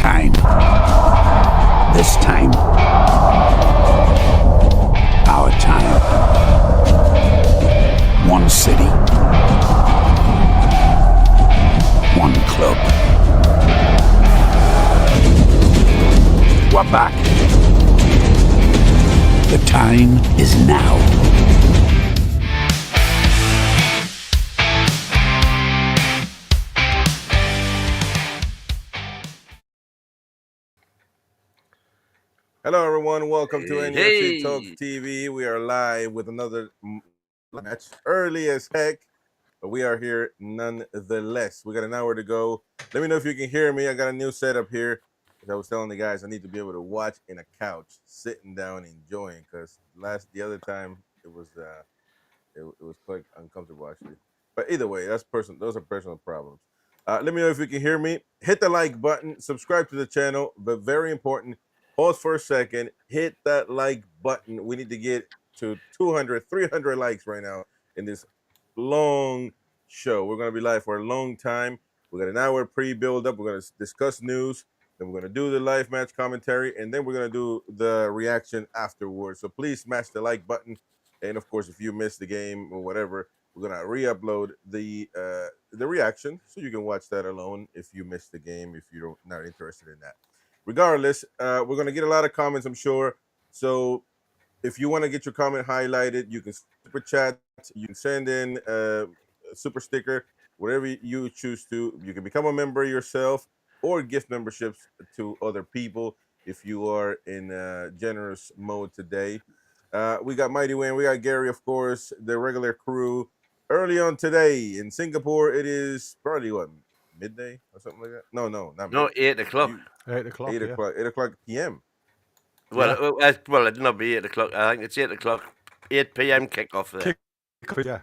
time. This time. Our time. One city. One club. We're back. The time is now. Hello, everyone. Welcome to NUFC Hey. Talk TV. We are live with another match. Early as heck, but we are here nonetheless. We got an hour to go. Let me know if you can hear me. I got a new setup here. As I was telling the guys, I need to be able to watch in a couch, sitting down, enjoying. Because the other time, it was quite uncomfortable actually. But either way, those are personal problems. Let me know if you can hear me. Hit the like button, subscribe to the channel, but very important, pause for a second, hit that like button. We need to get to 200, 300 likes right now in this long show. We're going to be live for a long time. We got an hour pre-build up. We're going to discuss news. Then we're going to do the live match commentary, and then we're going to do the reaction afterwards. So please smash the like button. And of course, if you missed the game or whatever, we're gonna re-upload the reaction, so you can watch that alone if you missed the game, if you're not interested in that. Regardless, we're gonna get a lot of comments, I'm sure. So if you want to get your comment highlighted, you can super chat, you can send in a super sticker, whatever you choose to. You can become a member yourself or gift memberships to other people if you are in generous mode today. We got Mighty Wayne, we got Gary, of course, the regular crew. Early on today in Singapore, it is probably what, midday or something like that? No, not No, midday. 8 o'clock. 8 o'clock. 8 o'clock p.m. Well, it'd not be 8 o'clock. I think it's 8 o'clock, 8 p.m. kickoff there. Yeah.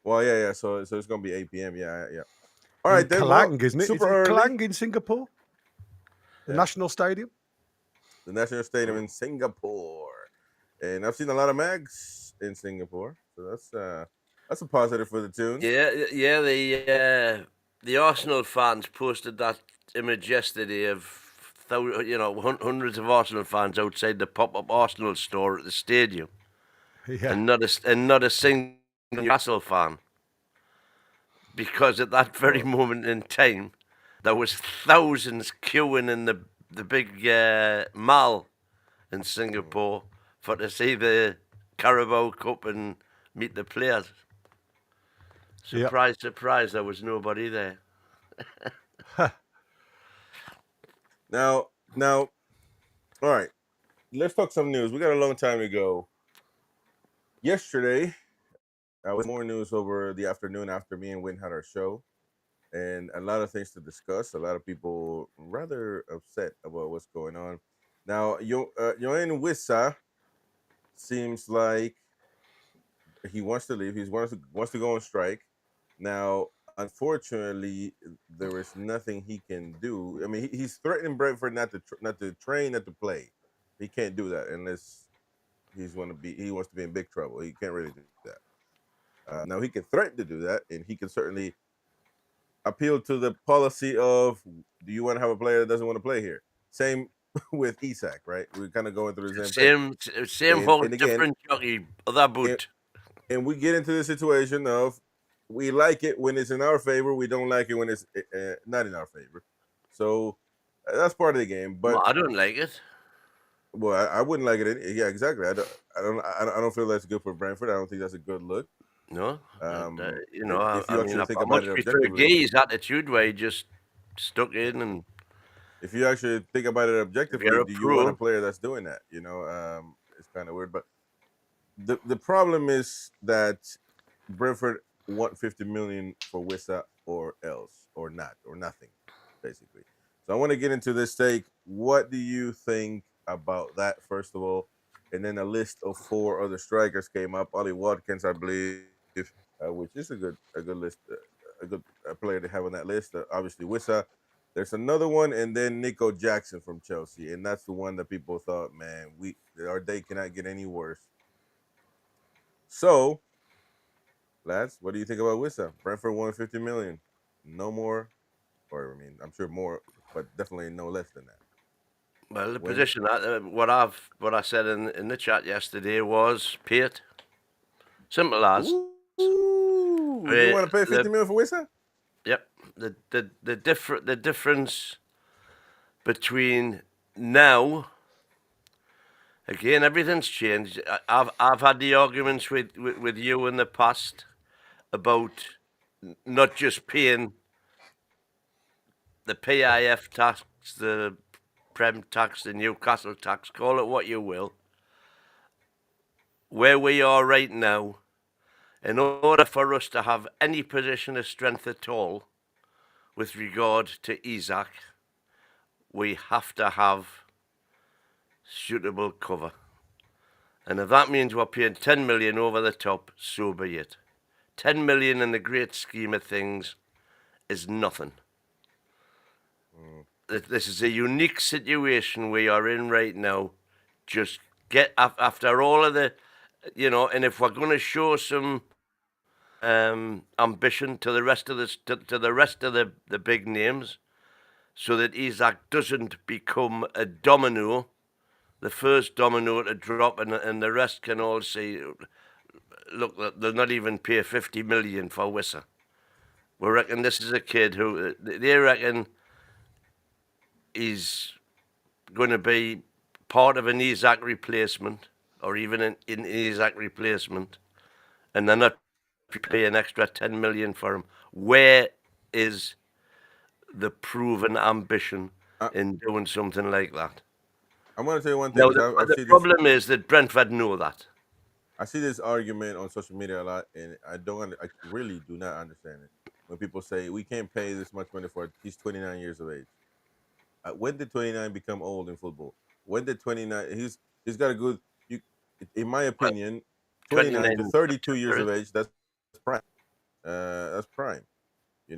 Well, yeah. So it's gonna be 8 p.m. Yeah. All right, then. Kelang, isn't it? Super Is it early. Kelang in Singapore? The National Stadium? The National Stadium in Singapore. And I've seen a lot of mags in Singapore, so that's a positive for the Tunes. Yeah. The Arsenal fans posted that image yesterday of hundreds of Arsenal fans outside the pop-up Arsenal store at the stadium, Yeah. and not a single Newcastle fan, because at that very moment in time, there was thousands queuing in the big mall in Singapore for to see the Carabao Cup and meet the players. Surprise, surprise, there was nobody there. Now, all right, let's talk some news. We got a long time to go. Yesterday, was more news over the afternoon after me and Win had our show, and a lot of things to discuss. A lot of people rather upset about what's going on. Now, Yoen Wissa seems like he wants to leave. He wants to go on strike. Now, unfortunately, there is nothing he can do. I mean, he's threatening Brentford not to train, not to play. He can't do that unless he wants to be in big trouble. He can't really do that. Now, he can threaten to do that, and he can certainly appeal to the policy of, do you want to have a player that doesn't want to play here? Same with Isak, right? We're kind of going through the same whole different jockey, other boot. And we get into the situation of, we like it when it's in our favor. We don't like it when it's not in our favor. So that's part of the game. But well, I don't like it. Well, I wouldn't like it. Yeah, exactly. I don't feel that's good for Brentford. I don't think that's a good look. No, if you actually think I about much it prefer objectively, Gay's attitude where he just stuck in, and if you actually think about it objectively, do you want a player that's doing that? It's kind of weird. But the problem is that Brentford want 50 million for Wissa or else, or not, or nothing, basically. So I want to get into this take. What do you think about that, first of all? And then a list of 4 other strikers came up. Ollie Watkins, I believe, which is a good list, a good player to have on that list. Obviously, Wissa. There's another one, and then Nico Jackson from Chelsea, and that's the one that people thought, man, our day cannot get any worse. So, lads, what do you think about Wissa? Brentford won 50 million. No more or I mean, I'm sure more, but definitely no less than that. Well, the When position that what I said in the chat yesterday was pay it. Simple as. ooh, you want to pay 50 million for Wissa? Yep. The difference between now, again, everything's changed. I've had the arguments with you in the past about not just paying the PIF tax, the Prem tax, the Newcastle tax, call it what you will. Where we are right now, in order for us to have any position of strength at all with regard to Isaac, we have to have suitable cover. And if that means we're paying 10 million over the top, so be it. 10 million in the great scheme of things is nothing. This is a unique situation we are in right now. Just get after all of the, and if we're going to show some ambition to the rest of the big names, so that Isaac doesn't become a domino, the first domino to drop, and the rest can all say, look, they'll not even pay 50 million for Wissa. We reckon this is a kid who they reckon is going to be part of an Isaac replacement, or even an Isaac replacement, and they're not paying an extra 10 million for him. Where is the proven ambition in doing something like that? I'm going to tell you one thing. Now, the problem is that Brentford know that. I see this argument on social media a lot, and I really do not understand it. When people say we can't pay this much money for it, he's 29 years of age. When did 29 become old in football? When did 29? He's got a good. In my opinion, 29 to 32 years of age. That's prime. That's prime. I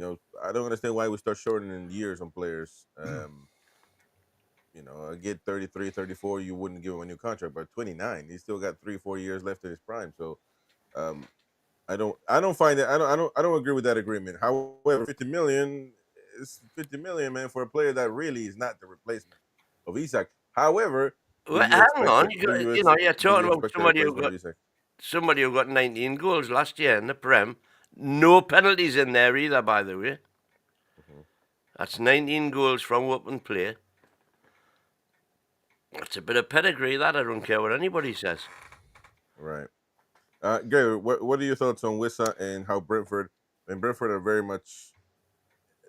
don't understand why we start shortening years on players. I get 33, 34, you wouldn't give him a new contract, but 29, he's still got 3-4 years left in his prime. So, I don't find it. I don't agree with that agreement. However, 50 million is 50 million, man, for a player that really is not the replacement of Isak. However, well, hang on, you're talking about somebody who got 19 goals last year in the Prem. No penalties in there either, by the way. That's 19 goals from open play. That's a bit of pedigree, that. I don't care what anybody says. Right. Gary, what are your thoughts on Wissa and how Brentford are very much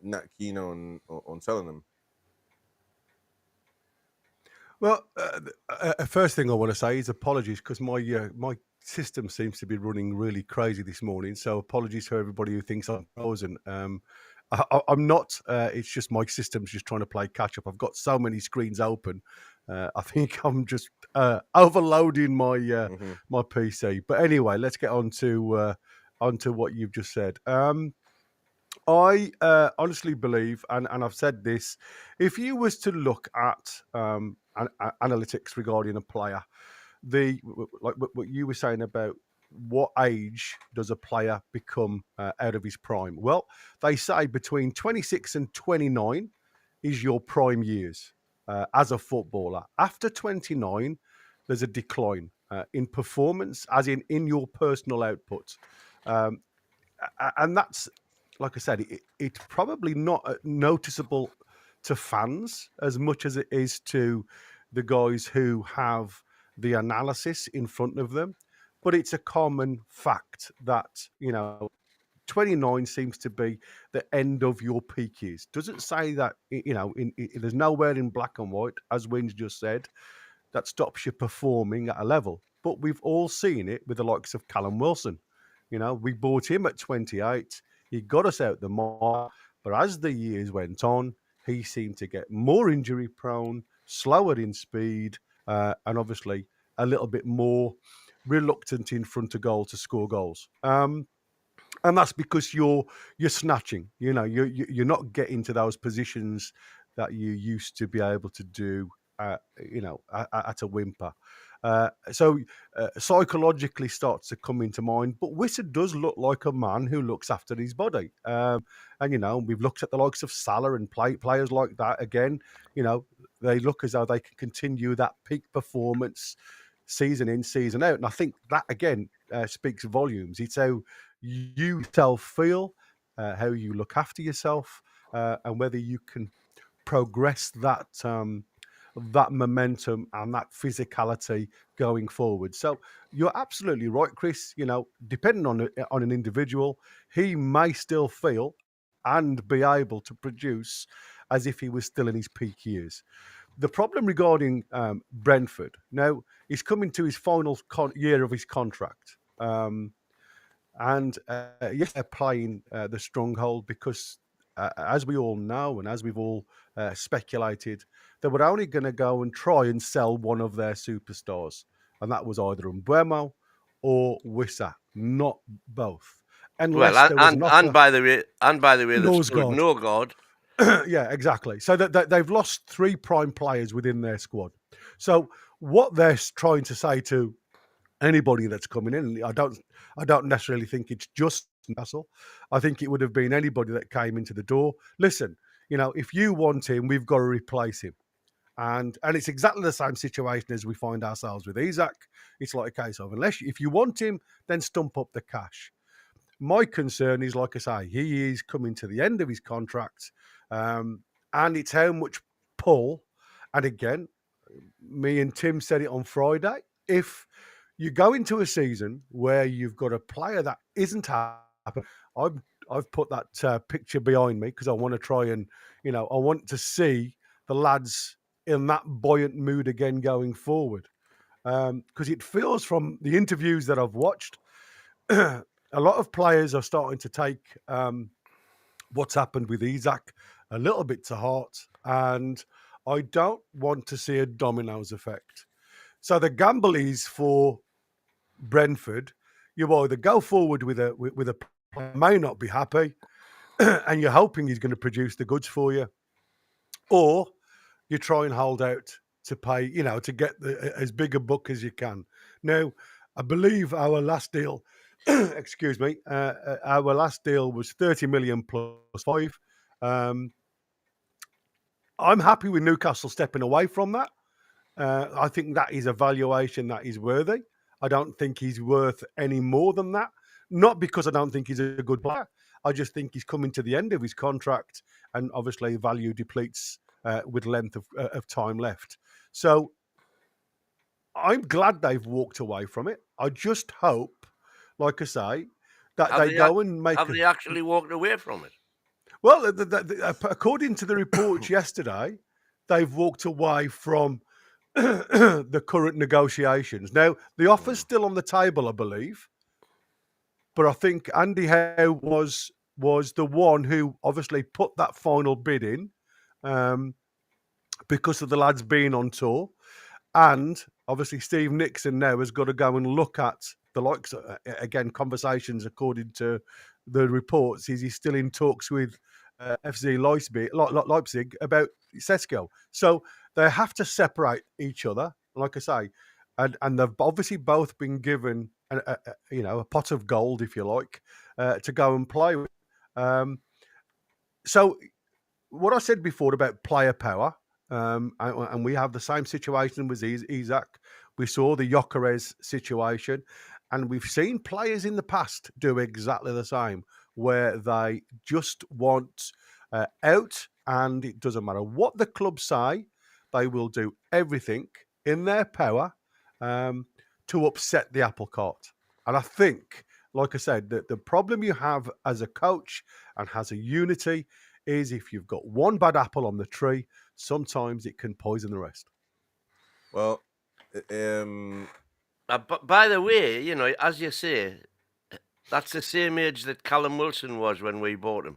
not keen on selling them? Well, first thing I want to say is apologies because my system seems to be running really crazy this morning. So apologies to everybody who thinks I'm frozen. I'm not. It's just my system's just trying to play catch up. I've got so many screens open. I think I'm just overloading my my PC. But anyway, let's get on to what you've just said. I honestly believe, and I've said this, if you was to look at analytics regarding a player, like what you were saying about what age does a player become out of his prime? Well, they say between 26 and 29 is your prime years as a footballer. After 29, there's a decline in performance, as in your personal output. And that's, like I said, it's probably not noticeable to fans as much as it is to the guys who have the analysis in front of them. But it's a common fact that, 29 seems to be the end of your peak years. Doesn't say that, there's nowhere in black and white, as Wins just said, that stops you performing at a level. But we've all seen it with the likes of Callum Wilson. We bought him at 28. He got us out the mark. But as the years went on, he seemed to get more injury prone, slower in speed, and obviously a little bit more reluctant in front of goal to score goals. And that's because you're snatching. You're not getting to those positions that you used to be able to do. At a whimper. So psychologically starts to come into mind. But Wissa does look like a man who looks after his body. And, you know, we've looked at the likes of Salah and players like that. Again, you know, they look as though they can continue that peak performance season in, season out. And I think that, again, speaks volumes. It's how you yourself feel, how you look after yourself, and whether you can progress that that momentum and that physicality going forward. So you're absolutely right, Chris. You know, depending on an individual, he may still feel and be able to produce as if he was still in his peak years. The problem regarding Brentford now, he's coming to his final year of his contract. And yes, they're playing the stronghold because, as we all know and as we've all speculated, they were only going to go and try and sell one of their superstars. And that was either Mbeumo or Wissa, not both. Unless Well, there was an offer. and by the way, they've Norsgaard. sold Norgard. Yeah, exactly. So they've lost 3 prime players within their squad. So what they're trying to say to anybody that's coming in, I don't necessarily think it's just Newcastle. I think it would have been anybody that came into the door. Listen, you know, if you want him, we've got to replace him. And it's exactly the same situation as we find ourselves with Isak. It's like a case of, if you want him, then stump up the cash. My concern is, like I say, he is coming to the end of his contract, and it's how much pull. And again, me and Tim said it on Friday. If you go into a season where you've got a player that isn't happy, I've put that picture behind me because I want to try and, you know, I want to see the lads in that buoyant mood again going forward. Because it feels from the interviews that I've watched, a lot of players are starting to take what's happened with Isak a little bit to heart, and I don't want to see a dominoes effect. So the gamble is for Brentford. You either go forward with a player may not be happy, and you're hoping he's going to produce the goods for you, or you try and hold out to pay, you know, to get as big a book as you can. Now, I believe our last deal, excuse me, our last deal was 30 million plus 5. I'm happy with Newcastle stepping away from that. I think that is a valuation that is worthy. I don't think he's worth any more than that. Not because I don't think he's a good player. I just think he's coming to the end of his contract, and obviously value depletes with length of time left. So I'm glad they've walked away from it. I just hope, like I say, that they go and make. Have they actually walked away from it? Well, according to the reports yesterday, they've walked away from the current negotiations. Now, the offer's still on the table, I believe, but I think Andy Howe was the one who obviously put that final bid in because of the lads being on tour. And obviously Steve Nixon now has got to go and look at the likes, again, conversations according to the reports, is he's still in talks with FC Leipzig about Sesko. So they have to separate each other, like I say, and they've obviously both been given a pot of gold, if you like, to go and play with. So what I said before about player power, and we have the same situation with Isak. We saw the Gyökeres situation, and we've seen players in the past do exactly the same, where they just want out, and it doesn't matter what the club say, they will do everything in their power to upset the apple cart. And I think, like I said, the problem you have as a coach and as a unity is if you've got one bad apple on the tree, sometimes it can poison the rest. Well, but by the way, you know, as you say, that's the same age that Callum Wilson was when we bought him.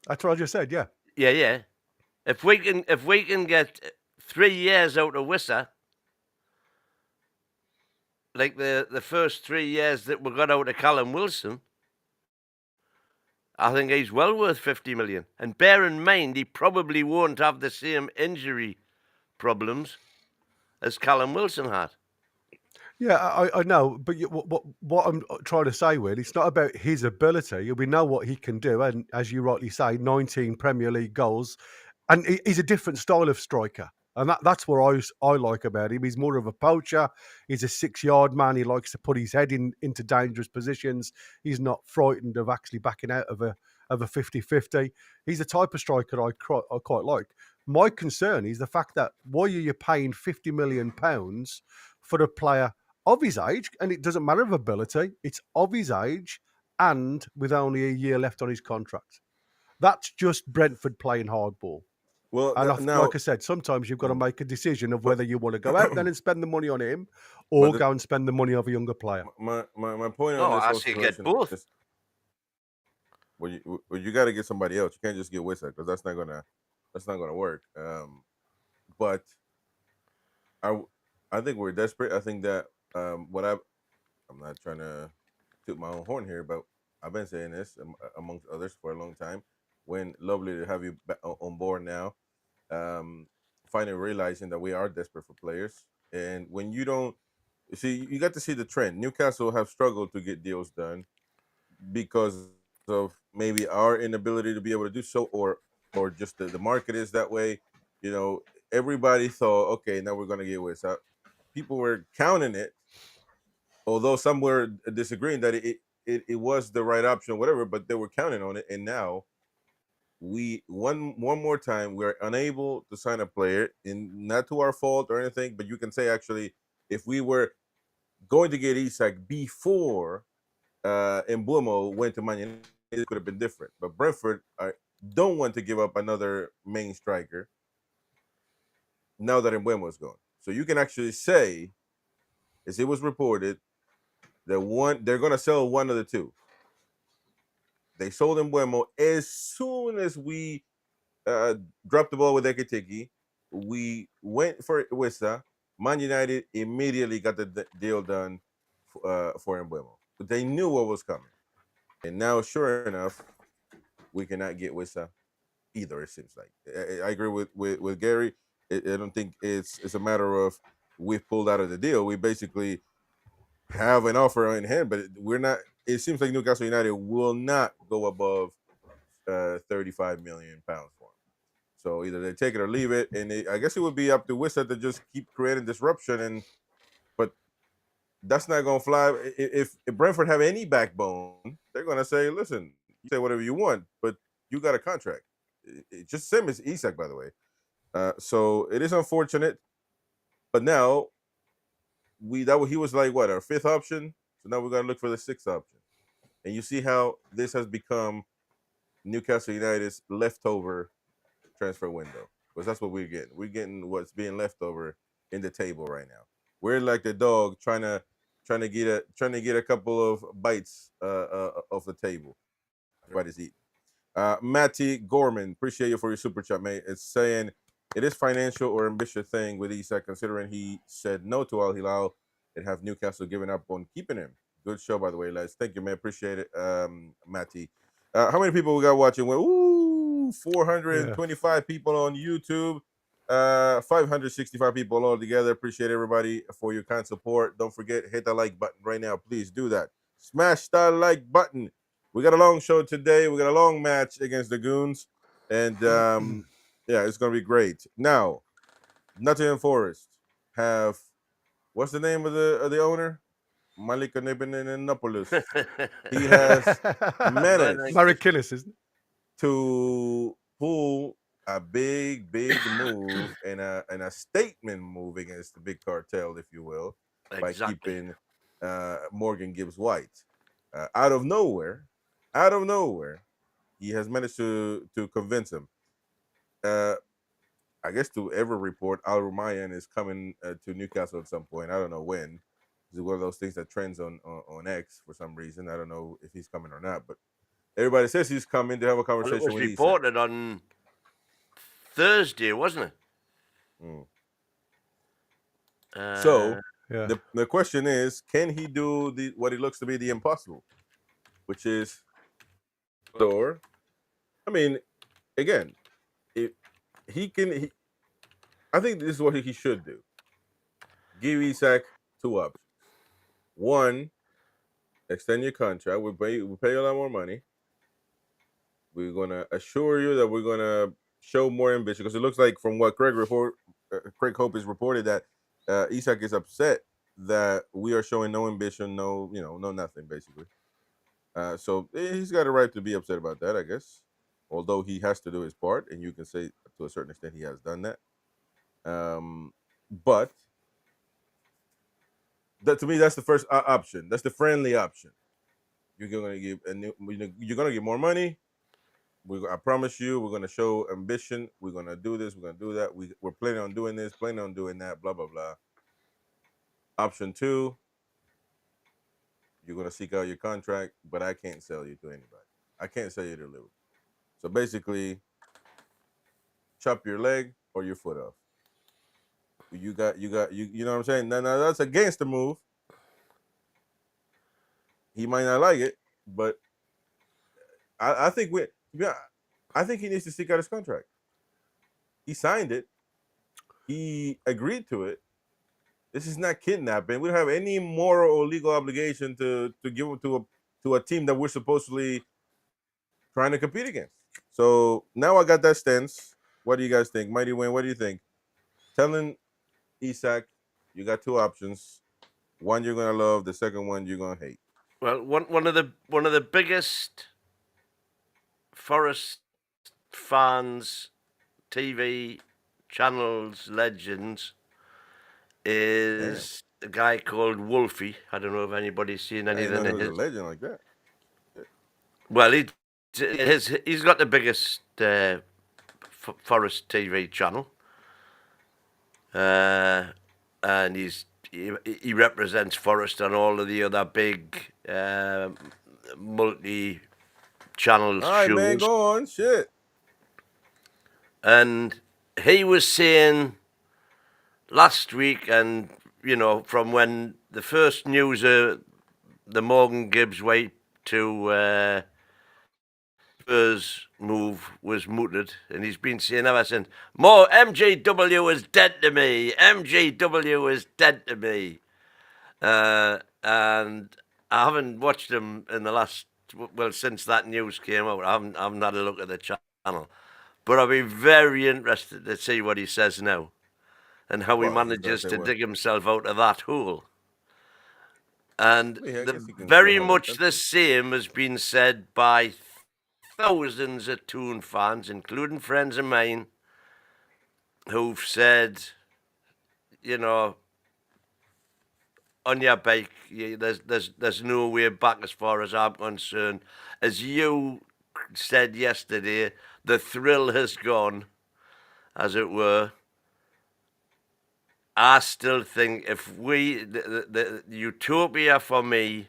That's what I just said, yeah. Yeah. If we can get 3 years out of Wissa, like the first 3 years that we got out of Callum Wilson, I think he's well worth 50 million. And bear in mind, he probably won't have the same injury problems as Callum Wilson had. Yeah, I know, but what I'm trying to say, Will, it's not about his ability. We know what he can do, and as you rightly say, 19 Premier League goals, and he's a different style of striker, and that's what I like about him. He's more of a poacher. He's a 6-yard man. He likes to put his head into dangerous positions. He's not frightened of actually backing out of a 50-50. He's the type of striker I quite like. My concern is the fact that why are you paying £50 million for a player of his age, and it doesn't matter of ability, it's of his age and with only a year left on his contract. That's just Brentford playing hardball. Well, And now, like I said, sometimes you've got to make a decision of but whether you want to go out then and spend the money on him but or go and spend the money of a younger player. my point on No, this I whole say get situation both. is, you got to get somebody else. You can't just get Wissa because that's not gonna work. But I think we're desperate. I think that I'm not trying to toot my own horn here, but I've been saying this amongst others for a long time. When lovely to have you on board now. Finally realizing that we are desperate for players, and when you don't see, you got to see the trend. Newcastle have struggled to get deals done because of maybe our inability to be able to do so, or just the market is that way. You know, everybody thought, okay, now we're gonna get West. People were counting it, although some were disagreeing that it was the right option, whatever. But they were counting on it, and now we one more time we're unable to sign a player, and not to our fault or anything. But you can say actually, if we were going to get Isak before Mbumo went to Man United, it could have been different. But Brentford don't want to give up another main striker now that Mbumo is gone. So you can actually say, as it was reported, that they're going to sell one of the two. They sold Mbumo as soon as we dropped the ball with Ekitiki. We went for Wissa. Man United immediately got the deal done for Mbumo. But they knew what was coming. And now, sure enough, we cannot get Wissa either, it seems like. I agree with Gary. I don't think it's a matter of we've pulled out of the deal. We basically have an offer in hand, but we're not. It seems like Newcastle United will not go above 35 million pounds for him. So either they take it or leave it, and I guess it would be up to Wissa to just keep creating disruption. But that's not gonna fly. If Brentford have any backbone, they're gonna say, "Listen, you say whatever you want, but you got a contract." Just same as Isak, by the way. So it is unfortunate, but now he was like what, our fifth option. So now we got to look for the sixth option, and you see how this has become Newcastle United's leftover transfer window, because that's what we're getting. We're getting what's being left over in the table right now. We're like the dog trying to get a couple of bites off the table. Everybody's eating. Matty Gorman, appreciate you for your super chat, mate. It's saying it is financial or ambitious thing with Isak, considering he said no to Al Hilal and have Newcastle given up on keeping him. Good show, by the way, lads. Thank you, man. Appreciate it, Matty. How many people we got watching? Well, 425 people on YouTube. 565 people all together. Appreciate everybody for your kind support. Don't forget, hit the like button right now. Please do that. Smash that like button. We got a long show today. We got a long match against the Goons, and yeah, it's gonna be great. Now, Nottingham Forest have what's the name of the owner? Malika Nebeninopolis. He has managed Murray Kinnis, isn't it? to pull a big move and a statement move against the big cartel, if you will, by keeping Morgan Gibbs White. Out of nowhere, he has managed to convince him. I guess to ever report, Al Rumayyan is coming to Newcastle at some point. I don't know when. It's one of those things that trends on X for some reason. I don't know if he's coming or not, but everybody says he's coming to have a conversation well, it was with reported on Thursday, wasn't it? Mm. So yeah. the question is, can he do what it looks to be the impossible, which is door? I mean, again, if he can, I think this is what he should do. Give Isak 2 options. One, extend your contract. We pay you a lot more money. We're gonna assure you that we're gonna show more ambition because it looks like from what Craig Hope has reported that Isak is upset that we are showing no ambition, no nothing basically. So he's got a right to be upset about that, I guess. Although he has to do his part, and you can say to a certain extent he has done that. But that to me, that's the first option. That's the friendly option. You're gonna give you're gonna get more money. I promise you, we're gonna show ambition. We're gonna do this. We're gonna do that. We're planning on doing this. Planning on doing that. Blah blah blah. Option two, you're gonna seek out your contract, but I can't sell you to anybody. I can't sell you to Liverpool. So basically, chop your leg or your foot off. You know what I'm saying? Now that's against the move. He might not like it, but I think I think he needs to seek out his contract. He signed it. He agreed to it. This is not kidnapping. We don't have any moral or legal obligation to give him to a team that we're supposedly trying to compete against. So now I got that stance. What do you guys think? Mighty Wayne, what do you think? Telling Isak, you got two options. One you're gonna love, the second one you're gonna hate. Well, one of the biggest Forest fans, TV channels, legends is a guy called Wolfie. I don't know if anybody's seen anything of his. his. A legend like that. Well, he's got the biggest Forest TV channel, and he represents Forest on all of the other big multi-channel shows. All right, man, go on, shit. And he was saying last week, and from when the first news of the Morgan Gibbs way to Spurs move was mooted, and he's been saying ever since, more MJW is dead to me. MJW is dead to me. And I haven't watched him in the last, since that news came out. I haven't had a look at the channel. But I'll be very interested to see what he says now and how he manages to dig himself out of that hole. And very much the same has been said by thousands of Toon fans, including friends of mine, who've said, on your bike, there's no way back as far as I'm concerned. As you said yesterday, the thrill has gone, as it were. I still think if the utopia for me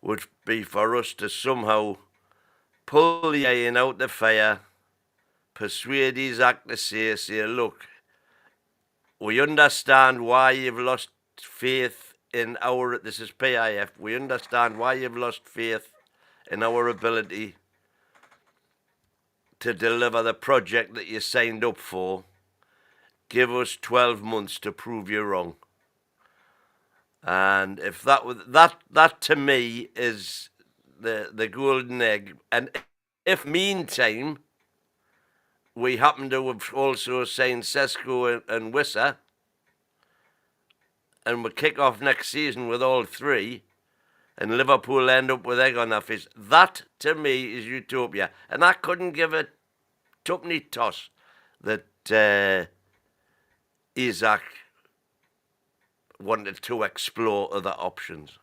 would be for us to somehow pull the iron out the fire, persuade Isaac to say, look, we understand why you've lost faith in this is PIF, we understand why you've lost faith in our ability to deliver the project that you signed up for. Give us 12 months to prove you wrong. And if that to me is the golden egg. And if meantime we happen to have also signed Sesko and Wissa, and we kick off next season with all three, and Liverpool end up with egg on their face, that to me is utopia. And I couldn't give a tuppenny toss that Isaac wanted to explore other options.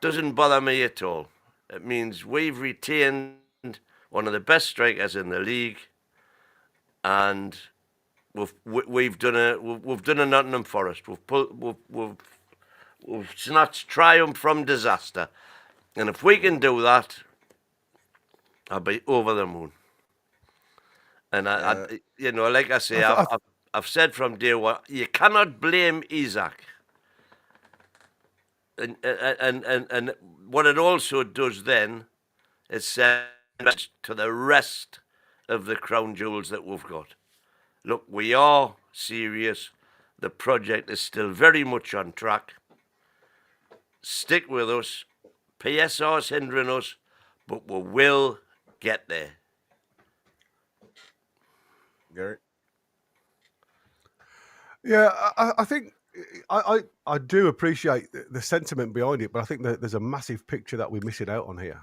Doesn't bother me at all. It means we've retained one of the best strikers in the league, and we've done a Nottingham Forest. We've snatched triumph from disaster, and if we can do that, I'll be over the moon. And I like I say, I've said from day one, you cannot blame Isaac. And what it also does then is send to the rest of the crown jewels that we've got. Look, we are serious. The project is still very much on track. stick with us. PSR's hindering us, but we will get there. Gary? Yeah, I think I do appreciate the sentiment behind it, but I think that there's a massive picture that we're missing out on here.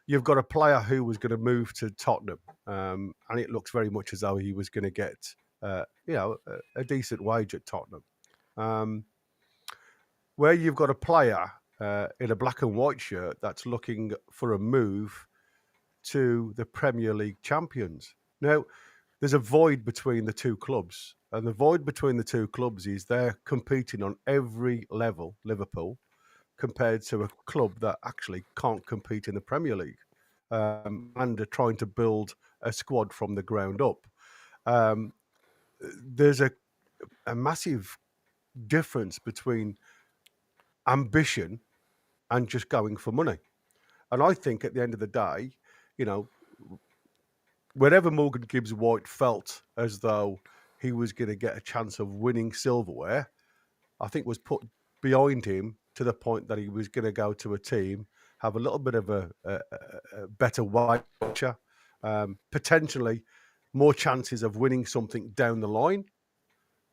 You've got a player who was going to move to Tottenham, and it looks very much as though he was going to get, a decent wage at Tottenham. Where you've got a player in a black and white shirt that's looking for a move to the Premier League champions. Now, there's a void between the two clubs. And the void between the two clubs is they're competing on every level, Liverpool, compared to a club that actually can't compete in the Premier League and are trying to build a squad from the ground up. There's a massive difference between ambition and just going for money. And I think at the end of the day, whenever Morgan Gibbs White felt as though he was going to get a chance of winning silverware, I think was put behind him to the point that he was going to go to a team, have a little bit of a better wage, potentially more chances of winning something down the line.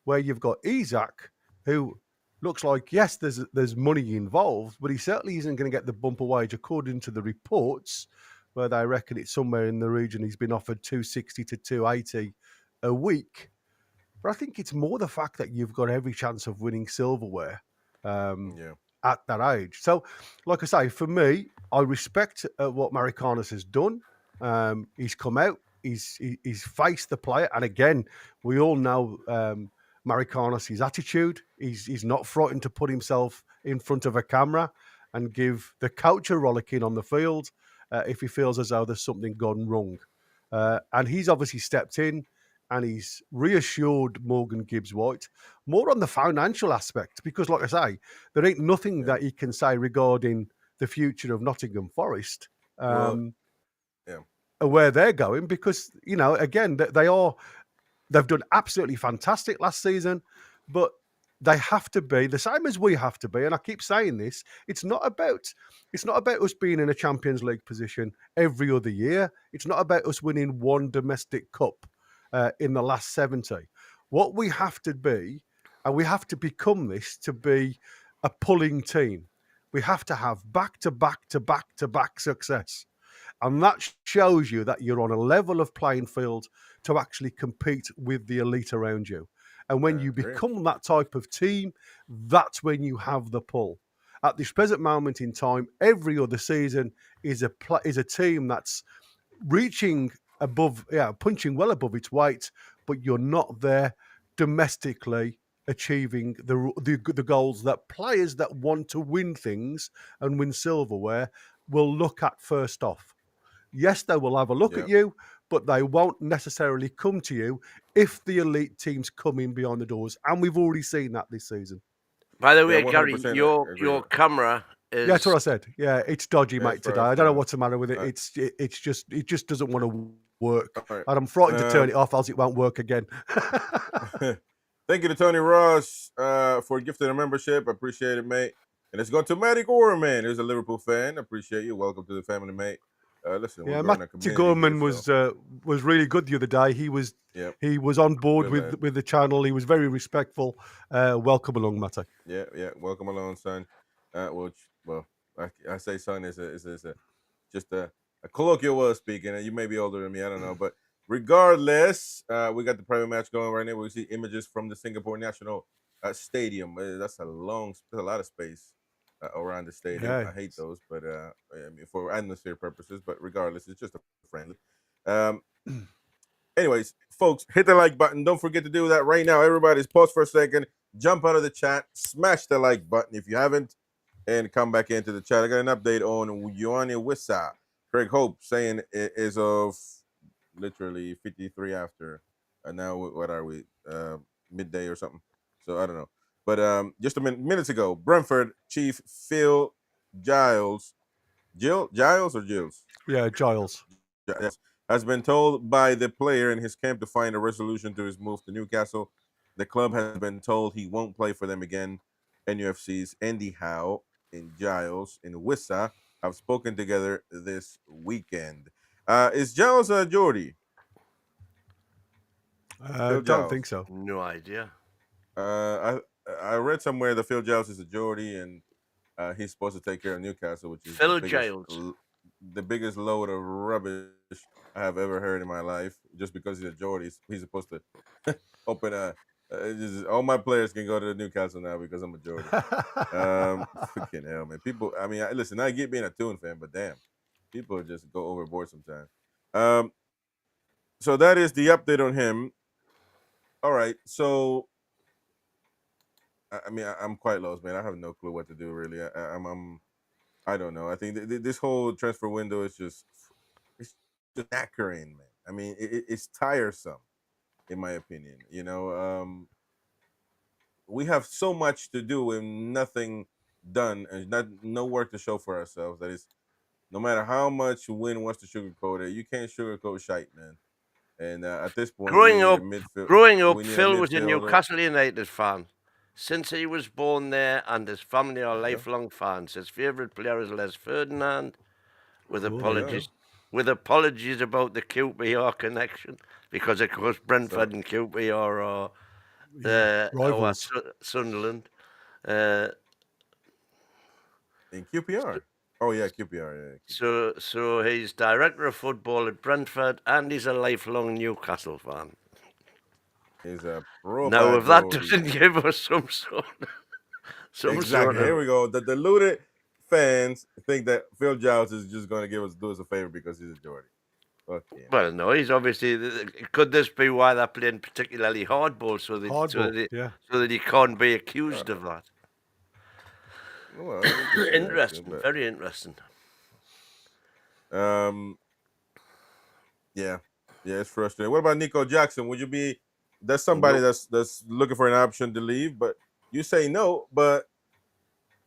Where you've got Isak, who looks like, yes, there's money involved, but he certainly isn't going to get the bumper wage according to the reports, where they reckon it's somewhere in the region he's been offered 260 to 280 a week. But I think it's more the fact that you've got every chance of winning silverware at that age. So, like I say, for me, I respect what Marikanis has done. He's come out, he's faced the player. And again, we all know Marikanis' attitude. He's not frightened to put himself in front of a camera and give the coach a rollicking on the field if he feels as though there's something gone wrong. And he's obviously stepped in and he's reassured Morgan Gibbs White more on the financial aspect, because, like I say, there ain't nothing that he can say regarding the future of Nottingham Forest where they're going, because, again, they've done absolutely fantastic last season, but they have to be the same as we have to be. And I keep saying this, it's not about us being in a Champions League position every other year. It's not about us winning one domestic cup in the last 70. What we have to be, and we have to become this to be a pulling team. We have to have back-to-back success. And that shows you that you're on a level of playing field to actually compete with the elite around you. And when you become that type of team, that's when you have the pull. At this present moment in time, every other season is a team that's reaching above, punching well above its weight, but you're not there domestically achieving the goals that players that want to win things and win silverware will look at first off. Yes, they will have a look at you, but they won't necessarily come to you if the elite teams come in behind the doors. And we've already seen that this season. By the way, Gary, your camera is... Yeah, that's what I said. Yeah, it's dodgy, mate, today. I don't know what's the matter with it. It just doesn't want to work. Right. And I'm frightened to turn it off, else it won't work again. Thank you to Tony Ross for gifting a membership. I appreciate it, mate. And it's going to Matty Gorman, who's a Liverpool fan. I appreciate you. Welcome to the family, mate. Listen, Matty Gorman was really good the other day. He was on board with the channel. He was very respectful. Welcome along, Matty. Yeah. Welcome along, son. I say son is just a colloquial way of speaking. You may be older than me, I don't know, but regardless, we got the private match going right now. We see images from the Singapore National Stadium. That's a lot of space around the stadium. Yeah. I hate those, but for atmosphere purposes. But regardless, it's just a friendly. Anyways, folks, hit the like button. Don't forget to do that right now. Everybody's pause for a second. Jump out of the chat. Smash the like button if you haven't, and come back into the chat. I got an update on Ioane Wissa. Craig Hope saying it is of literally 53 after. And now what are we? Midday or something. So I don't know. But just a minutes ago, Brentford chief Phil Giles, Giles or Giles? Yeah, Giles. Yes, has been told by the player in his camp to find a resolution to his move to Newcastle. The club has been told he won't play for them again. NUFC's Andy Howe and Giles in Wissa have spoken together this weekend. Is Giles a Geordie? Phil Don't Giles. think so. No idea. I read somewhere that Phil Giles is a Geordie and he's supposed to take care of Newcastle, which is Phil Giles. the biggest load of rubbish I have ever heard in my life. Just because he's a Geordie, he's supposed to open a. All my players can go to Newcastle now because I'm a Geordie. Fucking hell, man. People, I mean, listen, I get being a Toon fan, but damn, people just go overboard sometimes. So that is the update on him. All right, so I mean, I'm quite lost, man. I have no clue what to do, really. I don't know. I think this whole transfer window is it's just knackering, man. I mean, it's tiresome, in my opinion. You know, we have so much to do and nothing done, and no work to show for ourselves. That is, no matter how much Win wants to sugarcoat it, you can't sugarcoat shite, man. And at this point, Growing up, we need a Phil was a midfielder. Newcastle United fan. Since he was born there, and his family are lifelong fans. His favourite player is Les Ferdinand. With apologies, about the QPR connection, because of course Brentford and QPR are Rivals. Sunderland. In QPR. Oh yeah, QPR. Yeah. So he's director of football at Brentford, and he's a lifelong Newcastle fan. He's a pro. Now, if that doesn't give us some sort of Here we go. The deluded fans think that Phil Giles is just going to do us a favor because he's a Geordie. Okay. Well, no, he's obviously. Could this be why they're playing particularly hardball, so that he can't be accused of that? Well, interesting, very interesting. Yeah, it's frustrating. What about Nico Jackson? Would you be? That's somebody that's looking for an option to leave, but you say no.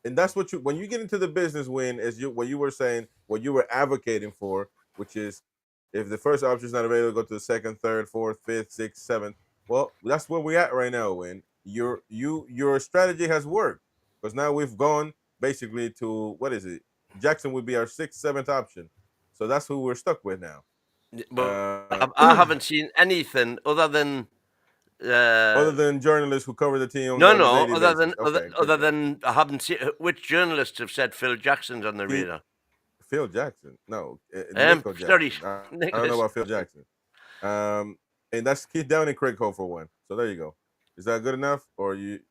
And that's what when you get into the business, what you were saying, what you were advocating for, which is if the first option is not available, go to the second, third, fourth, fifth, sixth, seventh. Well, that's where we're at right now. When your strategy has worked, because now we've gone basically to what is it? Jackson would be our sixth, seventh option, so that's who we're stuck with now. Well, I haven't seen anything other than journalists who cover the team. Other than I haven't seen which journalists have said Phil Jackson's on the radar. Phil Jackson, no, Nico Jackson. I don't know about Phil Jackson. And that's Keith Down and Craig Cole for one. So there you go. Is that good enough, or you?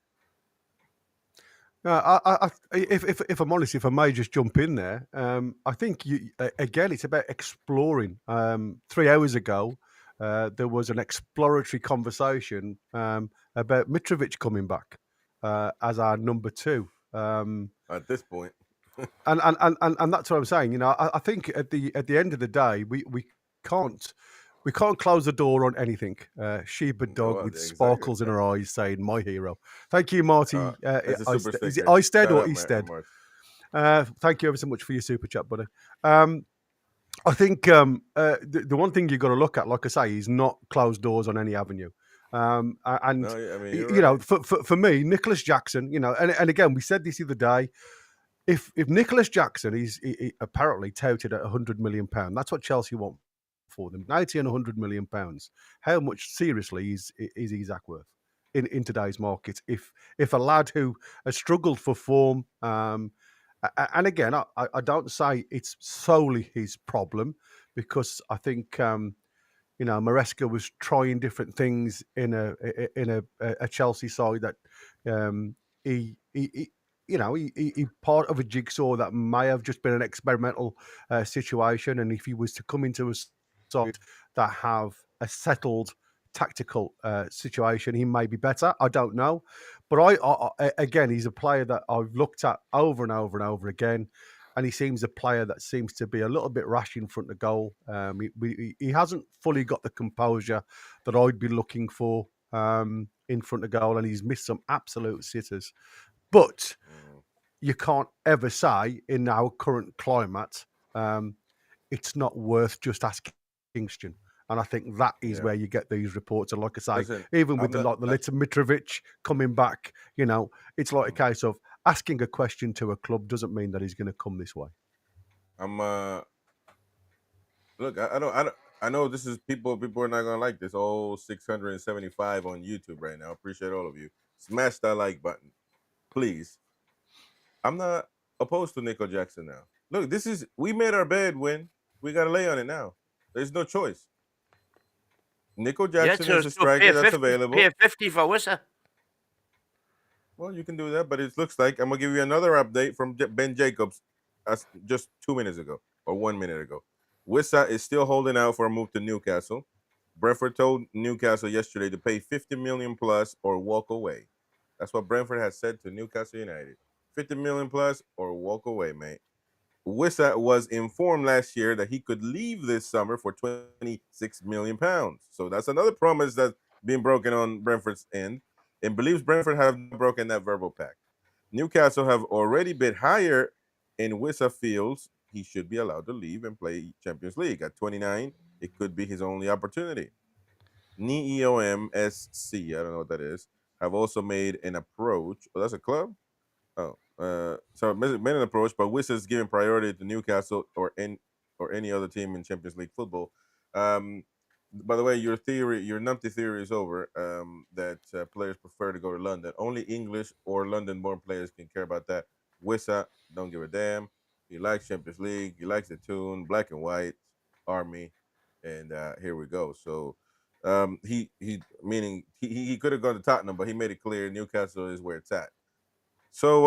If I'm honest, if I may just jump in there, I think again it's about exploring. 3 hours ago, there was an exploratory conversation about Mitrovic coming back as our number 2. At this point, and that's what I'm saying. You know, I think at the end of the day, we can't close the door on anything. Sheep and dog with sparkles in her eyes saying, "My hero." Thank you, Marty. Is it Eisted or Easted? Thank you ever so much for your super chat, buddy. I think the one thing you've got to look at, like I say, is not close doors on any avenue. You know, for me, Nicholas Jackson, you know, and again, we said this the other day. If Nicholas Jackson is apparently touted at £100 million, that's what Chelsea want for them, 90 and £100 million. How much seriously is Isak worth in today's market? If a lad who has struggled for form, and again, I don't say it's solely his problem, because I think you know, Maresca was trying different things in a Chelsea side that he part of a jigsaw that may have just been an experimental situation, and if he was to come into a side that have a settled tactical situation, he may be better. I don't know, but I again, he's a player that I've looked at over and over and over again, and he seems a player that seems to be a little bit rash in front of goal. He hasn't fully got the composure that I'd be looking for in front of goal, and he's missed some absolute sitters. But you can't ever say in our current climate, it's not worth just asking Kingston. And I think that is where you get these reports. And like I say, even with the little Mitrovic coming back, you know, it's like a case of asking a question to a club doesn't mean that he's going to come this way. I'm look. I know this is people. People are not gonna like this. Oh, 675 on YouTube right now. Appreciate all of you. Smash that like button, please. I'm not opposed to Nico Jackson now. Look, we made our bed. Win. We got to lay on it now. There's no choice. Nico Jackson is a striker that's available. Pay 50 for Wissa. Well, you can do that, but it looks like I'm gonna give you another update from Ben Jacobs, just 2 minutes ago or 1 minute ago. Wissa is still holding out for a move to Newcastle. Brentford told Newcastle yesterday to pay 50 million plus or walk away. That's what Brentford has said to Newcastle United. 50 million plus or walk away, mate. Wissa was informed last year that he could leave this summer for 26 million pounds. So that's another promise that's being broken on Brentford's end, and believes Brentford have broken that verbal pact. Newcastle have already bid higher, and Wissa feels he should be allowed to leave and play Champions League. At 29, it could be his only opportunity. NEOMSC, I don't know what that is, have also made an approach. Oh, that's a club? Oh, so made an approach, but Wissa is giving priority to Newcastle or any other team in Champions League football. By the way, your numpty theory is over. That players prefer to go to London. Only English or London-born players can care about that. Wissa don't give a damn. He likes Champions League. He likes the tune, black and white, army, and here we go. So he could have gone to Tottenham, but he made it clear Newcastle is where it's at. So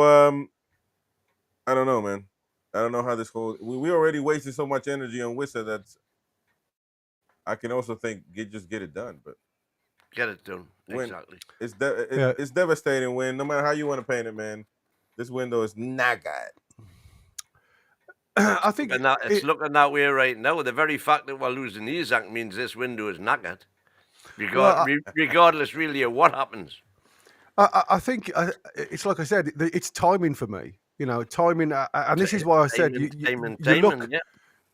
I don't know, man. I don't know how this whole we already wasted so much energy on Wissa that I can also think just get it done, but get it done. Exactly. It's devastating when no matter how you want to paint it, man. This window is not good. I think it's looking that way right now. The very fact that we're losing Isaac means this window is knackered. Regardless, really, of what happens. I think it's like I said, it's timing for me. Timing, and this is why I said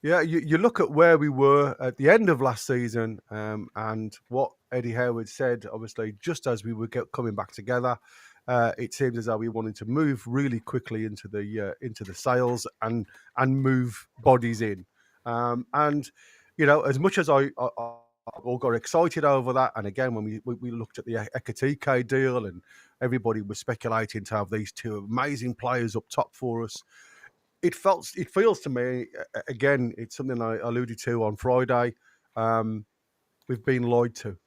you look at where we were at the end of last season, and what Eddie Howard said. Obviously, just as we were coming back together, it seems as though we wanted to move really quickly into the sales and move bodies in. And as much as I all got excited over that, and again when we looked at the Ekatike deal, and everybody was speculating to have these two amazing players up top for us. It feels to me, again, it's something I alluded to on Friday. We've been lied to.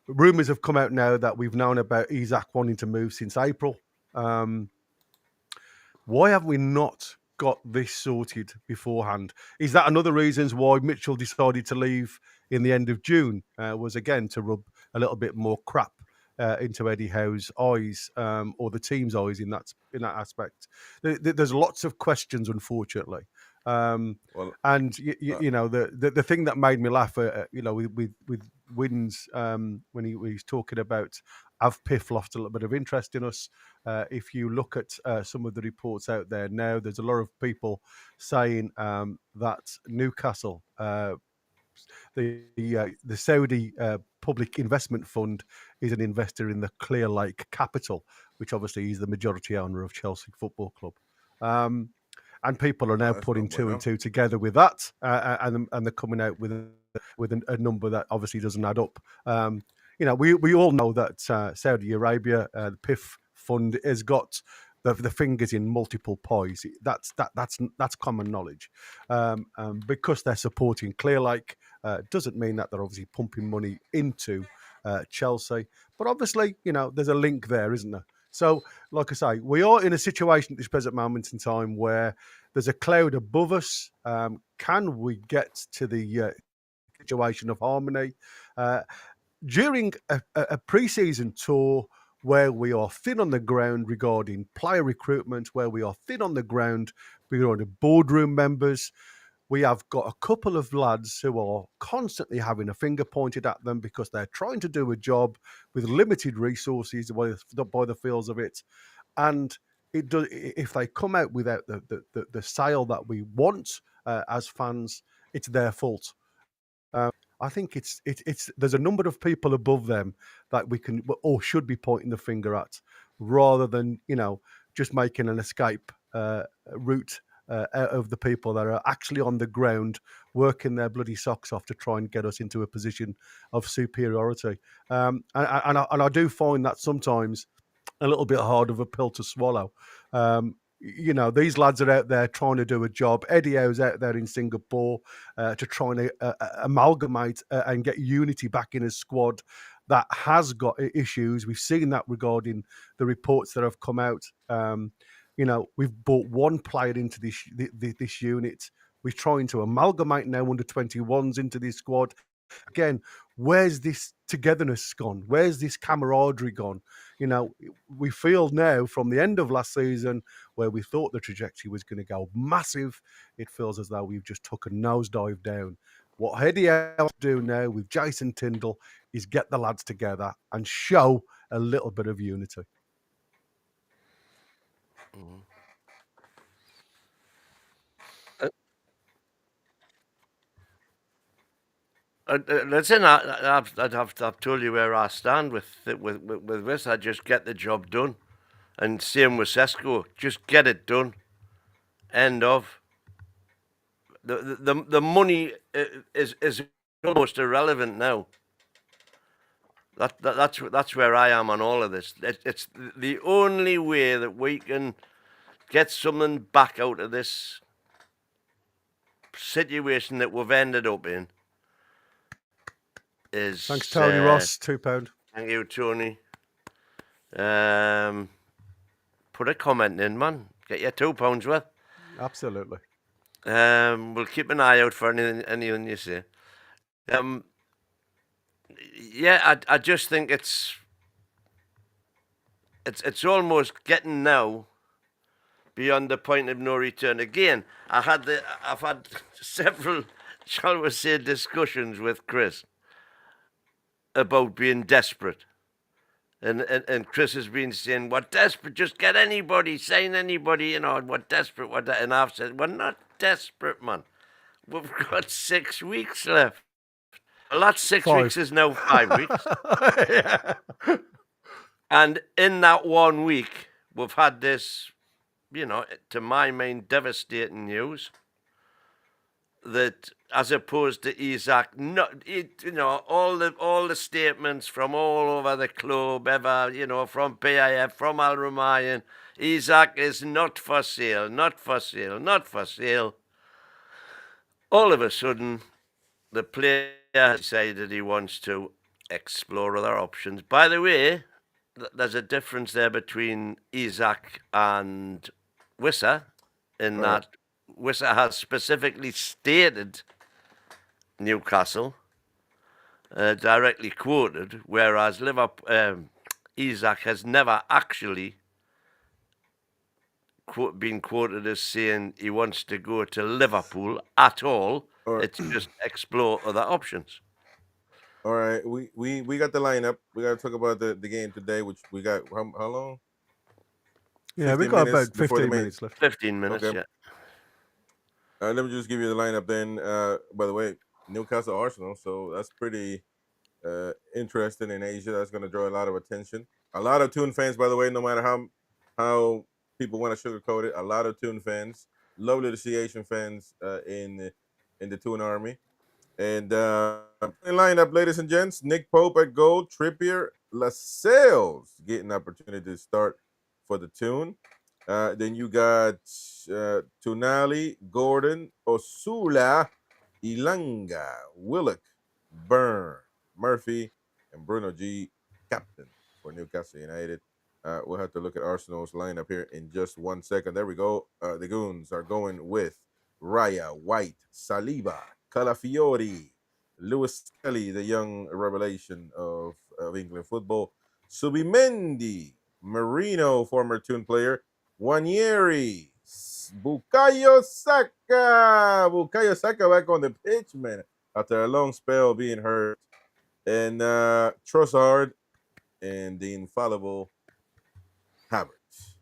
Rumours have come out now that we've known about Isaac wanting to move since April. Why have we not got this sorted beforehand? Is that another reason why Mitchell decided to leave in the end of June? Was again to rub a little bit more crap into Eddie Howe's eyes, or the team's eyes in that aspect. There's lots of questions, unfortunately. The thing that made me laugh, with Wins, when he's talking about have Piff lost a little bit of interest in us. If you look at some of the reports out there now, there's a lot of people saying that Newcastle, the Saudi Public Investment Fund, is an investor in the Clear Lake Capital, which obviously is the majority owner of Chelsea Football Club. And people are now putting two and two together with that, and they're coming out with a number that obviously doesn't add up. We all know that Saudi Arabia, the PIF fund, has got the fingers in multiple pies. That's common knowledge. Because they're supporting Clear Lake, doesn't mean that they're obviously pumping money into Chelsea. But obviously, there's a link there, isn't there? So, like I say, we are in a situation at this present moment in time where there's a cloud above us. Can we get to the situation of harmony? During a pre-season tour where we are thin on the ground regarding player recruitment, where we are thin on the ground regarding boardroom members, we have got a couple of lads who are constantly having a finger pointed at them because they're trying to do a job with limited resources by the feels of it. And it does, if they come out without the sale that we want as fans, it's their fault. I think it's there's a number of people above them that we can or should be pointing the finger at, rather than just making an escape route out of the people that are actually on the ground working their bloody socks off to try and get us into a position of superiority. And I do find that sometimes a little bit hard of a pill to swallow. These lads are out there trying to do a job. Eddie Howe's out there in Singapore to try and amalgamate and get unity back in his squad that has got issues. We've seen that regarding the reports that have come out. We've brought one player into this unit. We're trying to amalgamate now under 21s into this squad. Again, where's this togetherness gone? Where's this camaraderie gone? We feel now from the end of last season where we thought the trajectory was going to go massive, it feels as though we've just took a nosedive down. What Eddie has to do now with Jason Tyndall is get the lads together and show a little bit of unity. Listen, I've told you where I stand with this. I just get the job done, and same with Sesko. Just get it done. End of. The money is almost irrelevant now. That's where I am on all of this. It's the only way that we can get something back out of this situation that we've ended up in. Thanks, Tony Ross, £2. Thank you, Tony. Put a comment in, man. Get your £2 worth. Absolutely. We'll keep an eye out for anything you say. I just think it's almost getting now beyond the point of no return. Again, I've had several, shall we say, discussions with Chris about being desperate. And Chris has been saying, we're desperate, just get anybody, sign anybody, we're desperate. And I've said, we're not desperate, man. We've got 6 weeks left. Well, that 6 weeks is now 5 weeks. Yeah. And in that 1 week, we've had this, to my mind, devastating news that, as opposed to Isak, all the statements from all over the club, from PIF, from Al Rumayyan, Isak is not for sale, not for sale, not for sale. All of a sudden, the player decided he wants to explore other options. By the way, there's a difference there between Isak and Wissa, in that Wissa has specifically stated Newcastle, directly quoted, whereas Isak has never actually been quoted as saying he wants to go to Liverpool at all. It's just explore other options. All right, we got the lineup. We got to talk about the game today, which we got how long? Yeah, we got about 15 minutes left. 15 minutes, Okay. yeah. Let me just give you the lineup then. By the way, Newcastle Arsenal, so that's pretty interesting in Asia. That's going to draw a lot of attention. A lot of Toon fans, by the way, no matter how people want to sugarcoat it, a lot of Toon fans. Lovely to see Asian fans in the Toon army. And in lineup, ladies and gents, Nick Pope at goal, Trippier, Lascelles getting an opportunity to start for the Toon. Then you got Tonali, Gordon, Osula, Ilanga, Willock, Byrne, Murphy, and Bruno G, captain for Newcastle United. We'll have to look at Arsenal's lineup here in just 1 second. There we go. The Goons are going with Raya, White, Saliba, Calafiori, Lewis Kelly, the young revelation of England football, Subimendi, Marino, former Toon player, Wanyeri, Bukayo Saka. Bukayo Saka back on the pitch, man, after a long spell being hurt. And Trossard and the infallible Havertz.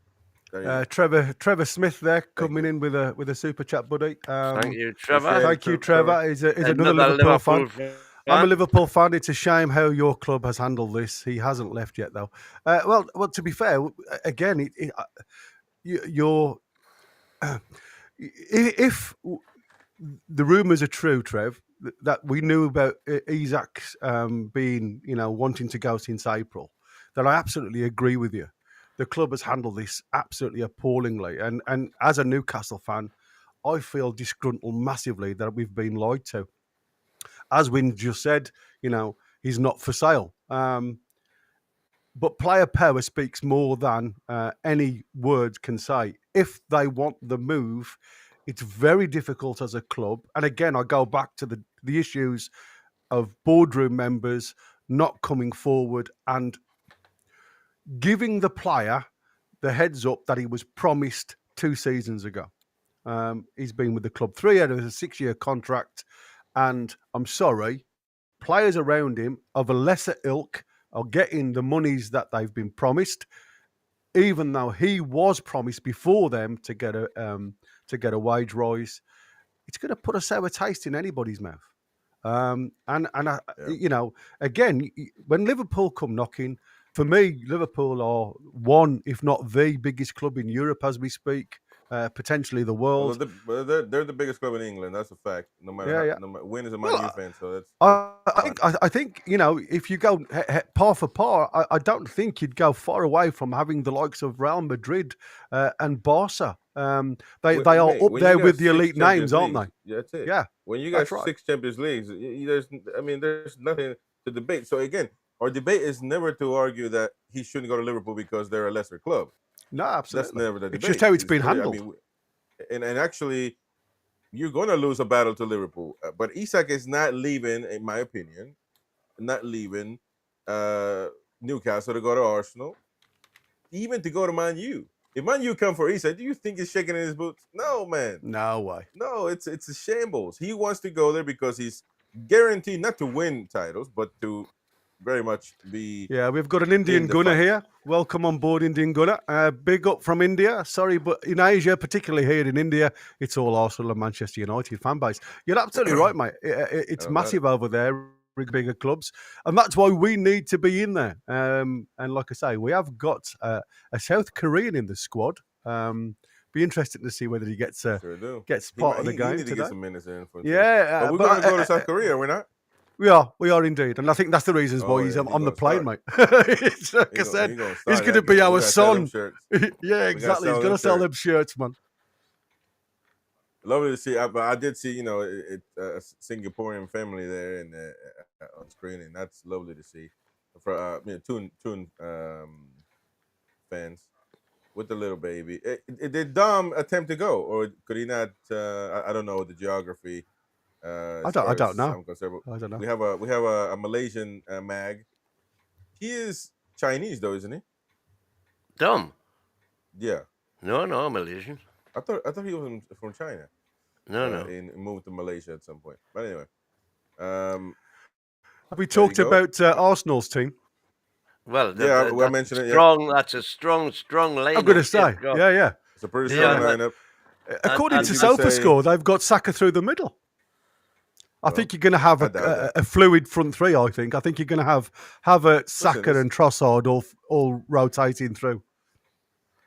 Trevor Smith there coming in with a super chat, buddy. Thank you, Trevor. Thank you, Trevor. He's another Liverpool fan. I'm a Liverpool fan. It's a shame how your club has handled this. He hasn't left yet, though. Well, to be fair, again, you're if the rumours are true, Trev, that we knew about Isak's being, wanting to go since April, then I absolutely agree with you. The club has handled this absolutely appallingly, and as a Newcastle fan, I feel disgruntled massively that we've been lied to. As Wynne just said, he's not for sale. But player power speaks more than any words can say. If they want the move, it's very difficult as a club. And again, I go back to the issues of boardroom members not coming forward and giving the player the heads up that he was promised 2 seasons ago. He's been with the club 3 years, it was a 6-year contract. And I'm sorry, players around him of a lesser ilk are getting the monies that they've been promised, even though he was promised before them to get a wage rise. It's going to put a sour taste in anybody's mouth. Again, when Liverpool come knocking, for me, Liverpool are one, if not the biggest club in Europe as we speak. Potentially the world. Well, they're the biggest club in England. That's a fact. No matter Wynne is a Man U fan, so that's. I think if you go par for par, I don't think you'd go far away from having the likes of Real Madrid and Barca. They are up there with the elite names, aren't they? Yeah, that's it. Yeah. When you got 6 Champions Leagues, there's nothing to debate. So again, our debate is never to argue that he shouldn't go to Liverpool because they're a lesser club. No, absolutely. That's never the debate. It's just how it's been handled. And actually, you're going to lose a battle to Liverpool. But Isak is not leaving, in my opinion, Newcastle to go to Arsenal, even to go to Man U. If Man U come for Isak, do you think he's shaking in his boots? No, man. No way. No, it's a shambles. He wants to go there because he's guaranteed not to win titles, but to very much be. Yeah, we've got an Indian gunner here. Welcome on board, Indian gunner. Big up from India. Sorry, but in Asia, particularly here in India, it's all Arsenal and Manchester United fan base. You're absolutely right, mate. It's massive over there, bigger clubs, and that's why we need to be in there. And like I say, we have got a South Korean in the squad. Be interesting to see whether he gets part of the game today. To get some minutes in for yeah, but we're going to go to South Korea, we're not. We are indeed, and I think that's the reasons why he's on the plane, mate. It's like I said, he's going to be our son. Yeah, exactly. He's going to sell them shirts, man. Lovely to see. I did see, a Singaporean family there on screen, and that's lovely to see. For Toon fans with the little baby. Did Dom attempt to go, or could he not? I don't know the geography. I don't know. We have a Malaysian mag. He is Chinese though, isn't he? Dom? Yeah. No, Malaysian. I thought he was from China. No. He moved to Malaysia at some point. But anyway. Have we talked about Arsenal's team? Well, we're mentioning strong. Yeah. That's a strong lineup. I'm going to say, yeah. It's a pretty strong lineup. According to SofaScore, they've got Saka through the middle. I think you're going to have a fluid front three. I think you're going to have Havertz, Saka, and Trossard all rotating through.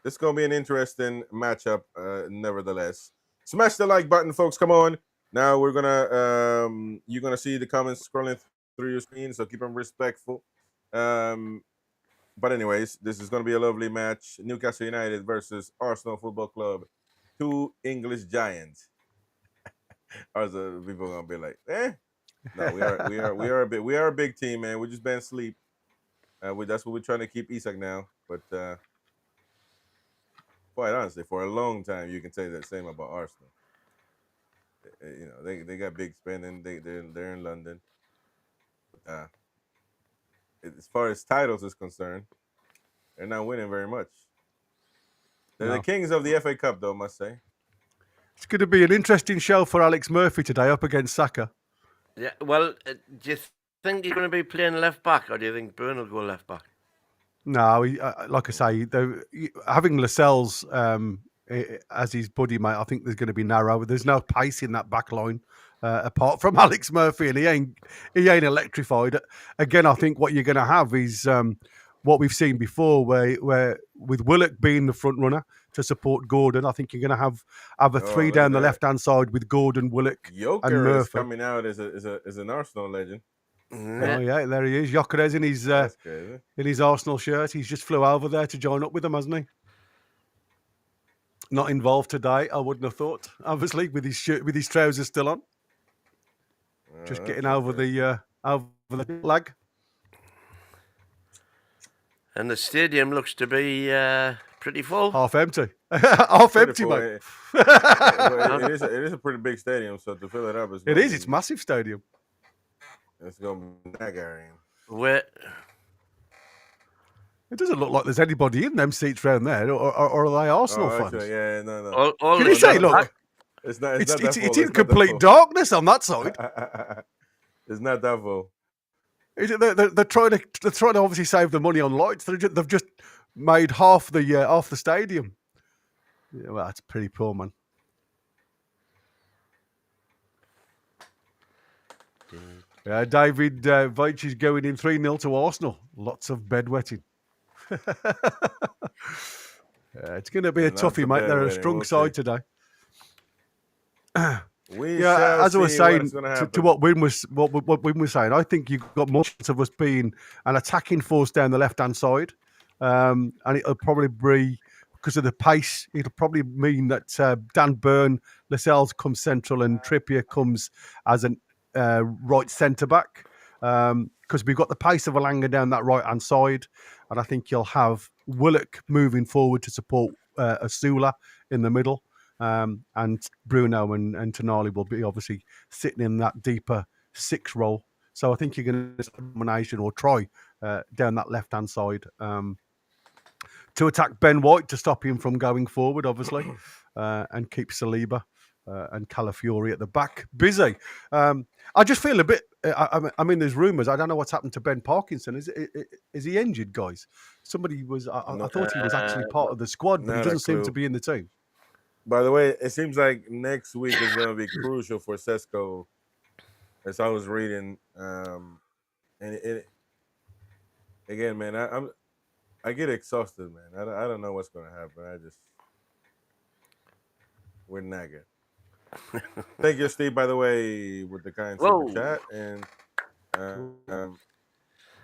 This is going to be an interesting matchup, nevertheless. Smash the like button, folks. Come on. Now we're gonna you're gonna see the comments scrolling through your screen, so keep them respectful. But anyways, this is going to be a lovely match. Newcastle United versus Arsenal Football Club, 2 English giants. People are gonna be like, No, we are a big team, man. We're just been asleep. That's what we're trying to keep Isak now. But quite honestly, for a long time, you can say the same about Arsenal. They got big spending. They're in London. As far as titles is concerned, they're not winning very much. They're the kings of the FA Cup, though, I must say. It's going to be an interesting show for Alex Murphy today up against Saka. Yeah, well, do you think he's going to be playing left back, or do you think Burn will go left back? No, like I say, having Lascelles as his buddy, mate, I think there's going to be narrow. There's no pace in that back line apart from Alex Murphy, and he ain't electrified. Again, I think what you're going to have is what we've seen before, where with Willock being the front runner to support Gordon, I think you're going to have a three look down at the that. left-hand side with Gordon, Willock, and Joker is Murphy. coming out as an Arsenal legend. Oh yeah, there he is. Jokeres That's crazy. in his Arsenal shirt. He's just flew over there to join up with them, hasn't he? Not involved today, I wouldn't have thought. Obviously, with his shirt, with his trousers still on, just getting over the leg. And the stadium looks to be pretty full. Half empty, half Pretty empty, full, mate. But it is a pretty big stadium, so to fill it up is It is. It's massive stadium. It's gonna be nagging. Where It doesn't look like there's anybody in them seats round there, or are they Arsenal fans? Actually, yeah, no. all Can the- you say, look, It's not. it's not that full. in It's not that complete full. darkness on that side. It's not that full. They're trying to obviously save the money on lights. They've just made half the stadium. Yeah, well, that's pretty poor, man. Yeah, David Veitch is going in 3-0 to Arsenal. Lots of bedwetting. It's going to be a Lots toughie, of mate. They're a bedwetting, strong we'll side see. today. We Yeah, shall as I was see saying what's gonna to happen. what Wim was saying, I think you've got more chance of us being an attacking force down the left-hand side, and it'll probably be because of the pace. It'll probably mean that Dan Burn, Lascelles comes central, and Trippier comes as an right centre back, because we've got the pace of Alanga down that right-hand side, and I think you'll have Willock moving forward to support Asula in the middle. And Bruno and Tonali will be obviously sitting in that deeper 6 role. So I think you're going to domination or try down that left-hand side to attack Ben White to stop him from going forward, obviously, and keep Saliba and Calafiori at the back busy. I just feel a bit. I mean, there's rumours. I don't know what's happened to Ben Parkinson. Is he injured, guys? Somebody was. I thought he was actually part of the squad, but he not a doesn't seem to clue. be in the team. By the way, it seems like next week is going to be crucial for Sesko. As I was reading, and it again, man, I get exhausted, man. I don't know what's going to happen. We're nagging. Thank you, Steve. By the way, with the kind Whoa. super chat, and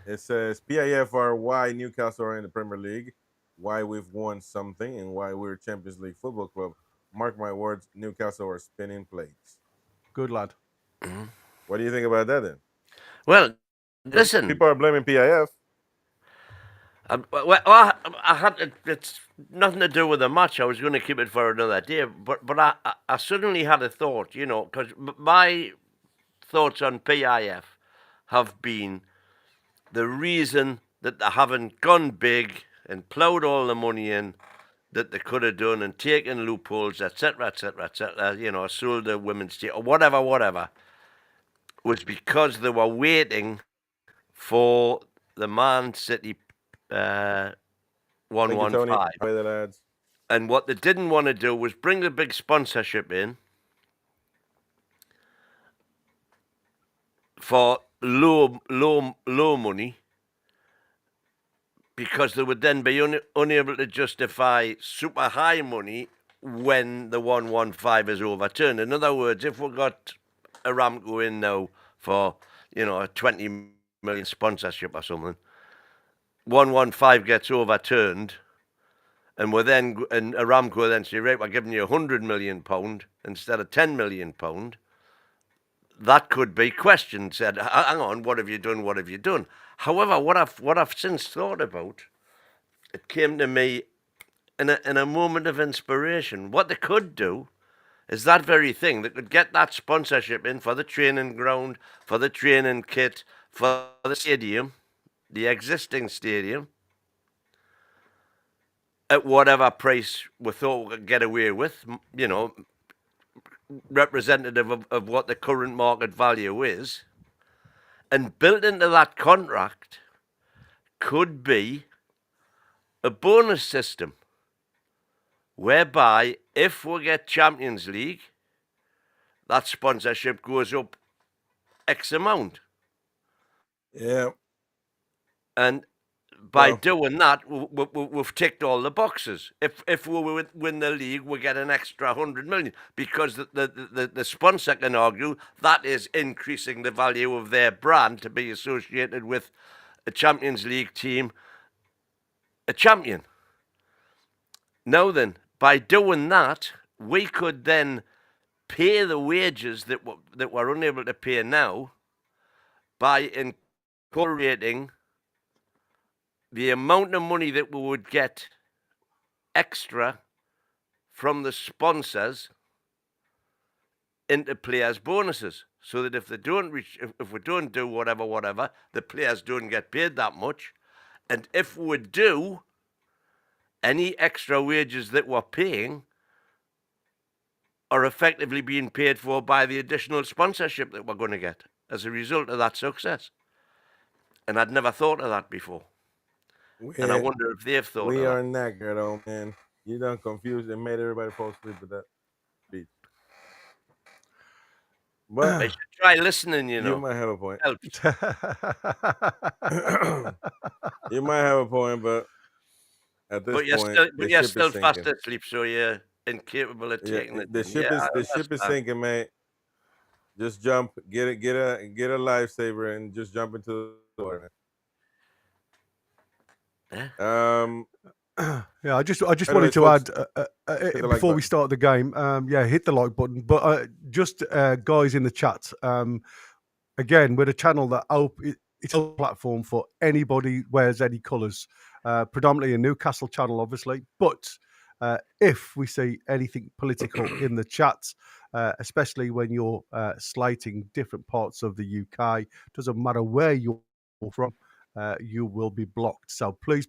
it says PIF are why Newcastle are in the Premier League, why we've won something, and why we're Champions League football club. Mark my words, Newcastle are spinning plates. Good lad. What do you think about that then? well, listen. People are blaming PIF. I had to, it's nothing to do with the match. I was going to keep it for another day, but I suddenly had a thought, because my thoughts on PIF have been the reason that they haven't gone big and ploughed all the money in that they could have done and taken loopholes, etc., sold the women's team or whatever, was because they were waiting for the Man City 115. Play the lads. And what they didn't want to do was bring the big sponsorship in for low money, because they would then be unable to justify super high money when the 115 is overturned. In other words, if we got Aramco in now for, a 20 million sponsorship or something, 115 gets overturned, and Aramco then say, right, we're giving you £100 million instead of £10 million. That could be questioned. Said, hang on, what have you done? What have you done? However, what I've since thought about, it came to me in a moment of inspiration. What they could do is that very thing. They could get that sponsorship in for the training ground, for the training kit, for the stadium, the existing stadium, at whatever price we thought we could get away with, representative of what the current market value is. And built into that contract could be a bonus system whereby if we get Champions League, that sponsorship goes up X amount. Yeah. And by Well- doing that, we've ticked all the boxes. If we win the league, we get an extra 100 million because the sponsor can argue that is increasing the value of their brand to be associated with a Champions League team, a champion. Now then, by doing that, we could then pay the wages that we're unable to pay now by incorporating the amount of money that we would get extra from the sponsors into players' bonuses, so that if they don't if we don't do whatever, the players don't get paid that much, and if we do, any extra wages that we're paying are effectively being paid for by the additional sponsorship that we're going to get as a result of that success. And I'd never thought of that before. And I wonder if they've thought we of are knackered, old man. You done confused and made everybody fall asleep with that speech. that. But I should try listening, you you know. might have a point. Helps. You might have a point, but at this But you're point, still, the but you're ship still is fast sinking. asleep, so you're incapable of taking Yeah, it. the in. ship Yeah, is sinking, mate. Just jump, get a lifesaver, and just jump into the water. Yeah, I just wanted Anyways, to folks, add the like before we button. start the game. Yeah, hit the like button. But just guys in the chat, again, we're a channel that it's a platform for anybody wears any colours. Predominantly a Newcastle channel, obviously. But if we see anything political in the chat, especially when you're slating different parts of the UK, doesn't matter where you're from. You will be blocked. So please,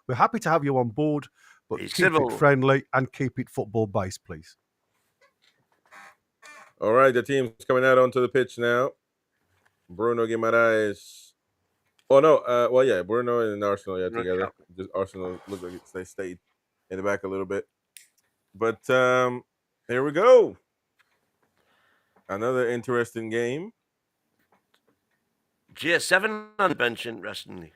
we're happy to have you on board, but Be keep civil. it friendly and keep it football based, please. All right, the team's coming out onto the pitch now. Bruno Guimaraes. Oh no, well yeah, Bruno and Arsenal together. Just Arsenal look like they stayed in the back a little bit. But here we go. Another interesting game. GS7 on the bench, interestingly.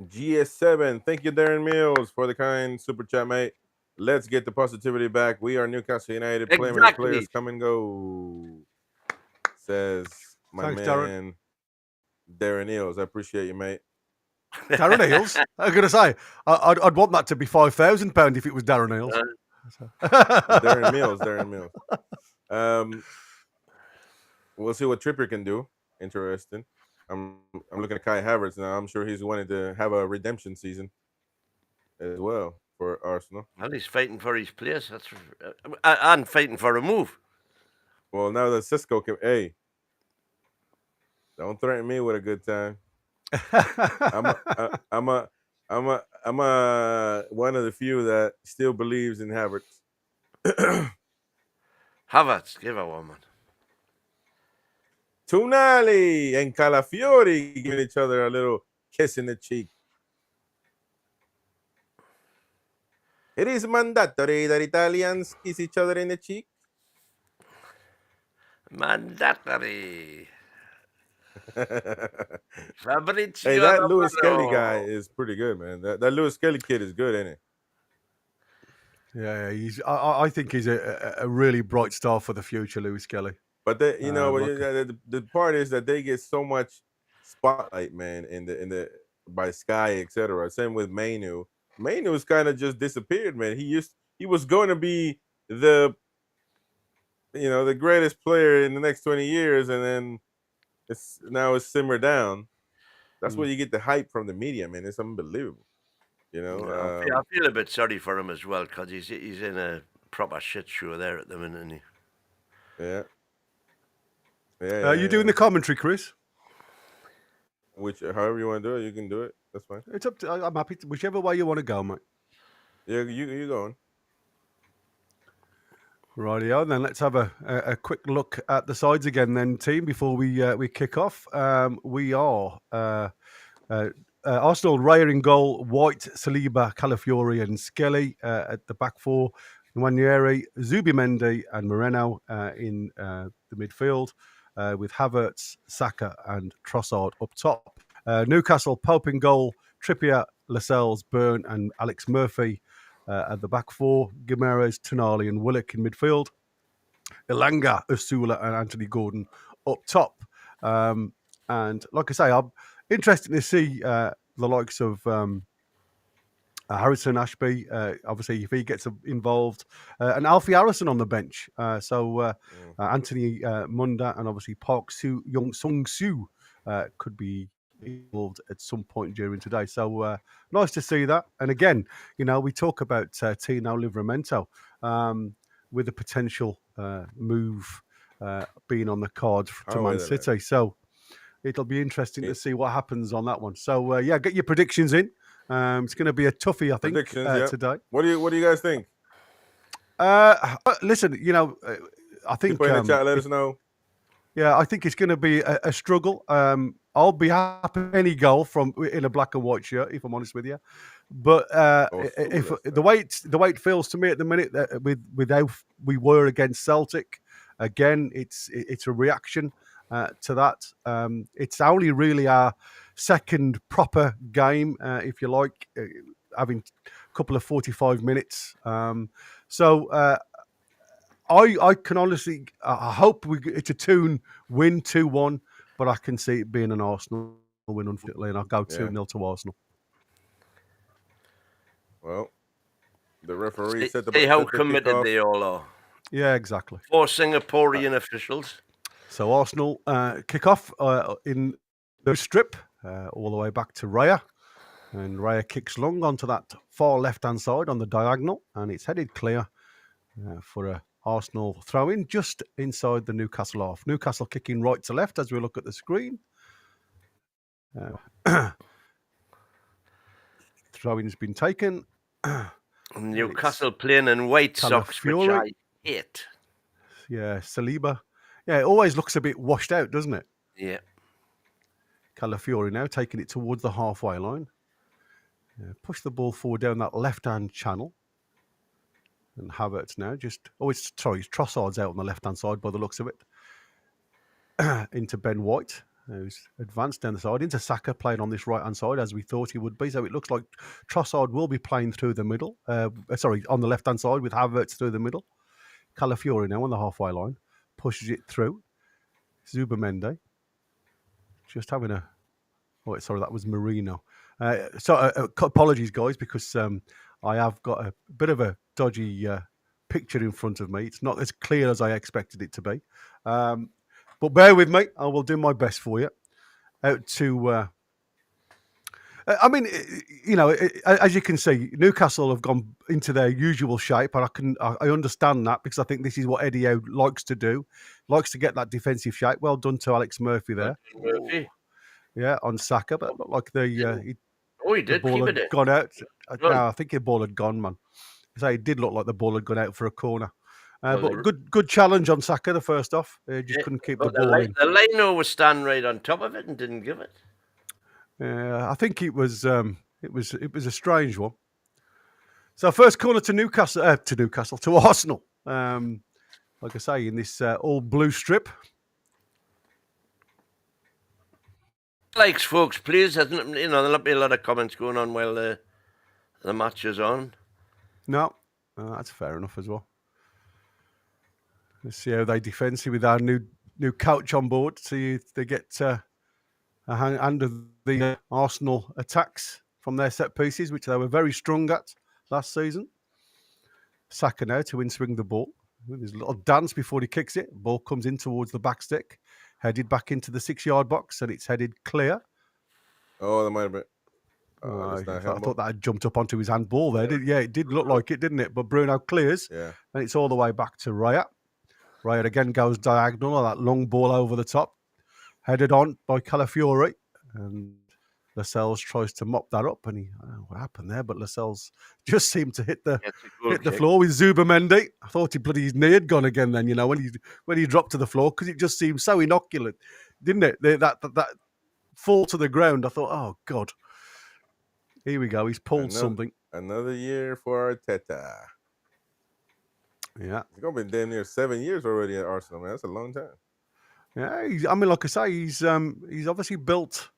GS7. Thank you, Darren Mills, for the kind super chat, mate. Let's get the positivity back. We are Newcastle United. Exactly. Players come and go. Says my Thanks, man, Darren Mills. I appreciate you, mate. Darren Eales. I'm going to say, I'd want that to be £5,000 if it was Darren Eales. Darren Mills. We'll see what Trippier can do. Interesting. I'm looking at Kai Havertz now. I'm sure he's wanted to have a redemption season as well for Arsenal. Well, he's fighting for his place. That's and fighting for a move. Well, now that Cisco can, hey, don't threaten me with a good time. I'm one of the few that still believes in Havertz. Havertz, give her one, man. Tunali and Calafiori giving each other a little kiss in the cheek. It is mandatory that Italians kiss each other in the cheek. Mandatory. Fabrizio. Hey, that Lewis Romano. Kelly guy is pretty good, man. That Lewis Kelly kid is good, ain't he? Yeah, I think he's a really bright star for the future, Lewis Kelly. But the part is that they get so much spotlight, man, in the by Sky, etc. Same with Mainu. Mainu's kind of just disappeared, man. He was going to be the greatest player in the next 20 years, and then it's simmered down. That's where you get the hype from the media, man. It's unbelievable. I feel a bit sorry for him as well, because he's in a proper shit show there at the minute, isn't he? Yeah. Are you doing the commentary, Chris? However you want to do it, you can do it. That's fine. It's up to. I'm happy to, whichever way you want to go, mate. Yeah, you going. Rightio, then let's have a quick look at the sides again, then, team, before we kick off. We are Arsenal, Raya in goal, White, Saliba, Calafiori, and Skelly at the back four. Nwaneri, Zubimendi, and Moreno in the midfield, with Havertz, Saka, and Trossard up top. Newcastle, Pope in goal, Trippier, Lascelles, Byrne, and Alex Murphy at the back four. Guimaraes, Tonali, and Willock in midfield. Elanga, Usula, and Anthony Gordon up top. And like I say, I'm interested to see the likes of Harrison Ashby, obviously, if he gets involved, and Alfie Harrison on the bench. Anthony Munda and obviously Park Young Sung Soo could be involved at some point during today. So nice to see that. And again, we talk about Tino Livramento with a potential move being on the card to Man City. So it'll be interesting to see what happens on that one. So get your predictions in. It's going to be a toughie, I think, today. What do you guys think? Listen, I think people in the chat, let us know. Yeah, I think it's going to be a struggle. I'll be happy with any goal in a black and white shirt, if I'm honest with you. But if the way it feels to me at the minute, with how we were against Celtic, again, it's a reaction to that. It's only really our second proper game, if you like, having a couple of 45 minutes. So I can honestly, I hope it's a win 2-1, but I can see it being an Arsenal win, unfortunately, and I'll go 2-0 to Arsenal. Well, the referee said see how committed they all are. Yeah, exactly. 4 Singaporean officials. So Arsenal kick off in the strip all the way back to Raya. And Raya kicks long onto that far left-hand side on the diagonal, and it's headed clear for a Arsenal throw-in just inside the Newcastle half. Newcastle kicking right to left as we look at the screen. Throw-in's been taken. Newcastle playing in white socks, which I hate. Yeah, Saliba. Yeah, it always looks a bit washed out, doesn't it? Yeah. Calafiori now taking it towards the halfway line. Push the ball forward down that left-hand channel. And Havertz now Trossard's out on the left-hand side by the looks of it. Into Ben White, who's advanced down the side. Into Saka, playing on this right-hand side, as we thought he would be. So it looks like Trossard will be playing through the middle. On the left-hand side with Havertz through the middle. Calafiori now on the halfway line. Pushes it through. Zubamende. Just having a... Oh, sorry, that was Marino. Apologies, guys, because I have got a bit of a dodgy picture in front of me. It's not as clear as I expected it to be. But bear with me. I will do my best for you. Out to... as you can see, Newcastle have gone into their usual shape, and I understand that because I think this is what Eddie Howe likes to do. Likes to get that defensive shape. Well done to Alex Murphy there. Murphy. Yeah, on Saka, but it looked like he did. The ball had gone out. No, I think the ball had gone, man. So it did look like the ball had gone out for a corner. But good challenge on Saka the first off. Just couldn't keep the ball in. The lino was standing right on top of it and didn't give it. I think it was a strange one. So first corner to Arsenal. Like I say, in this all blue strip. Likes, folks, please. There'll not be a lot of comments going on while the match is on. No, that's fair enough as well. Let's see how they defend with our new coach on board. See if they get a hand of the Arsenal attacks from their set pieces, which they were very strong at last season. Saka now to in-swing the ball. There's a little dance before he kicks it. Ball comes in towards the back stick. Headed back into the 6-yard box, and it's headed clear. Oh, that might have been. I thought that had jumped up onto his handball there. It did look like it, didn't it? But Bruno clears, and it's all the way back to Raya. Raya again goes diagonal on that long ball over the top. Headed on by Calafiori, and Lascelles tries to mop that up, and I don't know what happened there, but Lascelles just seemed to hit the floor with Zubamendi. I thought his knee had gone again then, when he dropped to the floor, because it just seemed so inoculant, didn't it? That fall to the ground, I thought, oh, God. Here we go, he's pulled something. Another year for Arteta. Yeah. He's going to be damn near 7 years already at Arsenal, man. That's a long time. Yeah, like I say, he's obviously built...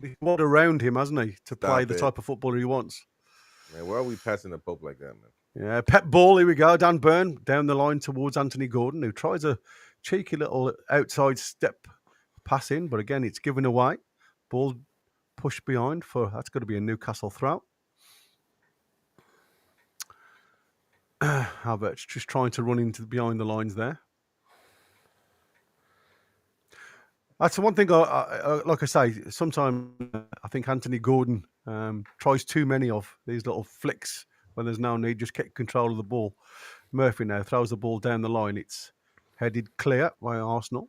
he's wanted around him, hasn't he, to play Stop the it. type of footballer he wants. Man, why are we passing the Pope like that, man? Yeah, pep ball, here we go. Dan Burn down the line towards Anthony Gordon, who tries a cheeky little outside step pass in, but again, it's given away. Ball pushed behind that's going to be a Newcastle throw. Havertz just trying to run into behind the lines there. That's the one thing, like I say, sometimes I think Anthony Gordon tries too many of these little flicks when there's no need, just get control of the ball. Murphy now throws the ball down the line. It's headed clear by Arsenal.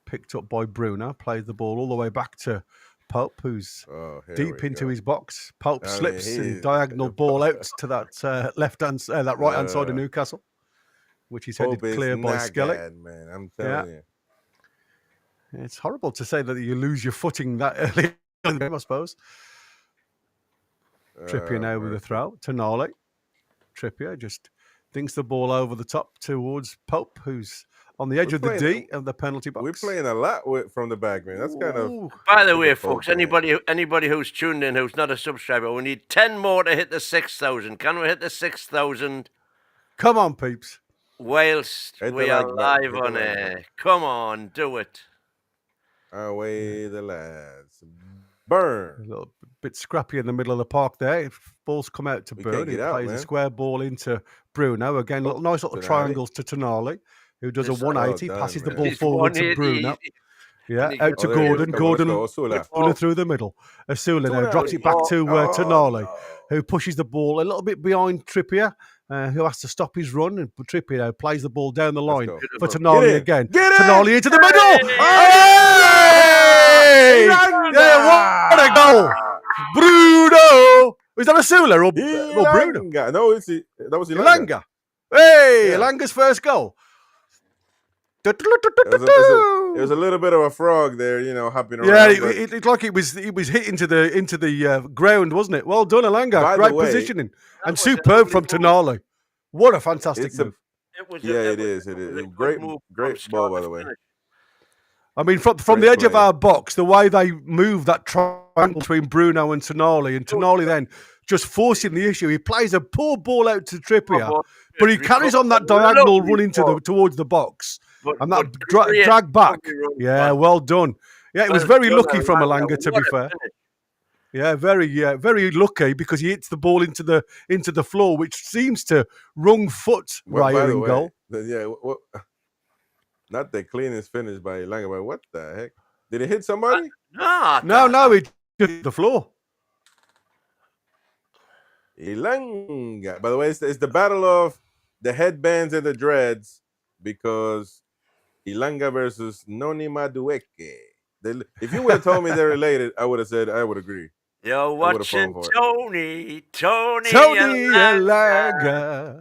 Picked up by Bruno. Plays the ball all the way back to Pope, who's deep into his box. Pope slips and diagonal ball out to that that right-hand side of Newcastle, which is headed clear by Skelly. Man, I'm telling you. It's horrible to say that you lose your footing that early in the game, I suppose. Trippier now with a throw. Tonali. Trippier just dinks the ball over the top towards Pope, who's on the edge of the D of the penalty box. We're playing a lot from the back, man. That's kind of... By the way, folks, anybody who's tuned in who's not a subscriber, we need 10 more to hit the 6,000. Can we hit the 6,000? Come on, peeps. Whilst we are live on air. Come on, do it. Away the lads. Burn. A little bit scrappy in the middle of the park there. Ball's come out to Burn. He plays a square ball into Bruno. Again, nice little triangles to Tonali, who does a 180, passes the ball forward to Bruno. Yeah, out to Gordon. Gordon through the middle. Asula now drops it back to Tonali, who pushes the ball a little bit behind Trippier, who has to stop his run. And Trippier now plays the ball down the line for Tonali again. Tonali into the middle. Hey! Yeah, what a goal! Bruno! Is that Asula or Bruno? No, that was Elanga. Hey, Elanga's first goal. It was a little bit of a frog there, hopping around. Yeah, it's like it was hit into the ground, wasn't it? Well done, Elanga. Great positioning and superb from Tonali. What a fantastic move! It is. Great ball, by the way. I mean, from the edge of our box, the way they move that triangle between Bruno and Tonali then just forcing the issue. He plays a poor ball out to Trippier, but he carries on that diagonal run towards the box. And that drag back. Yeah, well done. Yeah, it was very lucky from Elanga, to be fair. Yeah, very lucky because he hits the ball into the floor, which seems to wrong foot Raya in goal. Not the cleanest finish by Elanga, but what the heck? Did it hit somebody? No, it hit the floor. Elanga. By the way, it's the battle of the headbands and the dreads because Elanga versus Noni Madueke. If you would have told me they're related, I would have said I would agree. You're watching Tony Elanga.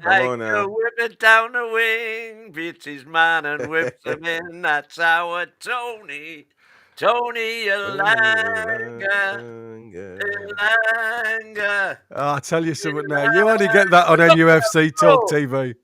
Like to whip it down the wing, beats his man and whips him in. That's our Tony Elanga. I'll tell you something now. You only get that on NUFC Talk TV.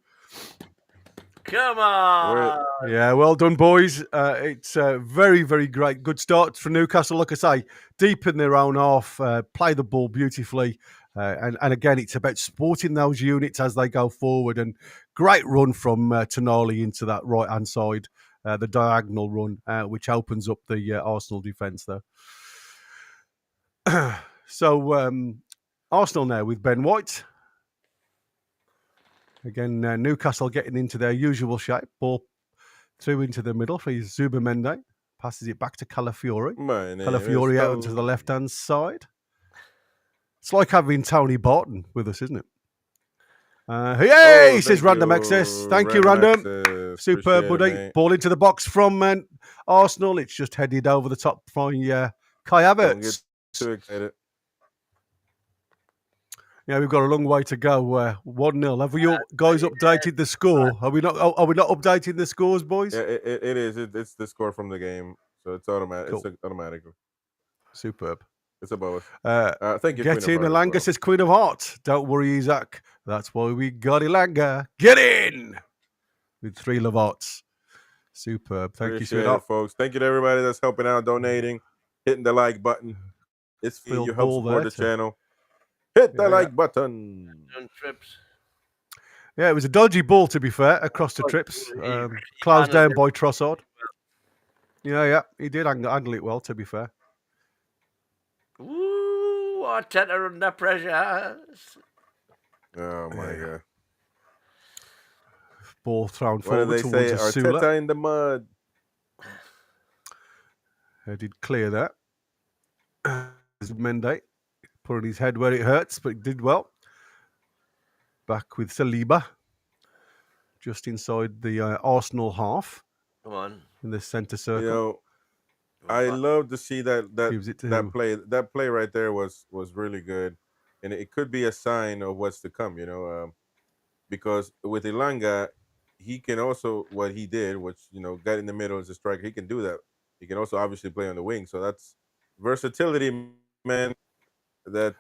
Come on. Yeah, well done, boys. It's a very, very great. Good start for Newcastle. Like I say, deep in their own half, play the ball beautifully. And again, it's about supporting those units as they go forward. And great run from Tonali into that right-hand side, the diagonal run, which opens up the Arsenal defence there. So Arsenal now with Ben White. Again, Newcastle getting into their usual shape. Ball through into the middle for Zubimende. Passes it back to Calafiori. Calafiori out onto the left-hand side. It's like having Tony Barton with us, isn't it? He says Random Access. Thank you, Random. Superb, buddy. Mate. Ball into the box from Arsenal. It's just headed over the top by Kai Havertz. Don't get too excited. Yeah, we've got a long way to go. 1-0. Have you guys updated the score? Are we not updating the scores, boys? Yeah, it is. It's the score from the game, so it's automatic. Cool. It's automatically. Superb. It's above us. Thank you. Get in, Elanga says Queen of Hearts. Don't worry, Isaac. That's why we got Elanga. Get in with 3 love hearts. Superb. Thank you, sweetheart, folks. Thank you to everybody that's helping out, donating, hitting the like button. It's Field you help ball support there the to- channel. Hit the Yeah, like button. On trips. Yeah, it was a dodgy ball, to be fair, across the trips. He Closed handled down it by Trossard. Yeah, he did handle it well, to be fair. Ooh, Arteta under pressure. Oh my god! Ball thrown What do forward they towards say? Asula. Arteta in the mud. Did clear that. Mende putting his head where it hurts, but he did well. Back with Saliba, just inside the Arsenal half Come on. in the centre circle. You know, I love to see Gives it to him. that play right there was really good, and it could be a sign of what's to come. You know, because with Elanga, he can also what he did, which got in the middle as a striker. He can do that. He can also obviously play on the wing, so that's versatility, man. That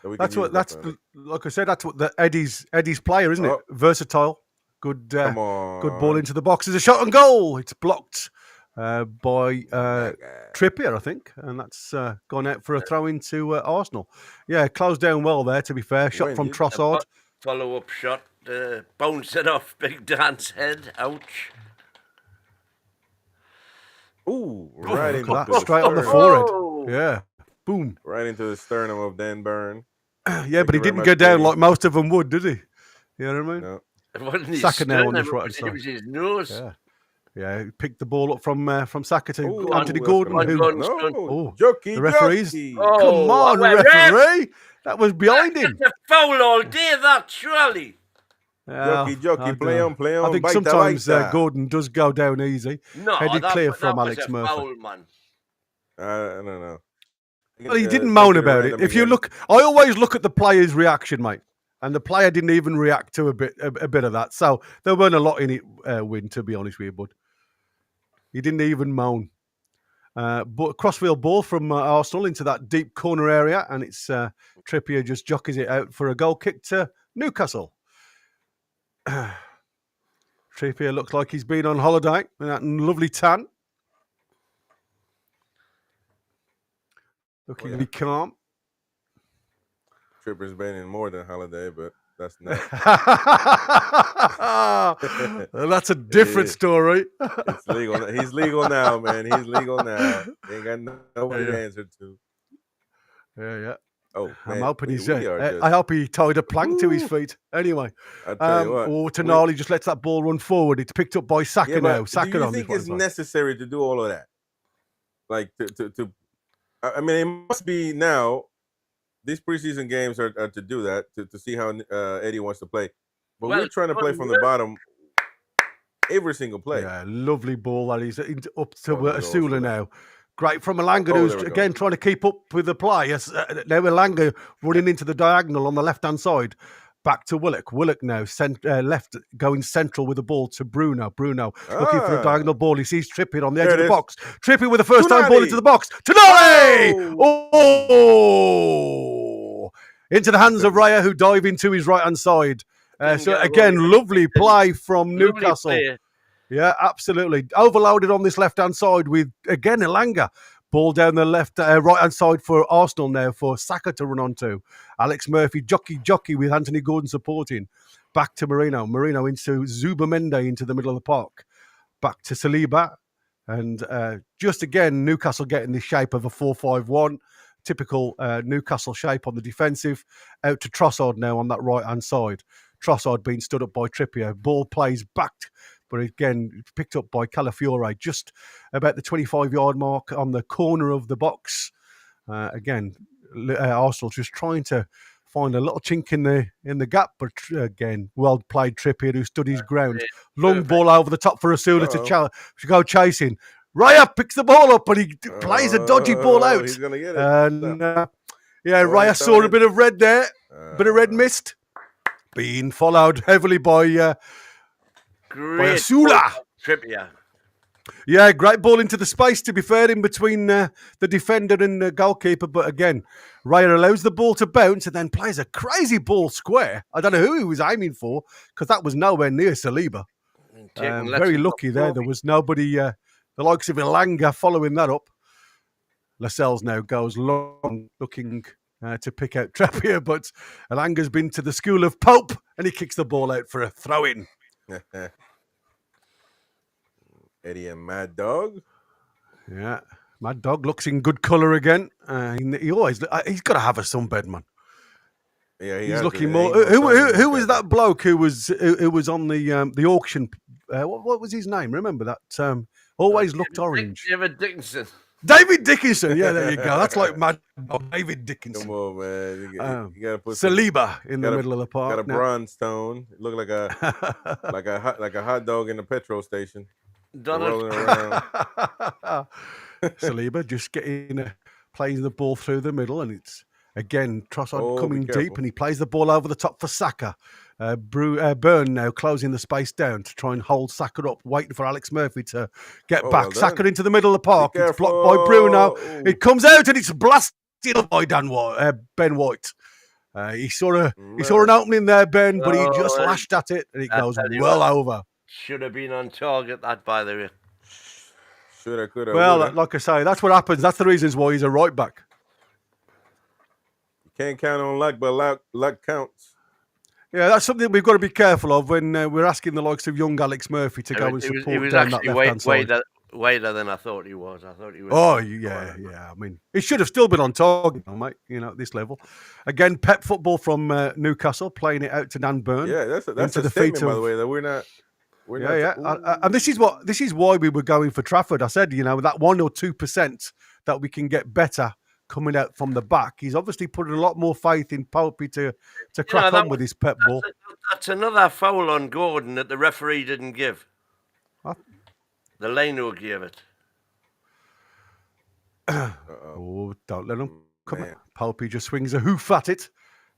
we can That's use what that's definitely. like I said. That's what the Eddie's player, isn't it? Oh. Versatile, good, Come on, good ball into the box. There's a shot on goal. It's blocked by Trippier, I think, and that's gone out for a throw into Arsenal. Yeah, closed down well there. To be fair, shot When from you- Trossard. Follow-up shot. Bouncing off Big Dan's head. Ouch. Ooh, right into Look at the that, straight on the sternum. forehead. Whoa. Yeah, boom. Right into the sternum of Dan Burn. Yeah, but he you very didn't much, go down Danny. like most of them would, did he? You know what I mean? No. It wasn't his Saka now on this sternum, right-hand it was his nose. Yeah, he picked the ball up from Saka to Ooh, Anthony that's Gordon, gonna- who Gordon. No, Oh, Jockey, the referees. jockey. Oh, come on, what a ref! referee! That was behind him. That's a foul all day, that, surely. Jockey, I play don't on, know. I think baita, sometimes baita. Gordon does go down easy. No, Headed clear that from was Alex a Murphy. foul, man. I don't know. Well, he didn't moan about it. If you look, I always look at the player's reaction, mate. And the player didn't even react to a bit of that. So there weren't a lot in it, Win, to be honest with you, bud. He didn't even moan. But crossfield ball from Arsenal into that deep corner area, and it's Trippier just jockeys it out for a goal kick to Newcastle. Trippier looks like he's been on holiday with that lovely tan. Looking really calm. Tripper's been in more than holiday, but that's not. That's a different story. It's legal. He's legal now, man. He's legal now. He ain't got nobody to answer to. Yeah. Oh, man. I'm hoping he's. we are just- I hope he tied a plank to his feet. Anyway, I tell you what. or Tonali just lets that ball run forward. It's picked up by Saka Yeah, now. but Saka do you on think this it's one. necessary to do all of that? Like to I mean, it must be now. These preseason games are to do that to see how Eddie wants to play. But Well, we're trying to play from the bottom every single play. Yeah, lovely ball that he's up to Oh, there we go, Asula Asula. now. Great from Elanga, Oh, who's there we go. again trying to keep up with the play. Yes, now Elanga running into the diagonal on the left-hand side. Back to Willock. Willock now left, going central with the ball to Bruno. Bruno looking for a diagonal ball. He sees Trippier on the edge There of it the is. box. Trippier with the first time ball Tonali. into the box. Tonali! Oh! Into the hands of Raya, who dive into his right-hand side. Didn't So get a again, run. lovely play from Lovely Newcastle. play. Yeah, absolutely. Overloaded on this left-hand side with, again, Elanga. Ball down the right-hand side for Arsenal now for Saka to run onto. Alex Murphy, jockey with Anthony Gordon supporting. Back to Marino. Marino into Zubamende into the middle of the park. Back to Saliba. And just again, Newcastle getting the shape of a 4-5-1. Typical Newcastle shape on the defensive. Out to Trossard now on that right-hand side. Trossard being stood up by Trippier. Ball plays back, but again, picked up by Calafiore just about the 25-yard mark on the corner of the box. Again, Arsenal just trying to find a little chink in the gap, but again, well played Trippier, who stood his ground. Long ball over the top for Asula to go chasing. Raya picks the ball up, but he plays a dodgy ball out. He's gonna get it. And Raya saw a bit of red there, bit of red mist, being followed heavily by Great Asula. ball, Trippier. Yeah, great ball into the space, to be fair, in between the defender and the goalkeeper. But again, Raya allows the ball to bounce and then plays a crazy ball square. I don't know who he was aiming for, because that was nowhere near Saliba. Taking Very lessons lucky off there. Robbie. There was nobody, the likes of Elanga, following that up. Lascelles now goes long, looking to pick out Trippier, but Alanga's been to the school of Pope, and he kicks the ball out for a throw-in. Eddie and Mad Dog. Yeah, Mad Dog looks in good colour again. He always he's got to have a sunbed, man. Yeah, he's looking more. Who was that bloke who was on the auction? What was his name? Remember that? Always looked orange. David Dickinson. David Dickinson. Yeah, there you go. That's like Mad Dog. David Dickinson. Come on, man. You gotta put Saliba in the middle of the park. Got a bronze tone. It looked like a hot dog in the petrol station. Rolling around. Saliba just playing the ball through the middle, and it's again Trossard coming deep, and he plays the ball over the top for Saka. Byrne now closing the space down to try and hold Saka up, waiting for Alex Murphy to get back. Well Saka into the middle of the park. It's blocked by Bruno. Ooh. It comes out and it's blasted by Ben White. He saw an opening there, Ben, but he just lashed at it, and it goes well over. Should have been on target, that, by the way. Should have, could have. Well, like I say, that's what happens. That's the reasons why he's a right back. You can't count on luck, but luck counts. Yeah, that's something we've got to be careful of when we're asking the likes of young Alex Murphy to go and support he was down actually that left-hand side. Wider than I thought he was. Oh, yeah. I mean, he should have still been on target, mate, at this level. Again, pep football from Newcastle, playing it out to Dan Byrne. Yeah, that's a statement, by the way, that we're not... And this is why we were going for Trafford. I said, that 1 or 2% that we can get better coming out from the back. He's obviously put a lot more faith in Popey to crack on with his pep ball. That's another foul on Gordon that the referee didn't give. What? The Leno gave it. Oh, don't let him come out. Popey just swings a hoof at it.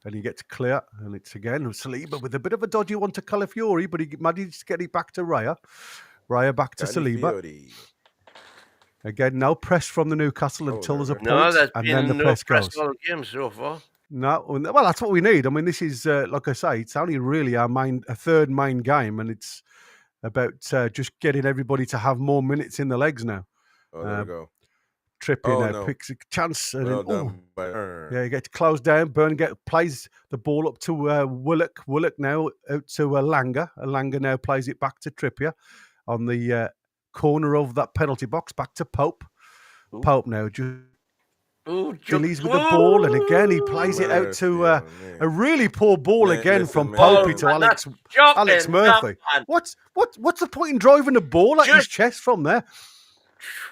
And he gets clear, and it's again Saliba with a bit of a dodgy one to Calafiori, but he managed to get it back to Raya. Raya back to Saliba. Again, no press from the Newcastle until there's a point, and then the press goes. All game so far. No, well, that's what we need. I mean, this is, like I say, it's only really a third main game, and it's about just getting everybody to have more minutes in the legs now. Oh, there we go. Tripping picks a chance. And he gets closed down. Byrne plays the ball up to Willock. Willock now out to Alanga. Alanga now plays it back to Trippier on the corner of that penalty box. Back to Pope. Ooh. Pope now just Gillies with the ball, and again he plays it out to a really poor ball from Popey to Alex Murphy. What's the point in driving the ball at his chest from there?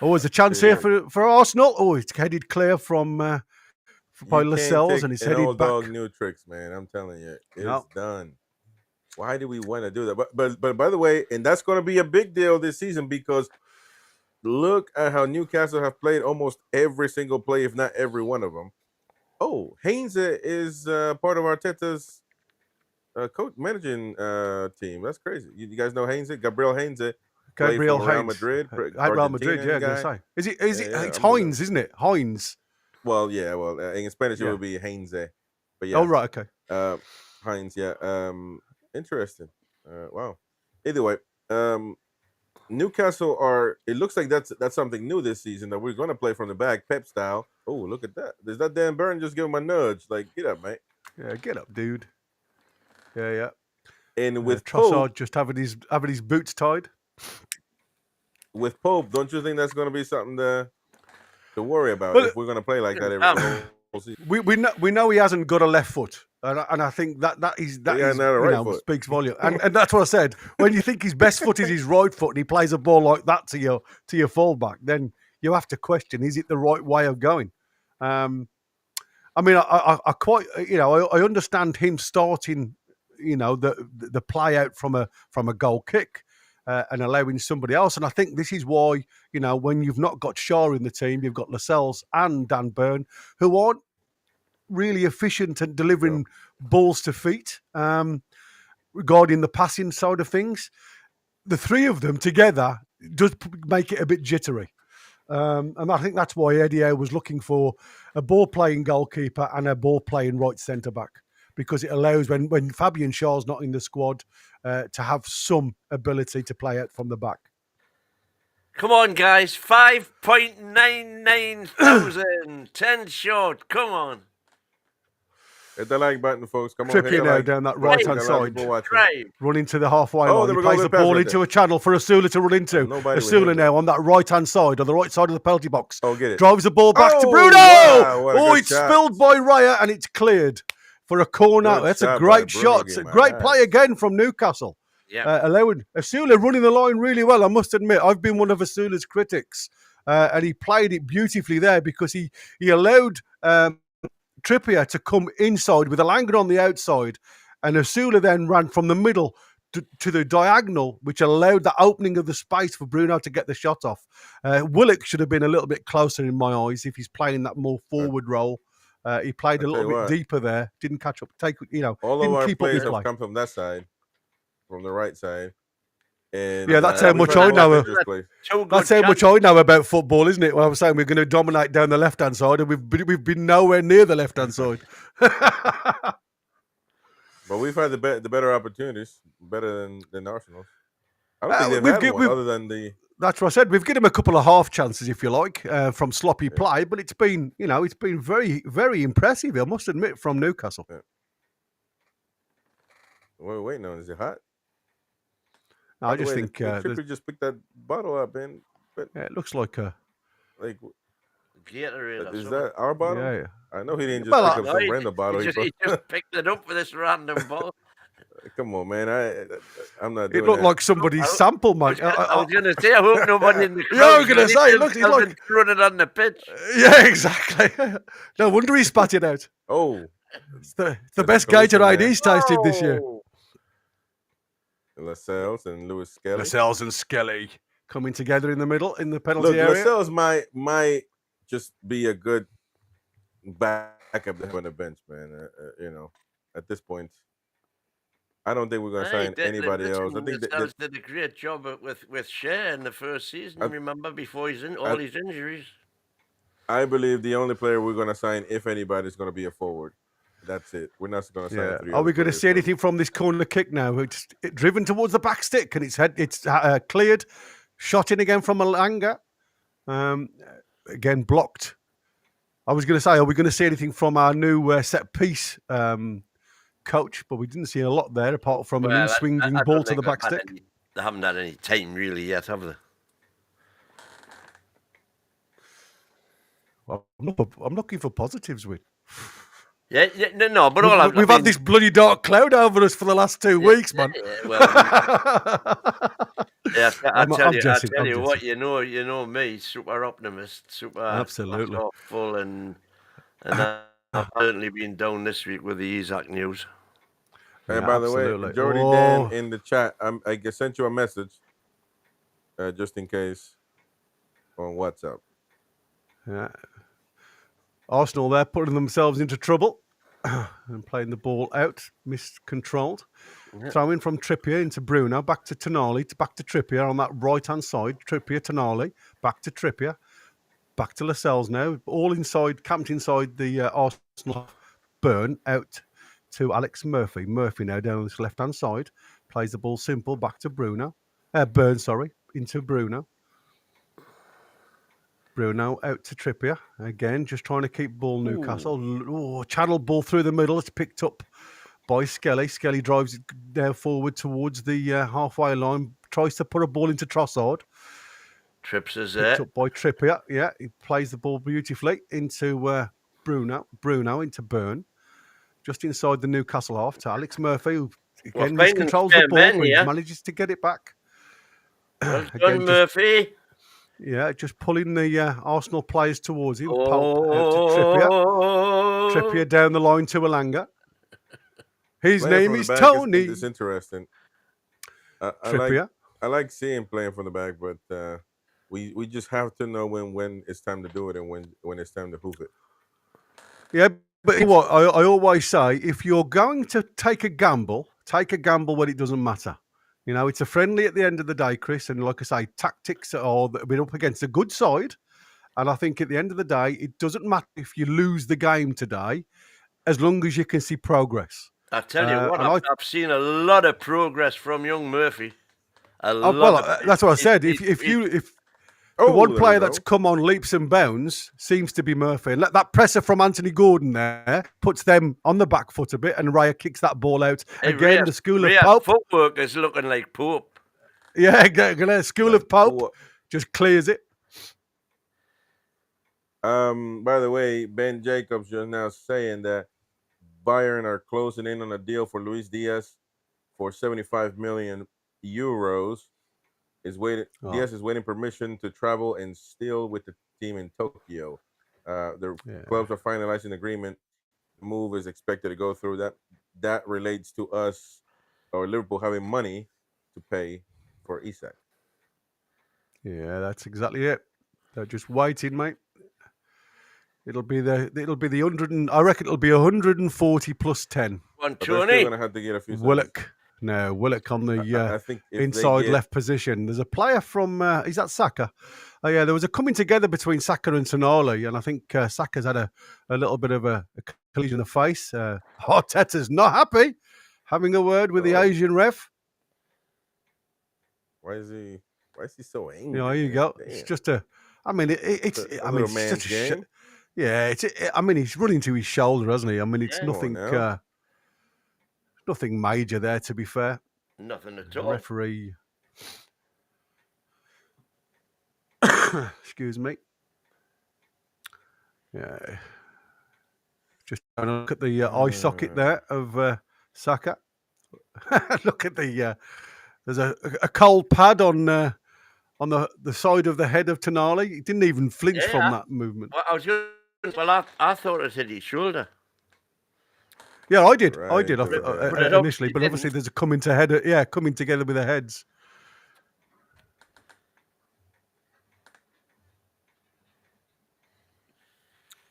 Oh, there's a chance here for Arsenal. Oh, it's headed clear from by Lascelles, and it's headed back. Dog new tricks, man. I'm telling you, it's done. Why do we want to do that? But by the way, and that's going to be a big deal this season, because look at how Newcastle have played almost every single play, if not every one of them. Oh, Heinze is part of Arteta's coach managing team. That's crazy. You guys know Heinze? Gabriel Heinze. Real Real Madrid. Real Madrid, yeah, gonna say. Is it? It's Heinz, isn't it? Heinz. Well, yeah. Well, in Spanish it would be Heinze. But yeah. Oh, right. Okay. Heinz. Yeah. Interesting. Wow. Either way, Newcastle are. It looks like that's something new this season, that we're going to play from the back, Pep style. Oh, look at that! Does that Dan Byrne just give him a nudge? Like, get up, mate. Yeah, get up, dude. Yeah. And with Trossard just having his boots tied. With Pope, don't you think that's going to be something to worry about if we're going to play like that every season? We know he hasn't got a left foot, and I think that speaks volume. And that's what I said. When you think his best foot is his right foot, and he plays a ball like that to your fullback, then you have to question: is it the right way of going? I mean, I quite I understand him starting the play out from a goal kick. And allowing somebody else. And I think this is why, when you've not got Shaw in the team, you've got Lascelles and Dan Byrne, who aren't really efficient at delivering balls to feet regarding the passing side of things. The three of them together does make it a bit jittery. And I think that's why Eddie Howe was looking for a ball-playing goalkeeper and a ball-playing right centre-back, because it allows, when Fabian Shaw's not in the squad, to have some ability to play out from the back. Come on, guys. 5.99 thousand. 10 short. Come on. Hit the like button, folks. Come on, hit Trippier the now like down that button. right-hand Got a lot of side. people watching. Right. Running to the halfway Oh, line. there He we go, plays good the pass ball right into there. a channel for Asula to run into. Nobody will Asula hit now on that right-hand side, on the right side of the penalty box. Oh, get it. Drives the ball back to Oh, Bruno. wow, what a Oh, good it's shot. spilled by Raya and it's cleared for a corner. Good That's a shot by great Bruno shot. again, my Great man. play again from Newcastle. Yeah. Allowing Asula running the line really well. I must admit, I've been one of Asula's critics, and he played it beautifully there because he allowed Trippier to come inside with Alanga on the outside, and Asula then ran from the middle to the diagonal, which allowed the opening of the space for Bruno to get the shot off. Willock should have been a little bit closer in my eyes if he's playing that more forward role. He played a I'll tell little you bit what. deeper there. Didn't catch up. All of Didn't our keep up plays with have play. come from that side, from the right side. And, Yeah, that's how we've much had I a lot know. of dangerous plays. That's how much I know about football, isn't it? When I was saying we're going to dominate down the left-hand side, and we've been nowhere near the left-hand side. But we've had the better opportunities, better than Arsenal. I don't think they've we've had gi- one we've- other than the. That's what I said. We've given him a couple of half chances, if you like, from sloppy play, but it's been very, very impressive. I must admit, from Newcastle. Yeah. What are we waiting on? Is it hot? I just think Trippier just picked that bottle up, man. But it looks like a. like, Gatorade or is something. that our bottle? Yeah. I know he didn't just Well, pick up some random bottle. He just picked it up for this random ball. Come on, man. I'm not It doing looked that. like somebody's sample, mate. I was going to say, I hope nobody in the crowd. Yeah, I was gonna say, it looked like- throwing it on the pitch. Yeah, exactly. No wonder he spat it out. Oh, It's the That's best collision Gatorade there. he's tasted this year. Lascelles and Lewis Skelly. Lascelles and Skelly coming together in the middle in the penalty Look, area. Lascelles might just be a good backup on the bench, man. At this point, I don't think we're going to sign anybody else. I think Lascelles did a great job with Shea in the first season. Remember, before his injuries. I believe the only player we're going to sign, if anybody, is going to be a forward. That's it. We're not going to sign three. Are we going to players, see anything from this corner kick now? It's driven towards the back stick and it's cleared. Shot in again from Alanga. Again, blocked. I was going to say, are we going to see anything from our new set piece coach? But we didn't see a lot there apart from an in-swinging ball to the back stick. They haven't had any time really yet, have they? Well, I'm looking for positives with. Yeah, no, but all We've had this bloody dark cloud over us for the last 2 weeks, man. Yeah, I tell you I'm what, you know me, super optimist, super Absolutely. full, and I've certainly been down this week with the Isaac news. And by the absolutely. way, Jordy Dan in the chat, I sent you a message just in case on WhatsApp. Yeah. Arsenal there putting themselves into trouble and playing the ball out, miscontrolled. Yeah. Throw in from Trippier into Bruno, back to Tonali, back to Trippier on that right-hand side. Trippier, Tonali, back to Trippier, back to Lascelles now. All inside, camped inside the Arsenal burn, out to Alex Murphy. Murphy now down on this left-hand side, plays the ball simple, back to Bruno. Burn, into Bruno. Bruno out to Trippier. Again, just trying to keep ball Newcastle. Channel ball through the middle. It's picked up by Skelly. Skelly drives it now forward towards the halfway line. Tries to put a ball into Trossard. Trips is Picked there. up by Trippier. Yeah, he plays the ball beautifully into Bruno. Bruno into Burn. Just inside the Newcastle half to Alex Murphy, who again miscontrols the ball, but he manages to get it back. Well done, Murphy. Yeah, just pulling the Arsenal players towards him. Pulp out to Trippier. Trippier down the line to Alanga. His Playing name from the is back Tony. It's interesting. Trippier. I like seeing playing from the back, but we just have to know when it's time to do it and when it's time to hoof it. Yeah, but what I always say, if you're going to take a gamble when it doesn't matter. You know, it's a friendly at the end of the day, Chris. And like I say, tactics are been up against a good side. And I think at the end of the day, it doesn't matter if you lose the game today, as long as you can see progress. I tell you what, I've seen a lot of progress from young Murphy. That's what I said. If The one there we player go. that's come on leaps and bounds seems to be Murphy. And that pressure from Anthony Gordon there puts them on the back foot a bit, and Raya kicks that ball out. Hey, Again, the school of Rhea's Pope. footwork is looking like Pope. Yeah, school of Pope Pope. just clears it. By the way, Ben Jacobs just now saying that Bayern are closing in on a deal for Luis Diaz for 75 million euros. Diaz is waiting permission to travel and still with the team in Tokyo. The clubs are finalizing the agreement. The move is expected to go through. That relates to us or Liverpool having money to pay for Isak. Yeah, that's exactly it. They're just waiting, mate. It'll be the 100. I reckon it'll be 140 plus 10. One, But they're still 20. gonna have to get a few. Willock on the I think if they inside get- left position. There's a player from, is that Saka? Oh yeah, there was a coming together between Saka and Tonali, and I think Saka's had a little bit of a collision of face. Arteta's not happy, having a word with the Asian ref. Why is he so angry? You know, here you go. Damn. It's just a. I mean, it's. a I mean, little it's man's such a game. yeah, I mean, he's running to his shoulder, hasn't he? I mean, it's Yeah. nothing. Come on now. Nothing major there, to be fair. Nothing at The all. referee. Excuse me. Yeah. Just having a look at the eye socket there of Saka. Look at the. There's a cold pad on the side of the head of Tonali. He didn't even flinch from that movement. Well, I thought it hit his shoulder. Yeah, I did. Right, Initially, but obviously there's a coming together with the heads.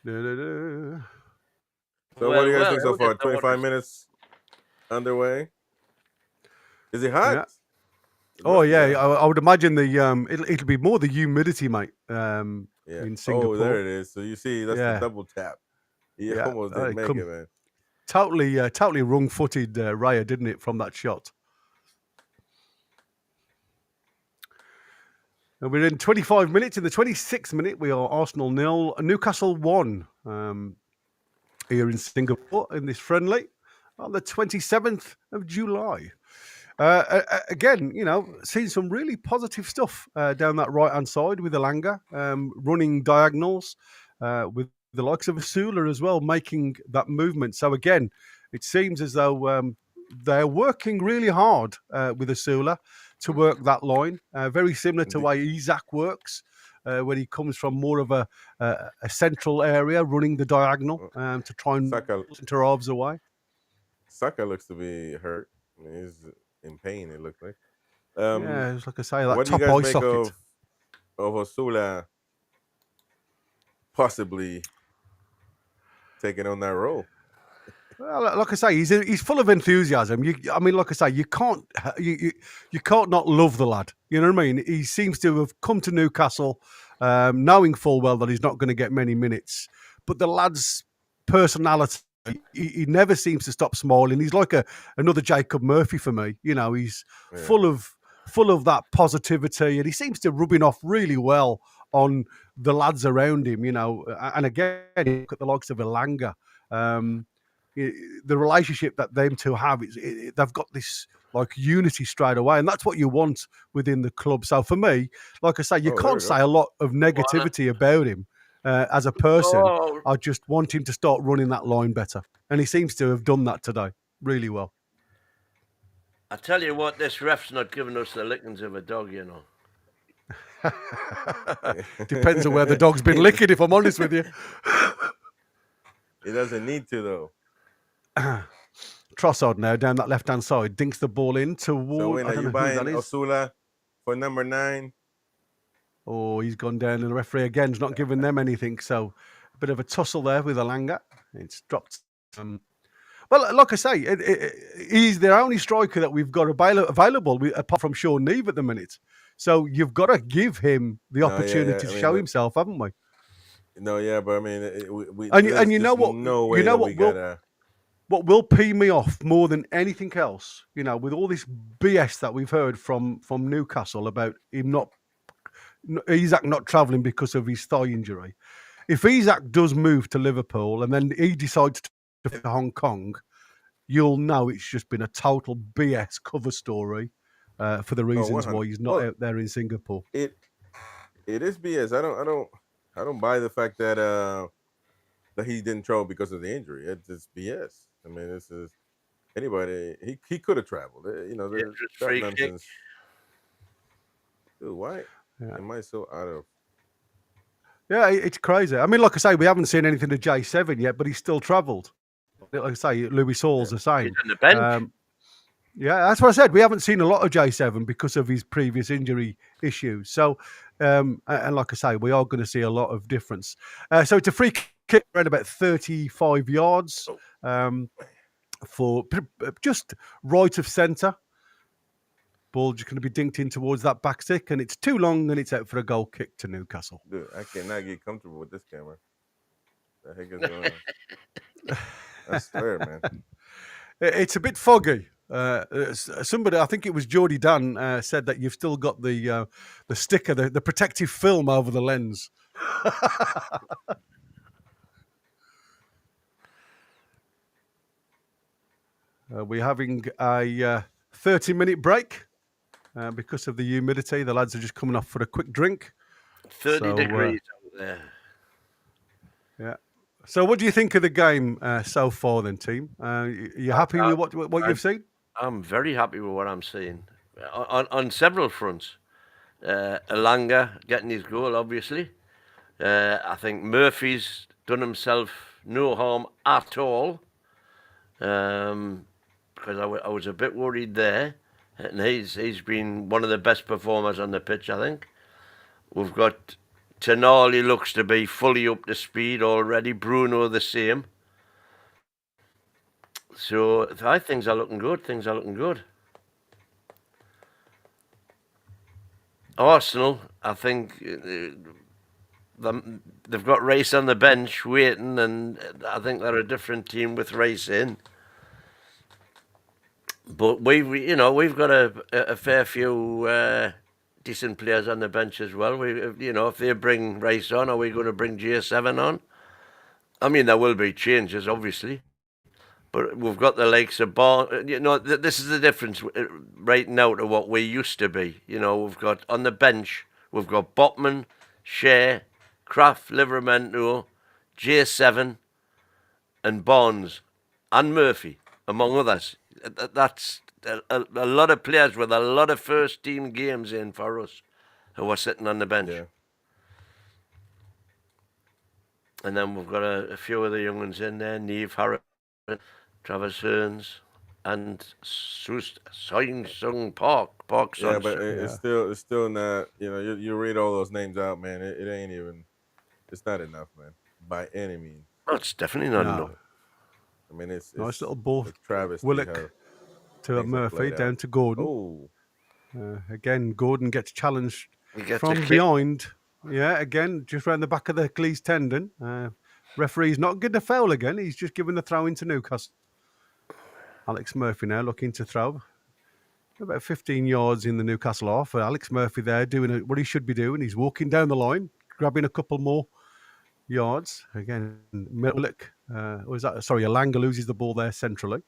Da-da-da. So what do you guys Well, think so we'll far? get the 25 orders. minutes underway. Is it hot? Yeah. Oh yeah, I would imagine it'll be more the humidity, mate. In Singapore. Oh, there it is. So you see, that's Yeah. the double tap. He Yeah. almost didn't make it, man. Totally wrong-footed Raya, didn't it, from that shot? And we're in 25 minutes. In the 26th minute, we are Arsenal 0, Newcastle 1 here in Singapore in this friendly on the 27th of July. Again, you know, seeing some really positive stuff down that right-hand side with Elanga running diagonals with the likes of Asula as well, making that movement. So again, it seems as though they're working really hard with Asula to work that line, very similar to the way Isak works when he comes from more of a central area, running the diagonal to try and interarves away. Saka looks to be hurt. I mean, he's in pain, it looks like. Yeah, it's like I say, that What do you top guys eye make socket. of Asula possibly taking on that role? Well, like I say, he's full of enthusiasm. I mean, like I say, you can't not love the lad. You know what I mean? He seems to have come to Newcastle, knowing full well that he's not going to get many minutes. But the lad's personality, he never seems to stop smiling. He's like another Jacob Murphy for me. You know, he's full of that positivity, and he seems to rubbing off really well on the lads around him. You know, and again, look at the likes of Elanga. The relationship that them two have, they've got this like unity straight away, and that's what you want within the club. So for me, like I say, you can't say a lot of negativity about him as a person. I just want him to start running that line better, and he seems to have done that today really well. I tell you what, this ref's not giving us the lickings of a dog, you know. Depends on where the dog's been licking, if I'm honest with you. He doesn't need to, though. Trossard now down that left-hand side, dinks the ball in towards... So when are you buying Asula for number 9? Oh, he's gone down, and the referee again's not giving them anything. So a bit of a tussle there with Elanga. It's dropped. Well, like I say, he's the only striker that we've got available apart from Sean Neve at the minute. So you've got to give him the opportunity to show himself, haven't we? No, yeah, but I mean, and you know what? What will pee me off more than anything else, you know, with all this BS that we've heard from Newcastle about him not Isak not travelling because of his thigh injury. If Isak does move to Liverpool and then he decides to go to Hong Kong, you'll know it's just been a total BS cover story for the reasons why he's not out there in Singapore. It is BS. I don't buy the fact that that he didn't travel because of the injury. It's just BS. I mean, this is anybody. He could have traveled. You know, there's that nonsense. Dude, why am I so out of? Yeah, it's crazy. I mean, like I say, we haven't seen anything of J7 yet, but he's still travelled. Like I say, Louis Hall's the same. He's on the bench. Yeah, that's what I said. We haven't seen a lot of J7 because of his previous injury issues. So, and like I say, we are going to see a lot of difference. So it's a free kick around about 35 yards for just right of centre. Ball just going to be dinked in towards that back stick, and it's too long, and it's out for a goal kick to Newcastle. Dude, I cannot get comfortable with this camera. The heck is going on? I swear, man. It's a bit foggy. Somebody, I think it was Geordie Dunn, said that you've still got the sticker, the protective film over the lens. We're having a 30-minute break because of the humidity. The lads are just coming off for a quick drink. 30 degrees out there. Yeah. So what do you think of the game so far then, team? You happy with what you've seen? I'm very happy with what I'm seeing on several fronts. Elanga getting his goal, obviously. I think Murphy's done himself no harm at all. Because I was a bit worried there. And he's been one of the best performers on the pitch, I think. We've got Tonali looks to be fully up to speed already. Bruno the same. So I think things are looking good. Arsenal, I think they've got Rice on the bench waiting, and I think they're a different team with Rice in. But we've got a fair few decent players on the bench as well. If they bring Rice on, are we going to bring J7 on? I mean, there will be changes, obviously, but we've got the likes of Barnes. This is the difference right now to what we used to be. We've got on the bench, we've got Botman, Shea, Kraft, Livramento, J7, and Barnes, and Murphy, among others. That's a lot of players with a lot of first team games in for us who are sitting on the bench. Yeah. And then we've got a few of the young ones in there, Neve Harris, Travis Hearns, and Sung Park. Yeah, but it's still not, you read all those names out, man, it ain't even, it's not enough, man, by any means. No, it's definitely not enough. I mean, it's nice little ball. Travis Willock to Murphy down to Gordon. Oh, again, Gordon gets challenged from behind. Yeah, again, just round the back of the Achilles tendon. Referee's not getting a foul again. He's just giving the throw into Newcastle. Alex Murphy now looking to throw. About 15 yards in the Newcastle half. Alex Murphy there doing what he should be doing. He's walking down the line, grabbing a couple more yards. Again, Willock. Elanga loses the ball there centrally.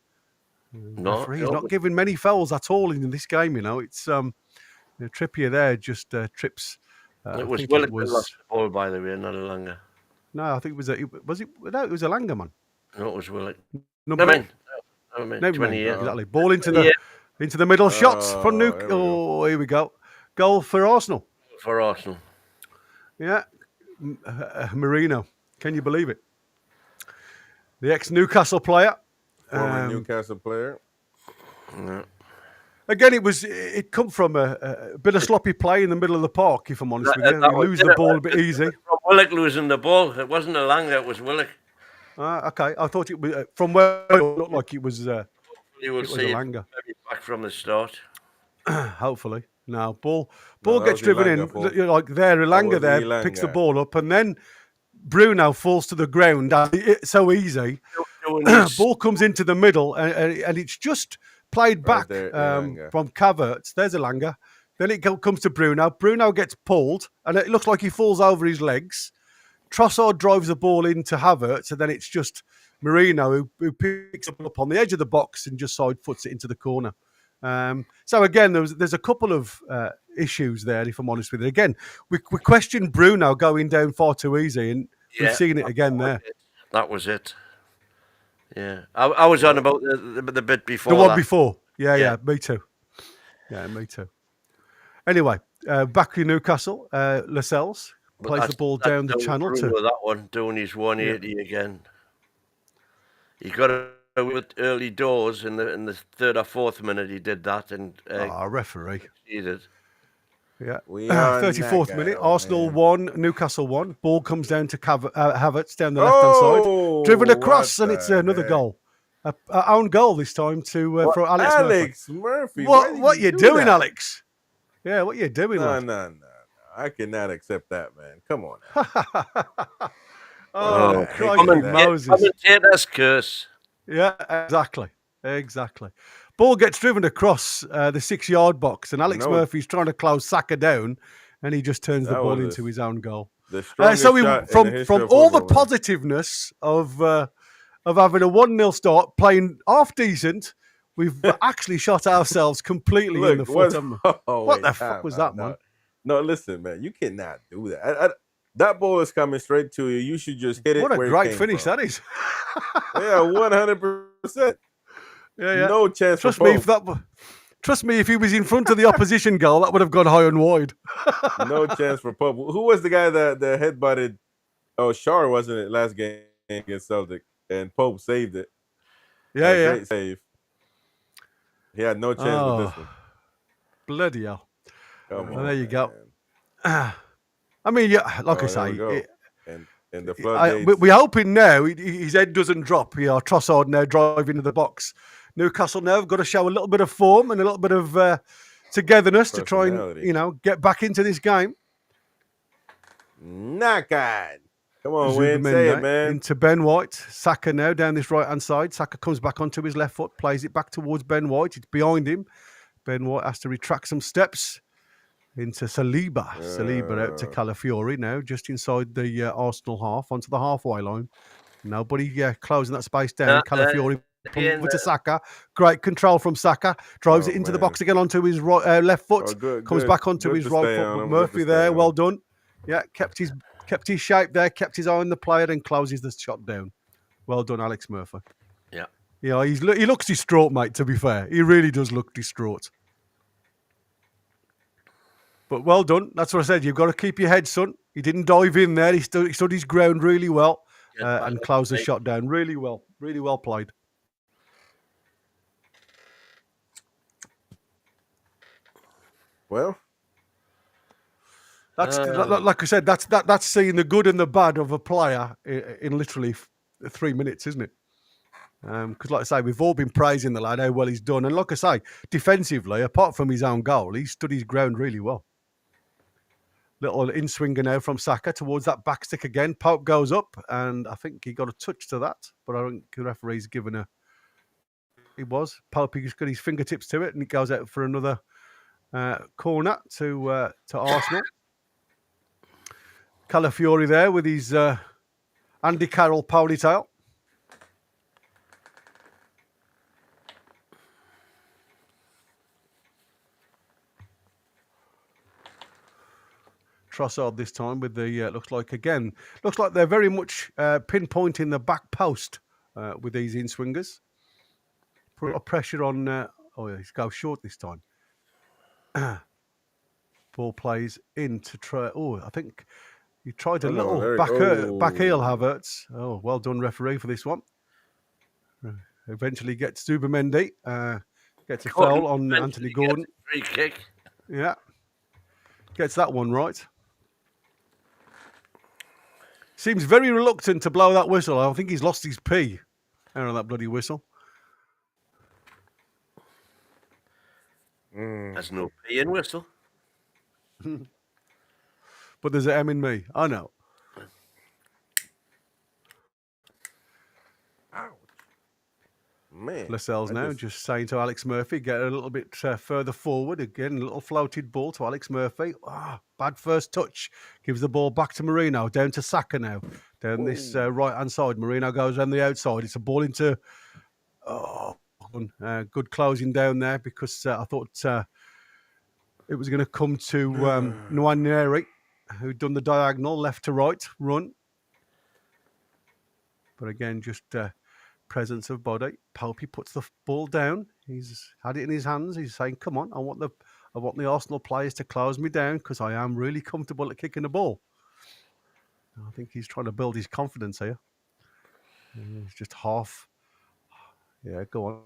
He's not giving many fouls at all in this game. It's Trippier there just trips. It was Willock that lost the ball, by the way, not Elanga. No, I think it was Elanga, man. No, it was Willock. No, 20 years. Exactly. Ball into the middle. Shots from Newcastle. Oh, here we go. Goal for Arsenal. Yeah. Marino. Can you believe it? The ex-Newcastle player. Former Newcastle player. Yeah. Again, it come from a bit of sloppy play in the middle of the park, if I'm honest with you. We lose the ball a bit easy. From Willock losing the ball. It wasn't Elanga, it was Willock. Okay. I thought it was from where it looked like it was Elanga. Maybe back from the start. Hopefully. Now, ball gets driven in. Like there, Elanga picks the ball up, and then Bruno falls to the ground. It's so easy. Ball comes into the middle, and it's just played back from Caverts. There's Elanga Then it comes to Bruno. Bruno gets pulled, and it looks like he falls over his legs. Trossard drives the ball into Havertz, and then it's just Marino who picks it up on the edge of the box and just side foots it into the corner. So again, there's a couple of issues there, if I'm honest with you. Again, we questioned Bruno going down far too easy, and we've seen it again there. That was it. Yeah, I was on about the bit before. The one before. Yeah, me too. Yeah, me too. Anyway, back to Newcastle. Lascelles plays the ball down the channel to that one, doing his 180 again. He got it with early doors in the third or fourth minute. He did that, and referee. He did. Yeah, 34th minute. Arsenal 1, Newcastle 1. Ball comes down to Havertz down the left-hand side. Driven across, and it's another goal. Our own goal this time for Alex Murphy. What you doing, Alex? Yeah, what you doing? No. I cannot accept that, man. Come on. Moses. Commentator's curse. Yeah, exactly. Ball gets driven across the 6-yard box, and Alex Murphy's trying to close Saka down, and he just turns the ball into his own goal. So from all the positiveness of having a 1-0 start, playing half decent, we've actually shot ourselves completely in the foot. What the fuck was that, man? No, listen, man, you cannot do that. That ball is coming straight to you. You should just hit it. What a great finish that is. Yeah, 100%. Yeah. No chance. Trust me, if he was in front of the opposition goal, that would have gone high and wide. No chance for Pope. Who was the guy that headbutted? Oh, Shar, wasn't it, last game against Celtic? And Pope saved it. Yeah. Great save. He had no chance with this one. Bloody hell. Come on, there you go. I mean, like I say, and the floodgates. We're hoping now his head doesn't drop. Trossard now driving to the box. Newcastle now have got to show a little bit of form and a little bit of togetherness to try and get back into this game. Knock on. Come on, Wayne, say it, man. Into Ben White. Saka now down this right-hand side. Saka comes back onto his left foot, plays it back towards Ben White. It's behind him. Ben White has to retract some steps into Saliba. Saliba out to Calafiori now, just inside the Arsenal half, onto the halfway line. Nobody closing that space down. Calafiori over to Saka. Great control from Saka. Drives it into the box again onto his left foot. Comes back onto his right foot. But Murphy there, well done. Yeah, kept his shape there, kept his eye on the player, and closes the shot down. Well done, Alex Murphy. Yeah. He looks distraught, mate, to be fair. He really does look distraught. But well done. That's what I said. You've got to keep your head, son. He didn't dive in there. He stood his ground really well and closed the shot down really well. Really well played. Well, that's like I said. That's seeing the good and the bad of a player in literally 3 minutes, isn't it? Because, like I say, we've all been praising the lad how well he's done, and like I say, defensively, apart from his own goal, he stood his ground really well. Little in-swinger now from Saka towards that back stick again. Pope goes up, and I think he got a touch to that, but I think the referee's given a. He was Pope. He's got his fingertips to it, and he goes out for another corner to Arsenal. Calafiori there with his Andy Carroll ponytail. Trossard this time with the looks like they're very much pinpointing the back post with these in-swingers. Put a lot of pressure on. He's go short this time. Ball plays in to try. I think he tried a little back heel, Havertz. Oh, well done, referee, for this one. Eventually gets Zubimendi. Gets a foul on Anthony Gordon. Free kick. Yeah. Gets that one right. Seems very reluctant to blow that whistle. I think he's lost his pee out of that bloody whistle. There's no pee in whistle. But there's an M in me. I know. Man, Lascelles now just saying to Alex Murphy, get a little bit further forward. Again, a little floated ball to Alex Murphy. Bad first touch. Gives the ball back to Marino. Down to Saka now. Down this right-hand side. Marino goes on the outside. It's a ball into... good closing down there because I thought it was going to come to Nwaneri, who'd done the diagonal left to right run. But again, just presence of body. Palpy puts the ball down. He's had it in his hands. He's saying, "Come on, I want the Arsenal players to close me down because I am really comfortable at kicking the ball." I think he's trying to build his confidence here. He's just half. Yeah, go on.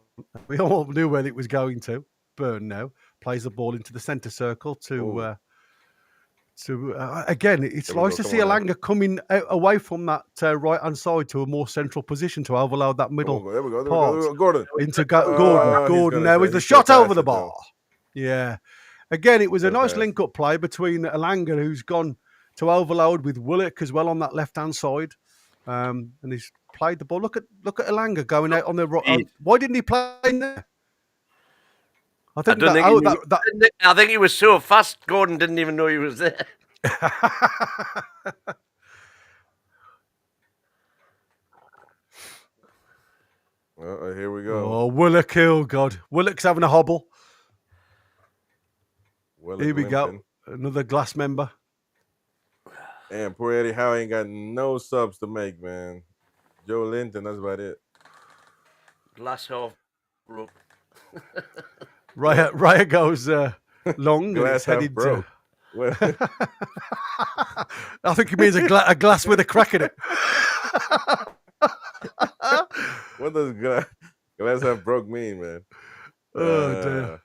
We all knew where it was going to. Burn now plays the ball into the centre circle to again. It's nice to see Elanga coming out, away from that right hand side to a more central position to overload that middle There we go. part Gordon. into Gordon. Now with the shot over the bar. Yeah, again it was a nice link up play between Elanga, who's gone to overload with Willock as well on that left hand side, and he's played the ball. Look at Elanga going out on the right. Why didn't he play in there? I think I think he was so fast. Gordon didn't even know he was there. Here we go. Oh, Willock, oh God. Willock's having a hobble. Willock Here we limping. go. Another Glass member. And poor Eddie Howe ain't got no subs to make, man. Joe Linton, that's about it. Glass half broke. Raya goes long. Glass and half broke. I think he means a glass with a crack in it. What does glass half broke mean, man? Oh, dear.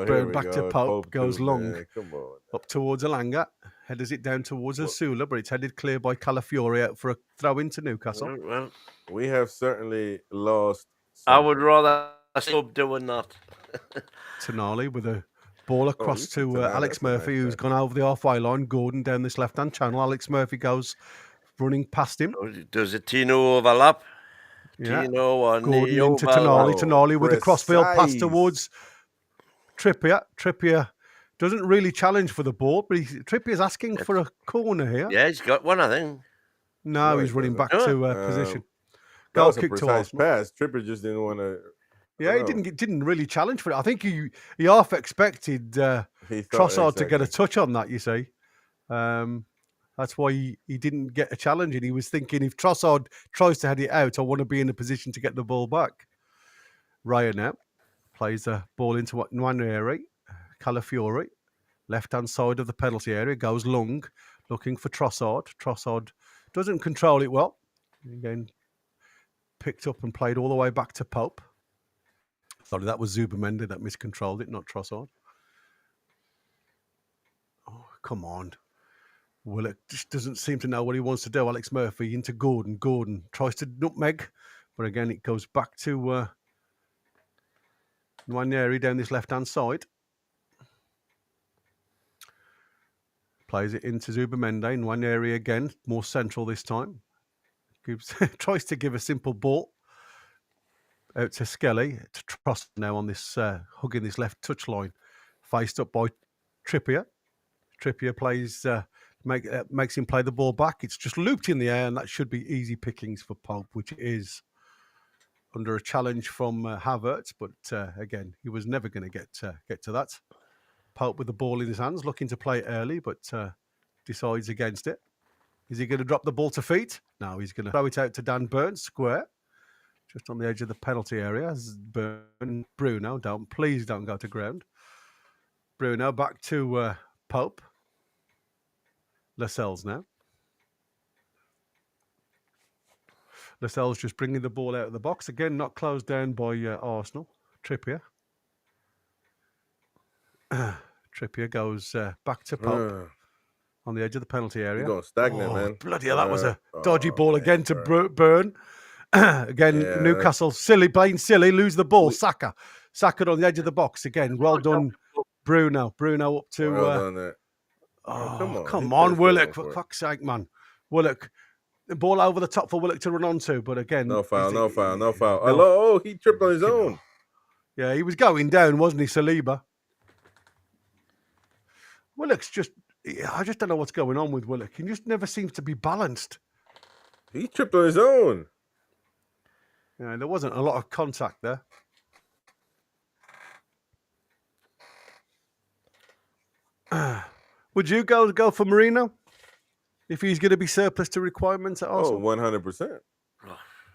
Here we back go. to Pope goes too, long. Man. Come on. Up towards Elanga. Headers it down towards Asula, but it's headed clear by Calafiori out for a throw into Newcastle. Well, we have certainly lost. I would rather sub doing that. Tonali with a ball across to Alex Murphy, who's gone over the halfway line. Gordon down this left-hand channel. Alex Murphy goes running past him. Does a Tino overlap? Yeah. Tino and Gordon into Tonali. Tonali with a crossfield pass towards Trippier. Trippier doesn't really challenge for the ball, but Trippier's asking for a corner here. Yeah, he's got one, I think. No, he's running back to position. Goal kick to Arsenal. Pass. Trippier just didn't want to. Yeah, he didn't really challenge for it. I think he half expected Trossard to get a touch on that, you see. That's why he didn't get a challenge. And he was thinking, if Trossard tries to head it out, I want to be in a position to get the ball back. Raya now plays the ball into Nwaneri. Calafiori, left-hand side of the penalty area, goes long, looking for Trossard. Trossard doesn't control it well. Again, picked up and played all the way back to Pope. Sorry, that was Zubamendi that miscontrolled it, not Trossard. Oh, come on. Willock just doesn't seem to know what he wants to do. Alex Murphy into Gordon. Gordon tries to nutmeg, but again, it goes back to Nwaneri down this left-hand side. Plays it into Zubamendi in one area again, more central this time. Tries to give a simple ball out to Skelly. To Trossard now on this hugging this left touchline, faced up by Trippier. Trippier plays, makes him play the ball back. It's just looped in the air, and that should be easy pickings for Pope, which it is under a challenge from Havertz. But again, he was never going to get to that. Pope with the ball in his hands, looking to play early, but decides against it. Is he going to drop the ball to feet? No, he's going to throw it out to Dan Burns, square, just on the edge of the penalty area. Bruno, please don't go to ground. Bruno back to Pope. Lascelles now. Lascelles just bringing the ball out of the box. Again, not closed down by Arsenal. Trippier. Trippier goes back to Pope on the edge of the penalty area. You're going stagnant, man. Bloody hell, that was a dodgy ball again to Burn. Again, Newcastle, playing silly, lose the ball. Saka on the edge of the box again. Well done, Bruno. Bruno up to... Well done there. come on, Willock, for fuck's sake, man. Willock the ball over the top for Willock to run onto, but again, No foul, no foul, no foul. No. Oh, he tripped on his own. Yeah, he was going down, wasn't he, Saliba? Willock's just, I just don't know what's going on with Willock. He just never seems to be balanced. He tripped on his own. Yeah, there wasn't a lot of contact there. Would you go for Marino if he's going to be surplus to requirements at Arsenal? 100%.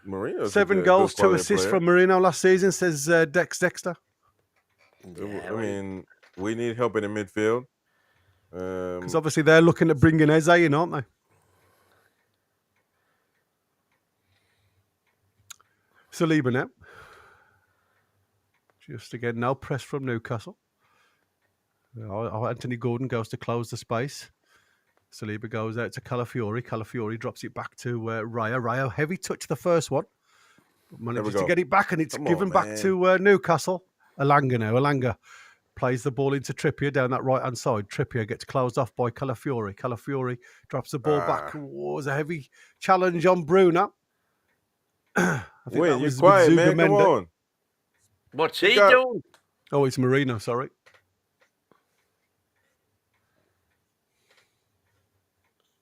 Marino's 7 goals, 2 assists from Marino last season, says Dexter. I mean, we need help in the midfield. Because obviously they're looking at bringing Eze in, aren't they? Saliba now. Just again, no press from Newcastle. Anthony Gordon goes to close the space. Saliba goes out to Calafiori. Calafiori drops it back to Raya. Raya, heavy touch the first one. Manages to get it back, and it's given back to Newcastle. Alanga now. Alanga plays the ball into Trippier down that right-hand side. Trippier gets closed off by Calafiori. Calafiori drops the ball back. It was a heavy challenge on Bruno. Wait, you're quiet, man. Come on. What's he doing? Oh, it's Marino, sorry.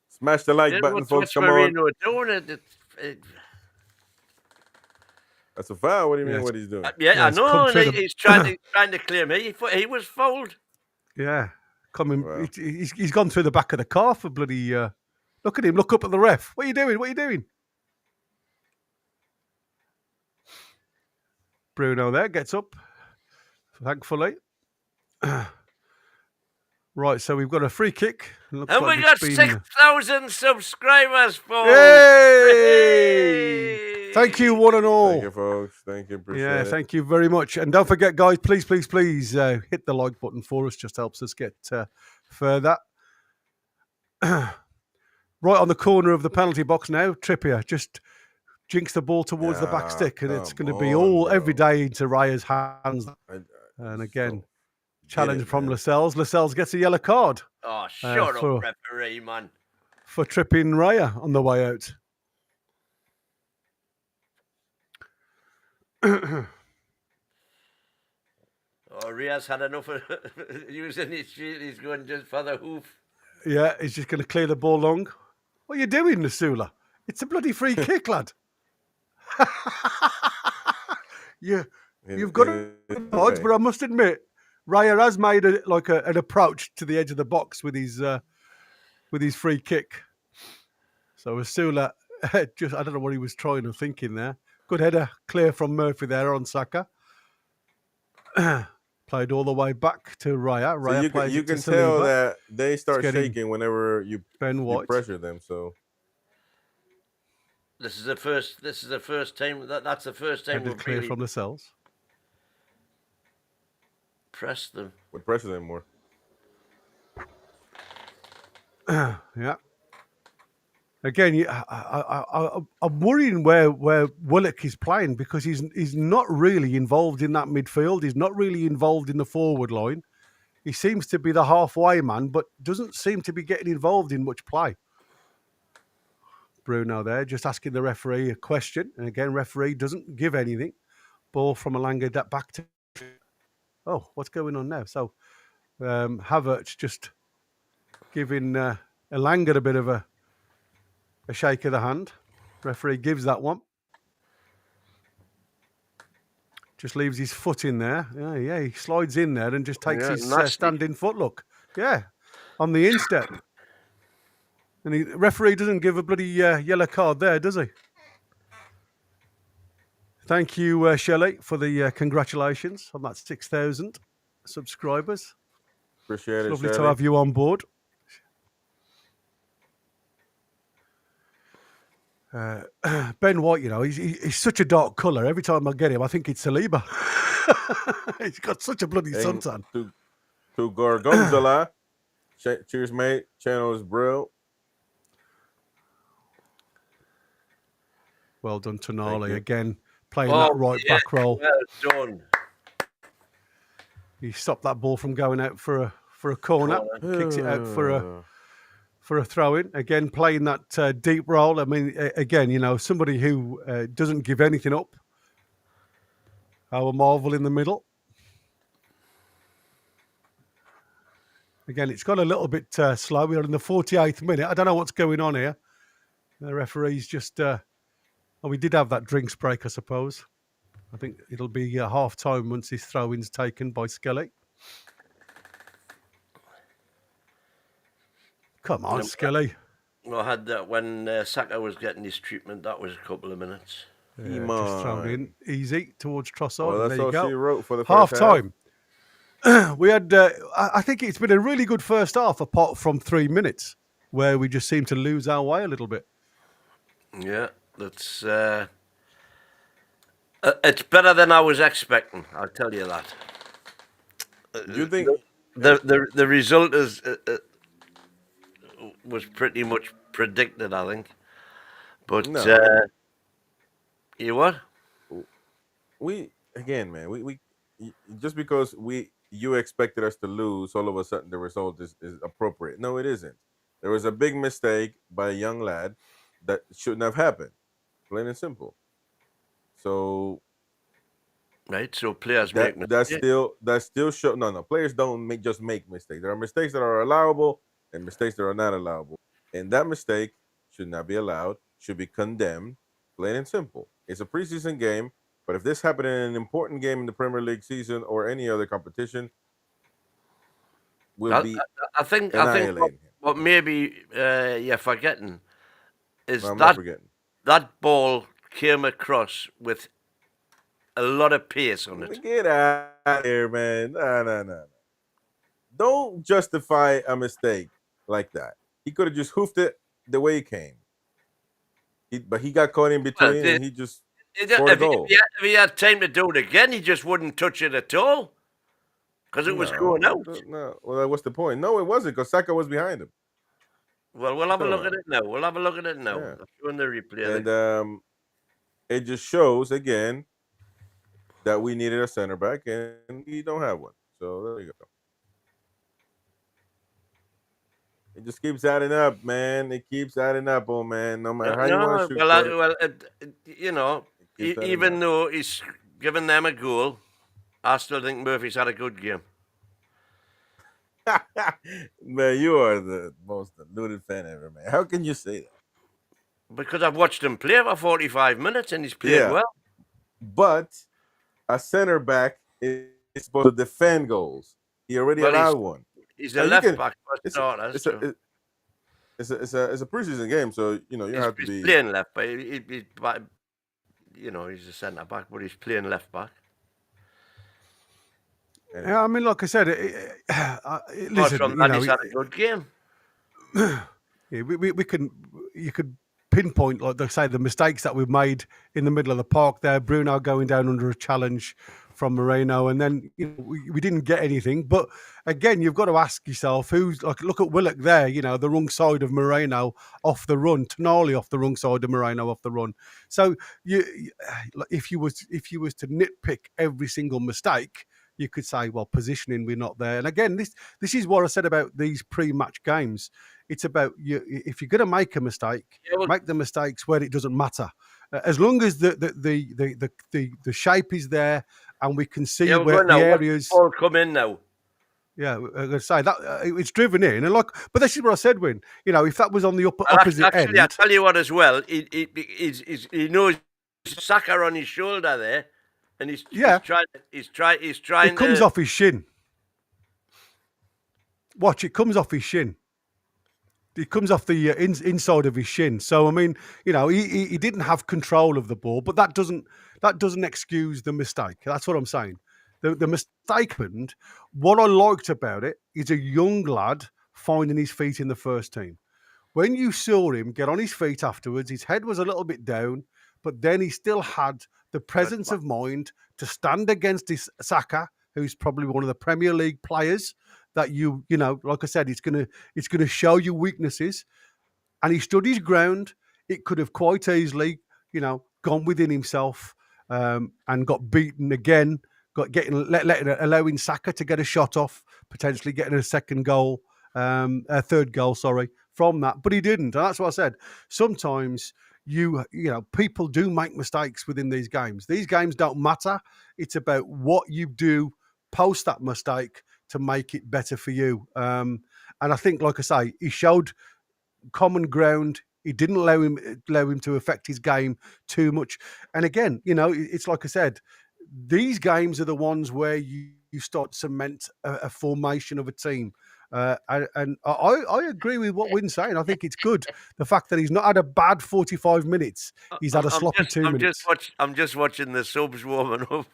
Smash the like button, folks. Come on. Doing That's a foul. What do you mean? What he's doing? I know. He's trying to clear me. He was fouled. Yeah, coming. Wow. He's gone through the back of the car for bloody. Look at him. Look up at the ref. What are you doing? What are you doing? Bruno there gets up. Thankfully. Right, so we've got a free kick. And we got 6,000 subscribers, folks. Hey! Thank you, one and all. Thank you, folks. Thank you. Appreciate it. Thank you very much. And don't forget, guys, please hit the like button for us. Just helps us get further. Right on the corner of the penalty box now, Trippier just jinks the ball towards the back stick, and it's going to be every day into Raya's hands. And again... Challenge from Lascelles. Lascelles gets a yellow card. Oh, shut up, referee, man. For tripping Raya on the way out. Riaz had enough of using his shield. He's going just for the hoof. Yeah, he's just going to clear the ball long. What are you doing, Nasula? It's a bloody free kick, lad. You've got to dodge, but I must admit, Raya has made an approach to the edge of the box with his free kick. So Asula, I don't know what he was trying or thinking there. Good header, clear from Murphy there on Saka. Played all the way back to Raya. Raya so you can tell that they start shaking whenever you pressure them. So this is the first time that's the first time we've clear from the cells. Press them. Would pressure them more. Yeah. Again, I'm worrying where Willock is playing because he's not really involved in that midfield. He's not really involved in the forward line. He seems to be the halfway man, but doesn't seem to be getting involved in much play. Bruno there, just asking the referee a question. And again, referee doesn't give anything. Ball from Alanga back to... Oh, what's going on now? So, Havertz just giving Alanga a bit of a shake of the hand. Referee gives that one. Just leaves his foot in there. Yeah, he slides in there and just takes his standing foot. Look, on the instep. And the referee doesn't give a bloody yellow card there, does he? Thank you, Shelley, for the congratulations on that 6,000 subscribers. Appreciate it, lovely to have you on board. Ben White, he's such a dark colour. Every time I get him, I think it's Saliba. He's got such a bloody suntan. To Gorgonzola. Cheers, mate. Channel is brilliant. Well done, Tonali. Again, playing that right back roll. Well done. He stopped that ball from going out for a corner. Kicks it out for a throw-in. Again, playing that deep role. I mean, again, somebody who doesn't give anything up. Our Marvel in the middle. Again, it's got a little bit slow. We're in the 48th minute. I don't know what's going on here. The referee's just... we did have that drinks break, I suppose. I think it'll be half-time once this throw-in's taken by Skelly. Come on, Skelly. I had that when Saka was getting his treatment. That was a couple of minutes. Yeah, just thrown in easy towards Trossard. Well, that's there you all go. she wrote for the half first time. We had, I think it's been a really good first half, apart from 3 minutes, where we just seem to lose our way a little bit. Yeah, that's. It's better than I was expecting. I'll tell you that. Do you think the result is was pretty much predicted? I think, but No. you what? we just because you expected us to lose, all of a sudden the result is appropriate? No, it isn't. There was a big mistake by a young lad that shouldn't have happened, plain and simple. So Right, so players make that's mistakes. still show. No, players don't just make mistakes. There are mistakes that are allowable and mistakes that are not allowable, and that mistake should not be allowed, should be condemned, plain and simple. It's a preseason game, but if this happened in an important game in the Premier League season or any other competition, we'll be I think annihilating him. what maybe you're forgetting is I'm not forgetting. that ball came across with a lot of pace on it. Get out of here, man. No. Don't justify a mistake like that. He could have just hoofed it the way he came. But he got caught in between and he just scored a goal. If he had time to do it again, he just wouldn't touch it at all because it was going out. No. Well, what's the point? No, it wasn't because Saka was behind him. Well, we'll have a look at it now. Yeah. I'm showing the replay. And it just shows, again, that we needed a center back and we don't have one. So there you go. It just keeps adding up, man. It keeps adding up, oh man. No matter how you want to shoot. Even though he's given them a goal, I still think Murphy's had a good game. Man, you are the most deluded fan ever, man. How can you say that? Because I've watched him play for 45 minutes and he's played well. But a center back is supposed to defend goals. He already allowed one. He's a left back for starters. It's a preseason game, so you have to be. He's playing left, but he's a centre back, but he's playing left back. Yeah, I mean, like I said, listen, he's had a good game. Yeah, you could pinpoint, like they say, the mistakes that we've made in the middle of the park there. Bruno going down under a challenge from Moreno, and then we didn't get anything. But again, you've got to ask yourself, who's like, look at Willock there, the wrong side of Moreno off the run, Tonali off the wrong side of Moreno off the run. So if you was to nitpick every single mistake, you could say, well, positioning, we're not there. And again, this is what I said about these pre-match games. It's about if you're going to make a mistake, make the mistakes where it doesn't matter. As long as the shape is there and we can see where the areas all come in now. Yeah, I'm going to say that it's driven in, and but this is what I said. When if that was on the opposite end, I tell you what, as well, he knows Saka on his shoulder there, and he's trying. It comes off his shin. Watch, it comes off his shin. It comes off the inside of his shin. So I mean, he didn't have control of the ball, but that doesn't excuse the mistake. That's what I'm saying. The mistake happened. What I liked about it is a young lad finding his feet in the first team. When you saw him get on his feet afterwards, his head was a little bit down, but then he still had the presence of mind to stand against this Saka, who's probably one of the Premier League players that like I said, it's gonna show you weaknesses, and he stood his ground. It could have quite easily, gone within himself and got beaten again. Allowing Saka to get a shot off, potentially getting a third goal, from that, but he didn't. And that's what I said. Sometimes people do make mistakes within these games. These games don't matter. It's about what you do post that mistake to make it better for you. And I think, like I say, he showed common ground. He didn't allow him to affect his game too much. And again, it's like I said, these games are the ones where you start to cement a formation of a team. And I agree with what Wynn's saying. I think it's good. The fact that he's not had a bad 45 minutes. He's had a sloppy 2 minutes. I'm just watching the subs warming up,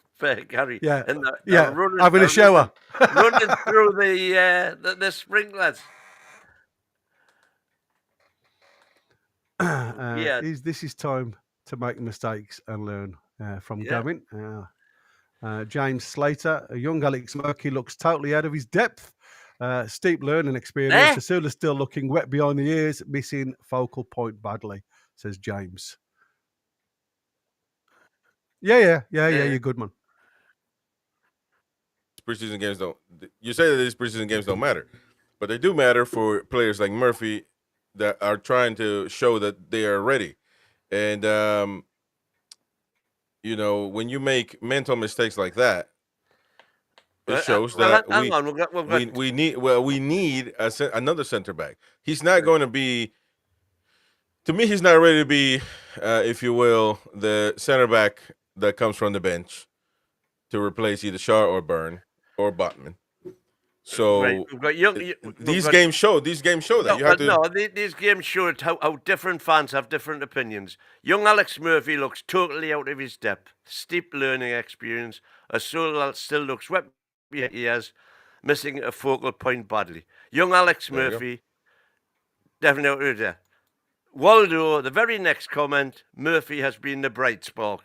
Gary. Yeah, And they're having a shower. running through the sprinklers. This is time to make mistakes and learn from Gavin. James Slater, a young Alex Murphy looks totally out of his depth. Steep learning experience. Asula's still looking wet behind the ears, missing focal point badly, says James. Yeah, you're good, man. Preseason games don't. You say that these preseason games don't matter, but they do matter for players like Murphy that are trying to show that they are ready. And when you make mental mistakes like that, it shows that we need another center back. He's not going to be. To me, he's not ready to be, if you will, the center back that comes from the bench to replace either Shaw or Byrne or Botman. So these games show that you have to. These games show how different fans have different opinions. Young Alex Murphy looks totally out of his depth. Steep learning experience. Asula still looks wet. He has missing a focal point badly. Young Alex Murphy definitely out of there. Waldo, the very next comment, Murphy has been the bright spark.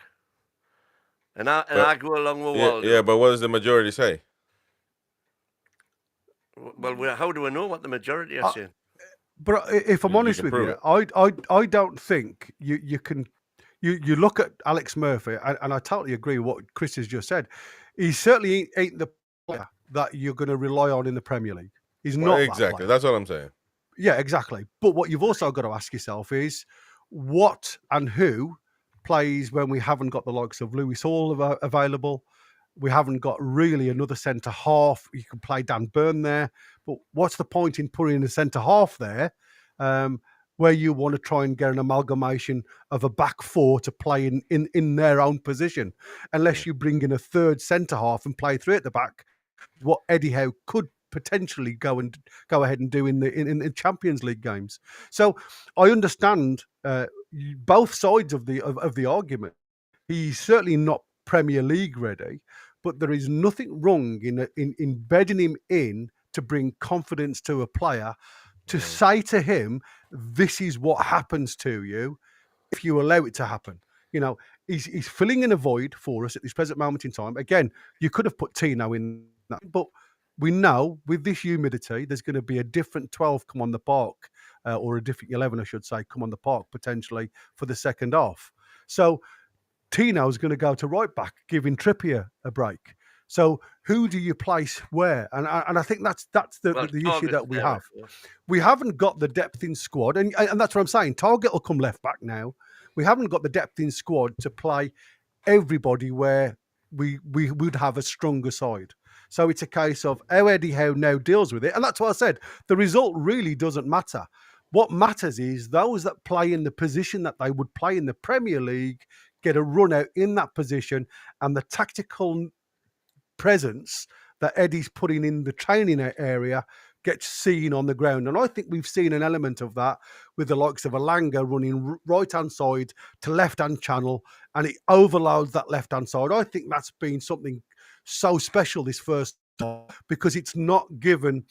And I go along with Waldo. Yeah, but what does the majority say? Well, how do I know what the majority are saying? But if I'm honest with you, I don't think you can. You look at Alex Murphy, and I totally agree with what Chris has just said. He certainly ain't the player that you're going to rely on in the Premier League. He's not exactly. That's what I'm saying. Yeah, exactly. But what you've also got to ask yourself is what and who plays when we haven't got the likes of Lewis Hall available. We haven't got really another centre half. You can play Dan Burn there. But what's the point in putting a centre half there where you want to try and get an amalgamation of a back four to play in their own position? Unless you bring in a third centre half and play three at the back, what Eddie Howe could potentially go ahead and do in the Champions League games. So I understand both sides of the argument. He's certainly not Premier League ready, but there is nothing wrong in bedding him in to bring confidence to a player, to say to him, this is what happens to you if you allow it to happen. He's filling in a void for us at this present moment in time. Again, you could have put Tino in that, but we know with this humidity, there's going to be a different 12 come on the park, or a different 11, I should say, come on the park potentially for the second half. So Tino's going to go to right back, giving Trippier a break. So who do you place where? And I think that's the issue that we have. We haven't got the depth in squad, and that's what I'm saying. Target will come left back now. We haven't got the depth in squad to play everybody where we would have a stronger side. So it's a case of how Eddie Howe now deals with it. And that's what I said. The result really doesn't matter. What matters is those that play in the position that they would play in the Premier League get a run out in that position, and the tactical presence that Eddie's putting in the training area gets seen on the ground. And I think we've seen an element of that with the likes of Alanga running right-hand side to left-hand channel, and it overloads that left-hand side. I think that's been something so special this first time, because it's not given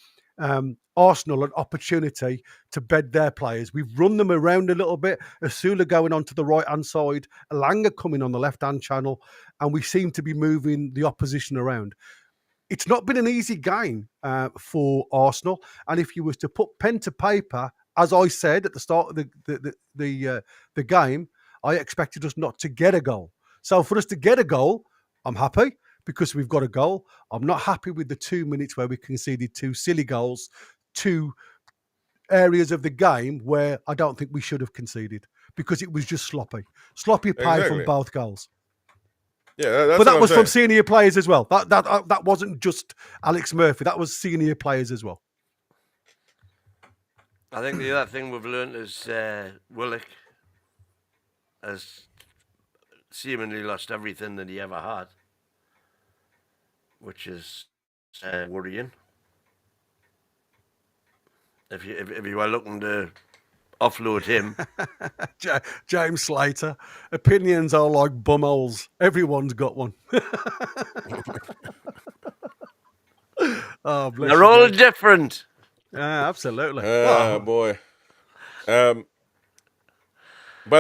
Arsenal an opportunity to bed their players. We've run them around a little bit. Asula going onto the right-hand side, Alanga coming on the left-hand channel, and we seem to be moving the opposition around. It's not been an easy game for Arsenal, and if you was to put pen to paper, as I said at the start of the game, I expected us not to get a goal. So for us to get a goal, I'm happy because we've got a goal. I'm not happy with the 2 minutes where we conceded two silly goals, two areas of the game where I don't think we should have conceded because it was just sloppy play from Exactly. both goals. Yeah, that's But that what was I'm from saying. senior players as well. That wasn't just Alex Murphy. That was senior players as well. I think the other thing we've learned is Willock has seemingly lost everything that he ever had, which is worrying. If you were looking to offload him, James Slater. Opinions are like bumholes. Everyone's got one. Oh, bless they're you, all James. different. Yeah, absolutely. Boy. By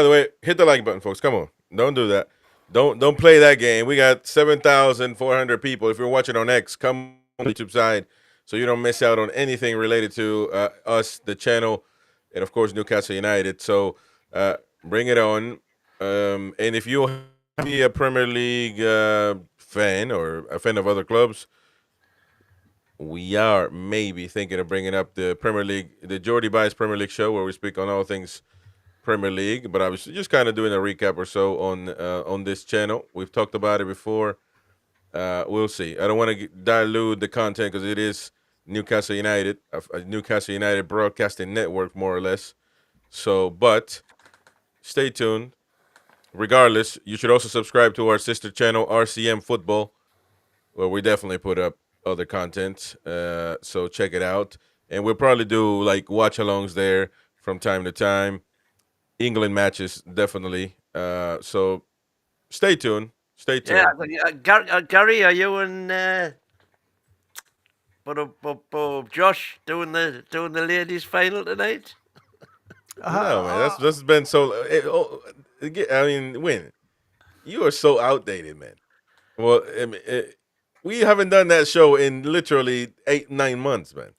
the way, hit the like button, folks. Come on. Don't do that. Don't play that game. We got 7,400 people. If you're watching on X, come on the YouTube side so you don't miss out on anything related to us, the channel, and of course Newcastle United. So bring it on. And if you be a Premier League fan or a fan of other clubs, we are maybe thinking of bringing up the Premier League, the Jordy Bice Premier League show, where we speak on all things Premier League. But I was just kind of doing a recap or so on this channel. We've talked about it before. We'll see. I don't want to dilute the content because it is Newcastle United, a Newcastle United broadcasting network, more or less. So, but stay tuned. Regardless, you should also subscribe to our sister channel, RCM Football, where we definitely put up other content. So check it out. And we'll probably do like watch-alongs there from time to time. England matches, definitely. So stay tuned. Stay tuned. Yeah, Gary, are you and Josh doing the ladies' final tonight? No, man, that's been so. I mean, Win, you are so outdated, man. Well, I mean, we haven't done that show in literally 8-9 months, man.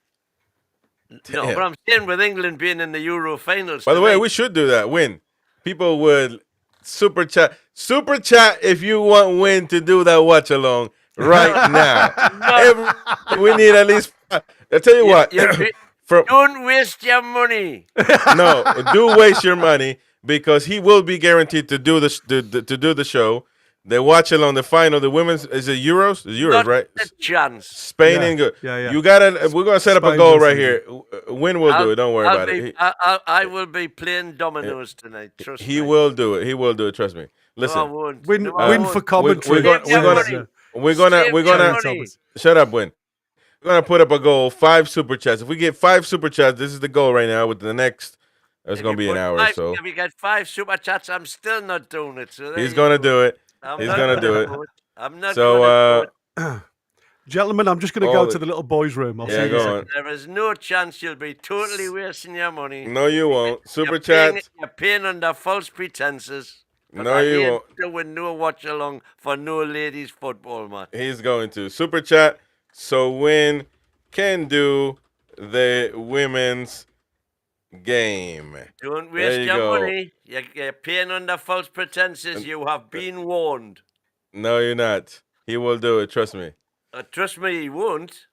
No, Damn. but I'm saying with England being in the Euro finals. By the way, tonight, we should do that. Win. People would super chat if you want Win to do that watch along right now. We need at least. I tell you what. Don't waste your money. No, do waste your money because he will be guaranteed to do the show. They watch along the final. The women's is it Euros? It's Euros, Not right? a chance. Spain and good. Yeah. You gotta. We're gonna set up a Spain goal and right Sweden. here. Win will do it. Don't worry about it. I will be playing dominoes tonight. Trust me. He will do it. He will do it. Trust me. No, I Listen. won't. Win No, I won't. for commentary. We're gonna shut up, Win. We're gonna put up a goal. 5 super chats. If we get 5 super chats, this is the goal right now. With the next, it's gonna be an hour or so. If you get 5 super chats, I'm still not doing it. So He's gonna do it. He's gonna do it. I'm not So, gonna do it. Gentlemen, I'm just going to go to the little boys' room. I'll see you. go on. There is no chance you'll be totally wasting your money. No, you won't. Super You're chats. paying under false pretenses. No, you won't. Doing no watch along for no ladies football match. He's going to super chat. So Win can do the women's game. Don't waste you your go. money. You're paying under false pretenses. You have been warned. No, you're not. He will do it. Trust me. Trust me, he won't.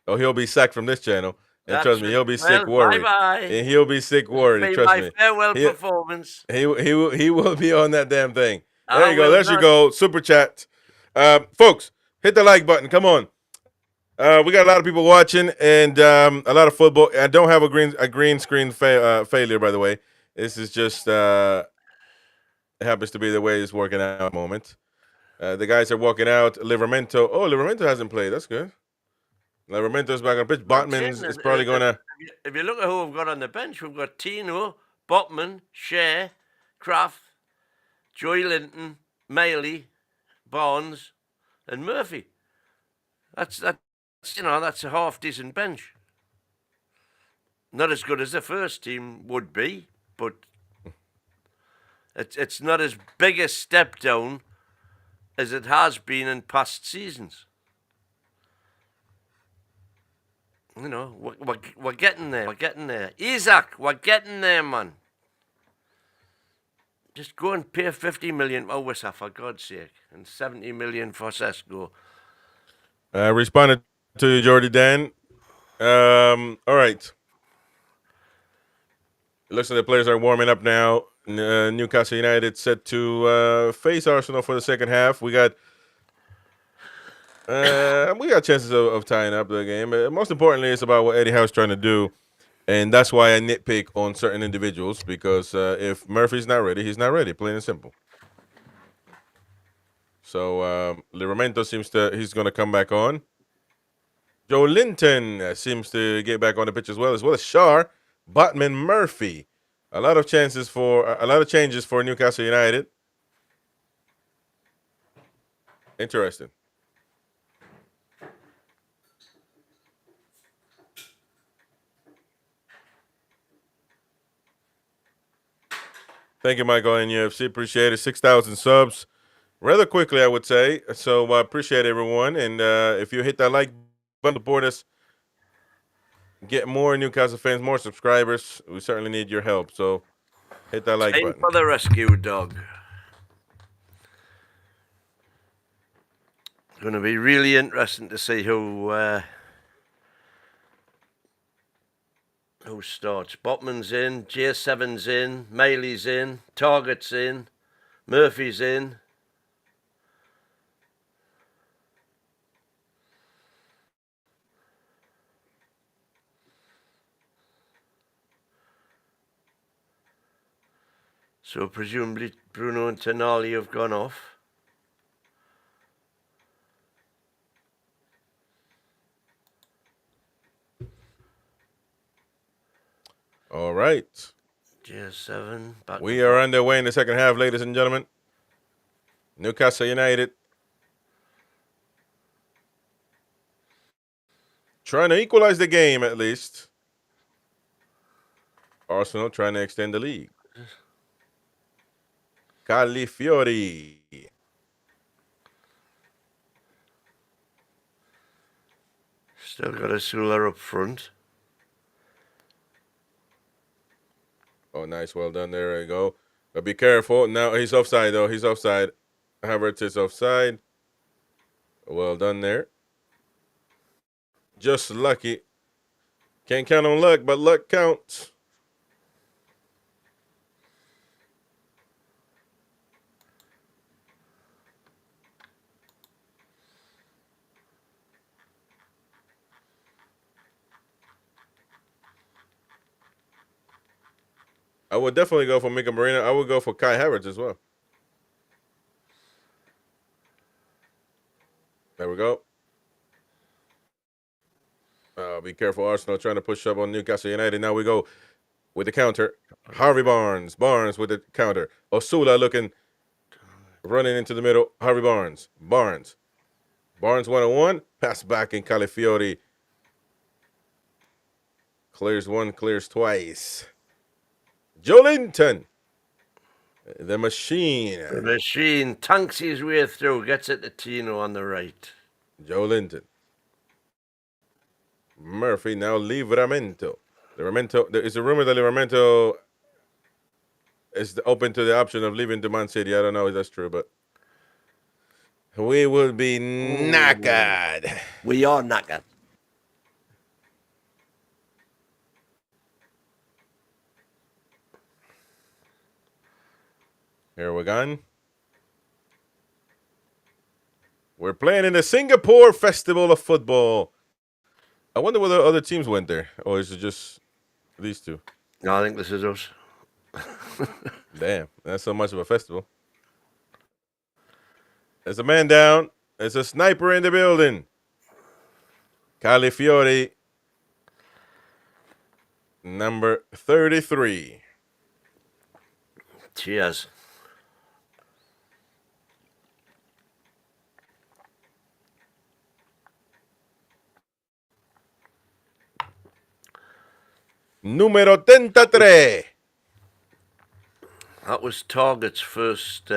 Oh, he'll be sacked from this channel. And That's trust me, he'll be sick worried. Bye-bye. And he'll be sick worried. Trust my me. farewell performance. He will be on that damn thing. There I you go. will There's your not. goal. Super chat. Folks, hit the like button. Come on. We got a lot of people watching and a lot of football. I don't have a green screen failure, by the way. This is just it happens to be the way it's working out at the moment. The guys are walking out. Livermento. Oh, Livermento hasn't played. That's good. Livermento's back on the pitch. Botman is probably going to. If you look at who we've got on the bench, we've got Tino, Botman, Shea, Kraft, Joy Linton, Maley, Barnes, and Murphy. That's a half decent bench. Not as good as the first team would be, but it's not as big a step down as it has been in past seasons. You know, we're getting there. We're getting there. Isaac, we're getting there, man. Just go and pay 50 million for Wissa, for God's sake, and 70 million for Sesko. Responded to you, Jordy Dan. All right. looks like the players are warming up now. Newcastle United set to face Arsenal for the second half. We got chances of tying up the game. Most importantly, it's about what Eddie Howe's trying to do, and that's why I nitpick on certain individuals, because if Murphy's not ready, he's not ready. Plain and simple. So Livramento he's going to come back on. Joe Linton seems to get back on the pitch as well as Shar, Botman, Murphy. A lot of changes for Newcastle United. Interesting. Thank you, Michael, NUFC. Appreciate it. 6,000 subs rather quickly, I would say. So I appreciate everyone. And if you hit that like button, support us, get more Newcastle fans, more subscribers. We certainly need your help. So hit that like button. For the rescue dog. It's going to be really interesting to see who starts. Botman's in, J7's in, Miley's in, Target's in, Murphy's in. So presumably Bruno and Tonali have gone off. All right. J7. We are underway in the second half, ladies and gentlemen. Newcastle United trying to equalize the game at least. Arsenal trying to extend the lead. Califiori. Still got a Sula up front. Oh, nice. Well done. There you go. But be careful. Now he's offside, though. He's offside. Havertz is offside. Well done there. Just lucky. Can't count on luck, but luck counts. I would definitely go for Mika Marina. I would go for Kai Havertz as well. There we go. Be careful, Arsenal trying to push up on Newcastle United. Now we go with the counter. Harvey Barnes. Barnes with the counter. Osula running into the middle. Harvey Barnes. Barnes one-on-one. Pass back in Califiori. Clears one, clears twice. Joe Linton. The machine. The machine tanks his way through, gets it to Tino on the right. Joe Linton. Murphy, now Livramento. There is a rumor that Livramento is open to the option of leaving to Man City. I don't know if that's true, but we will be knackered. We are knackered. Here we're going. We're playing in the Singapore Festival of Football. I wonder whether other teams went there, or is it just these two? No, I think this is us. Damn, that's so much of a festival. There's a man down. There's a sniper in the building. Califiori, number 33. Cheers. Numero 33. That was Target's first,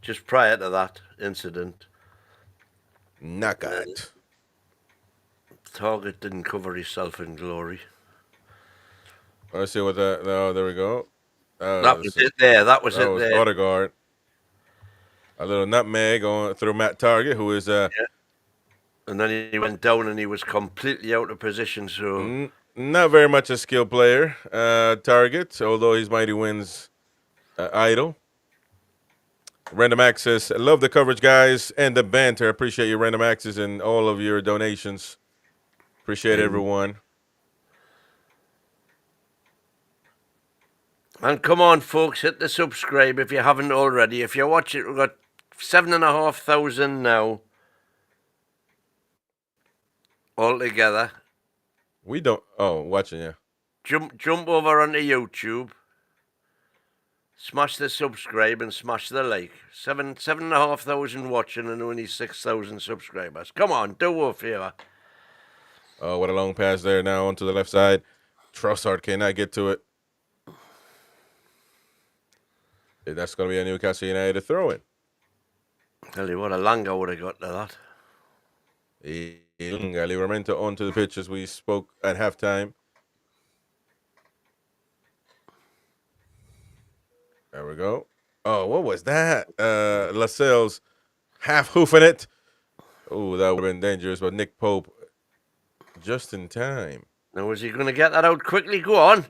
just prior to that incident. Knockout. Target didn't cover himself in glory. Let's see what that. Oh, there we go. That was it there. That was it there. Odegaard. A little nutmeg on through Matt Target, who is And then he went down and he was completely out of position. So not very much a skill player. Target, although he's Mighty Wins idol. Random Access. I love the coverage, guys, and the banter. Appreciate you, Random Access, and all of your donations. Appreciate everyone. And come on, folks, hit the subscribe if you haven't already. If you're watching, we've got 7,500 now altogether. We don't. Oh, watching, yeah. Jump over onto YouTube. Smash the subscribe and smash the like. 7,500 watching and only 6,000 subscribers. Come on, do a favor. Oh, what a long pass there now onto the left side. Trossard cannot get to it. That's going to be a Newcastle United throw-in. Tell you what, a Langa would have got to that. Livramento onto the pitch as we spoke at halftime. There we go. Oh, what was that? Lascelles half hoofing it. Oh, that would have been dangerous, but Nick Pope just in time. Now, is he going to get that out quickly? Go on.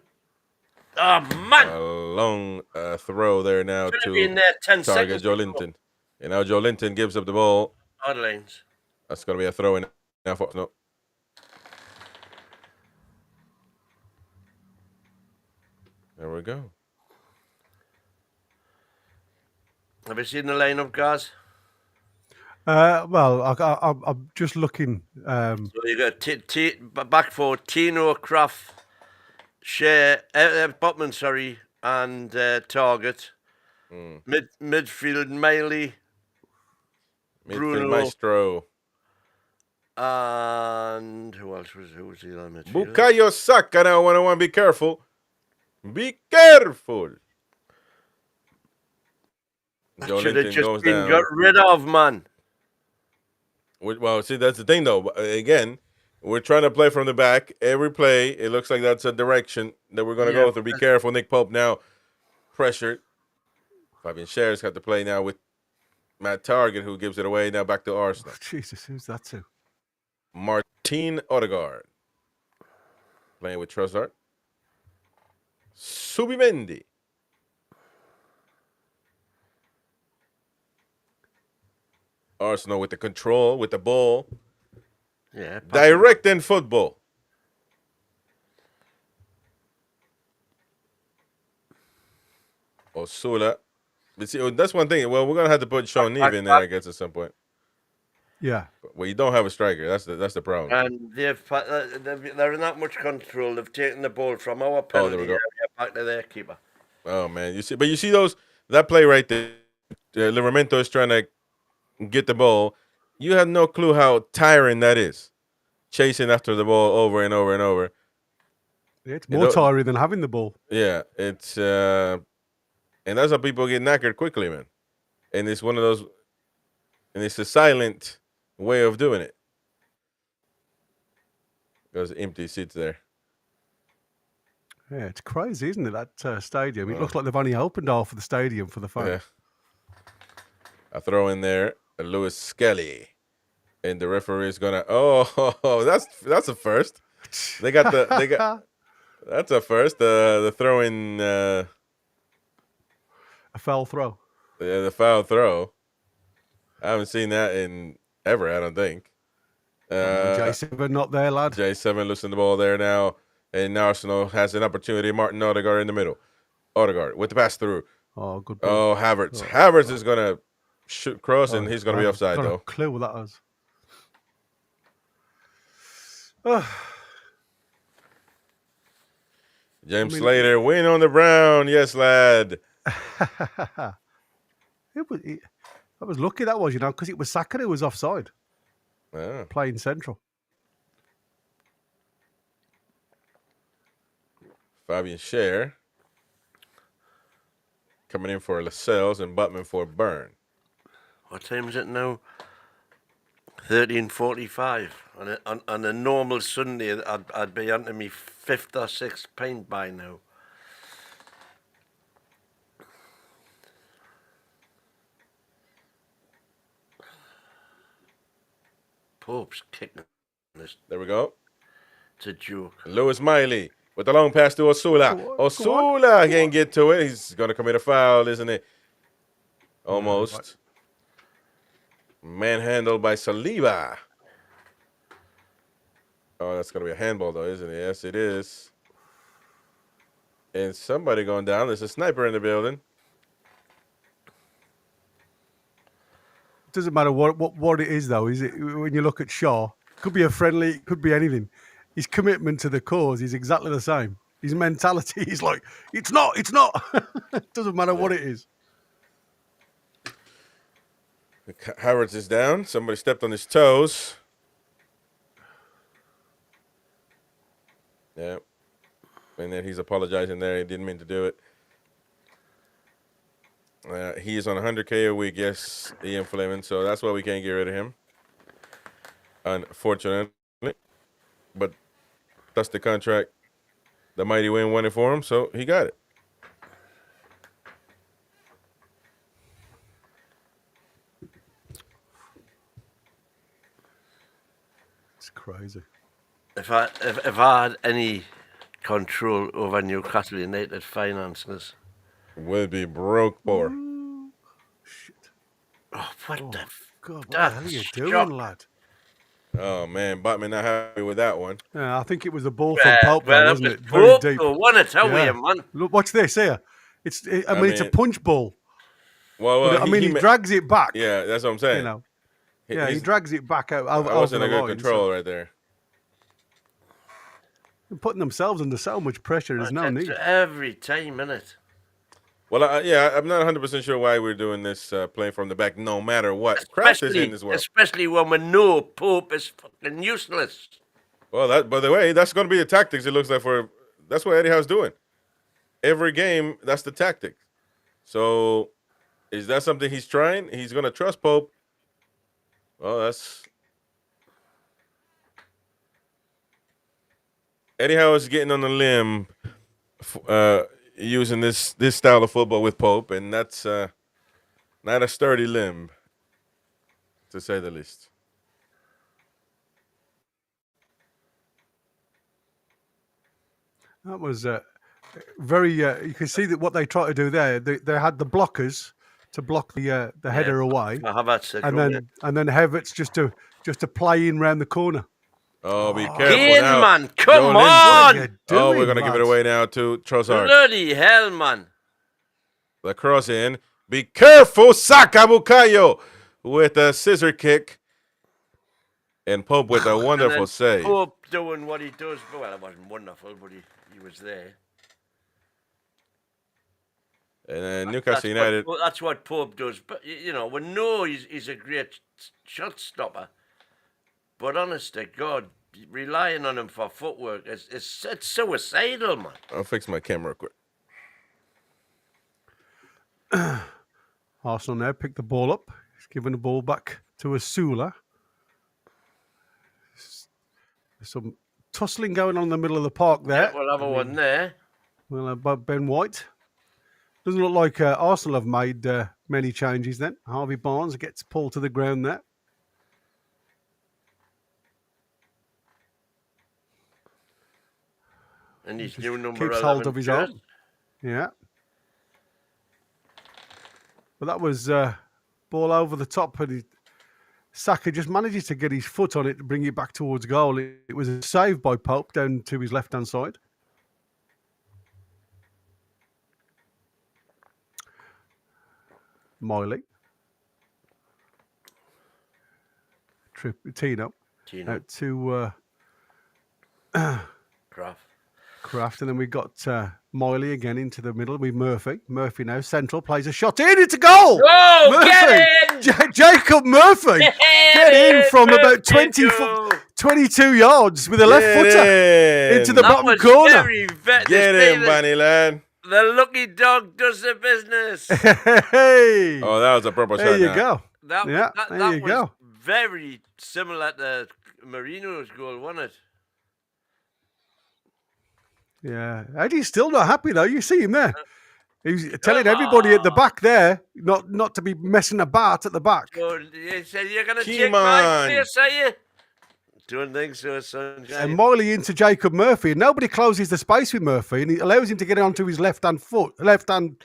Oh, man. A long throw there now Should have to been there 10 target seconds Joe ago. Linton. And now Joe Linton gives up the ball. Odd lanes. That's going to be a throw in now for no. There we go. Have you seen the lineup, guys? Well, I'm just looking. So you got back for Tino, Kraft, Shea, Botman, sorry, and Target. Midfield, Miley, Midfield Bruno, Maestro. and who was the other midfield? Bukayo Saka now 101. Be careful. Be careful. That Joe should have Linton just goes been down. got rid of, man. Well, see, that's the thing, though. Again, we're trying to play from the back. Every play, it looks like that's a direction that we're going to go through. Be careful. Nick Pope now pressured. Fabian Scher's got to play now with Matt Target, who gives it away. Now back to Arsenal. Oh, Jesus, who's that to? Martin Odegaard playing with Trossard. Subimendi. Arsenal with the control, with the ball. Yeah. Direct in football. Osula. But see, that's one thing. Well, we're going to have to put Sean Neve in there, I guess, at some point. Yeah. Well, you don't have a striker. That's the problem. And they're in that much control. They've taken the ball from our penalty area back to their keeper. Oh, man. You see that play right there. Livramento is trying to get the ball. You have no clue how tiring that is. Chasing after the ball over and over and over. Yeah, it's more tiring than having the ball. Yeah, it's and that's how people get knackered quickly, man. And it's one of those, and it's a silent way of doing it. There's empty seats there. Yeah, it's crazy, isn't it, that stadium? It looks like they've only opened half of the stadium for the fans. Yeah. I throw in there Lewis Skelly. And the referee is gonna that's a first. That's a first. The throw in A foul throw. the foul throw. I haven't seen that in ever, I don't think. J7 not there, lad. J7 losing the ball there now. And Arsenal has an opportunity. Martin Odegaard in the middle. Odegaard with the pass through. Oh, good ball. Oh, Havertz. Havertz is gonna shoot cross and he's gonna be offside Got though. a clue what that is. James Slater, win on the Brown. Yes, lad. That was lucky, that was, because it was Saka who was offside. Ah. Playing central. Fabian Scher coming in for Lascelles and Butman for Byrne. What time is it now? 13:45. On a normal Sunday, I'd be onto me 5th or 6th pint by now. Pope's kicking this. There we go. It's a joke. Lewis Miley with the long pass to Osula. Go on, Osula can't get to it. He's going to commit a foul, isn't it? Almost. Manhandled by Saliba. Oh, that's going to be a handball, though, isn't it? Yes, it is. And somebody going down. There's a sniper in the building. Doesn't matter what it is, though. Is it when you look at Shaw? Could be a friendly, it could be anything. His commitment to the cause is exactly the same. His mentality is like, it's not. Doesn't matter what it is. Havertz is down. Somebody stepped on his toes. Yeah. And then he's apologizing there. He didn't mean to do it. He is on 100K a week, yes, Ian Fleming. So that's why we can't get rid of him. Unfortunately. But that's the contract the Mighty Win wanted for him, so he got it. It's crazy. If I had any control over Newcastle United finances, Will be broke poor. Shit. oh, what the God, what the hell are you doing, shock. lad? Oh, man. Botman not happy with that one. Yeah, I think it was the ball from Pope, well, though, it wasn't was it? Very Pope, deep. though, wasn't it? How Yeah. man? Look, watch this here. It's a mean- punch ball. Well, But, I mean, he drags it back. Yeah, that's what I'm saying. You know. He- Yeah, he he's- drags it back out I over wasn't the in good line. control right there. They're putting themselves under so much pressure. There's no It's need. every time, innit? Well, I'm not 100% sure why we're doing this playing from the back, no matter what. Craft is in as well. Especially when we know Pope is fucking useless. Well, that, by the way, that's going to be the tactics. It looks like that's what Eddie Howe's doing. Every game, that's the tactic. So, is that something he's trying? He's going to trust Pope. Well, that's Eddie Howe is getting on the limb, using this style of football with Pope, and that's not a sturdy limb, to say the least. That was very. You can see that what they try to do there. They had the blockers to block the header away, Havertz, and then Havertz just to play in round the corner. Oh, be careful Kane, now. man, come Joe on! Lindsay. What are you Oh, we're doing, going to give it lads? away now to Trossard. Bloody hell, man! The cross in. Be careful, Saka Bukayo with a scissor kick. And Pope with a wonderful And then save. Pope doing what he does. Well, it wasn't wonderful, but he was there. And then Newcastle United. That's what Pope does. But, you know, we know he's a great shot stopper. But honest to God, relying on him for footwork, it's suicidal, man. I'll fix my camera quick. Arsenal now pick the ball up. He's giving the ball back to Asula. There's some tussling going on in the middle of the park there. We'll have a one there. Well, about Ben White. Doesn't look like Arsenal have made many changes then. Harvey Barnes gets pulled to the ground there. And his new number Keeps 11 hold of his shirt. own. Yeah. But that was ball over the top, and Saka just manages to get his foot on it to bring it back towards goal. It was a save by Pope down to his left-hand side. Miley. Tino. Out to Kraft, and then we got Miley again into the middle with Murphy. Murphy now central, plays a shot in, it's a goal! Whoa, Murphy! get in! Jacob Murphy! Get in from about 22 yards with a left footer into the bottom corner. Get in, Bunny lad. The lucky dog does the business. Hey! Oh, that was a purple shot. There you now. go. That there you was go. very similar to Marino's goal, wasn't it? Yeah, Eddie's still not happy though. You see him there. He's telling everybody at the back there not to be messing about at the back. So he said, "You're going to Come take my on. place, are you?" Don't think so, Sunshine. And Miley into Jacob Murphy, and nobody closes the space with Murphy, and he allows him to get onto his left-hand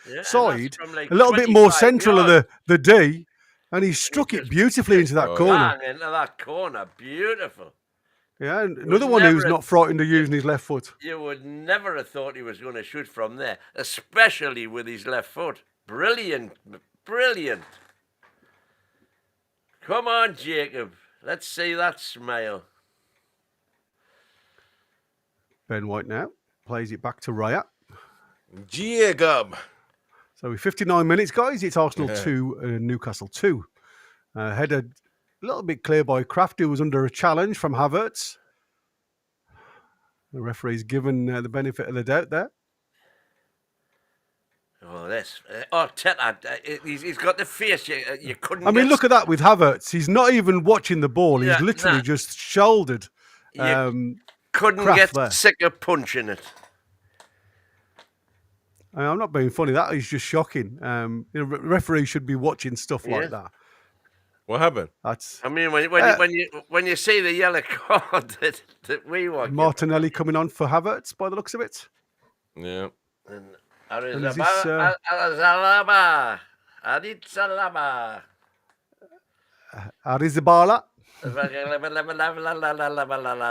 Yeah, side, from like a little bit more 25 central yards. of the D, and he struck it just beautifully into that corner. Bang into that corner. Beautiful. Yeah, and another one who's not frightened of using his left foot. You would never have thought he was going to shoot from there, especially with his left foot. Brilliant. Brilliant. Come on, Jacob. Let's see that smile. Ben White now plays it back to Raya. Jacob. So with 59 minutes, guys, it's Arsenal 2, Newcastle 2. Headed a little bit clear by Kraft, who was under a challenge from Havertz. The referee's given the benefit of the doubt there. Oh, this. Arteta, he's got the face you couldn't I mean, get. look at that with Havertz. He's not even watching the ball. Yeah, He's literally nah. just shouldered. You couldn't Kraft get there. sick of punching it. I'm not being funny. That is just shocking. Referees should be watching stuff Yeah. like that. What happened? That's I mean, when you see the yellow card that we were given, Martinelli coming on for Havertz by the looks of it. Yeah. and And is this, Arizalaba, Arrizabala.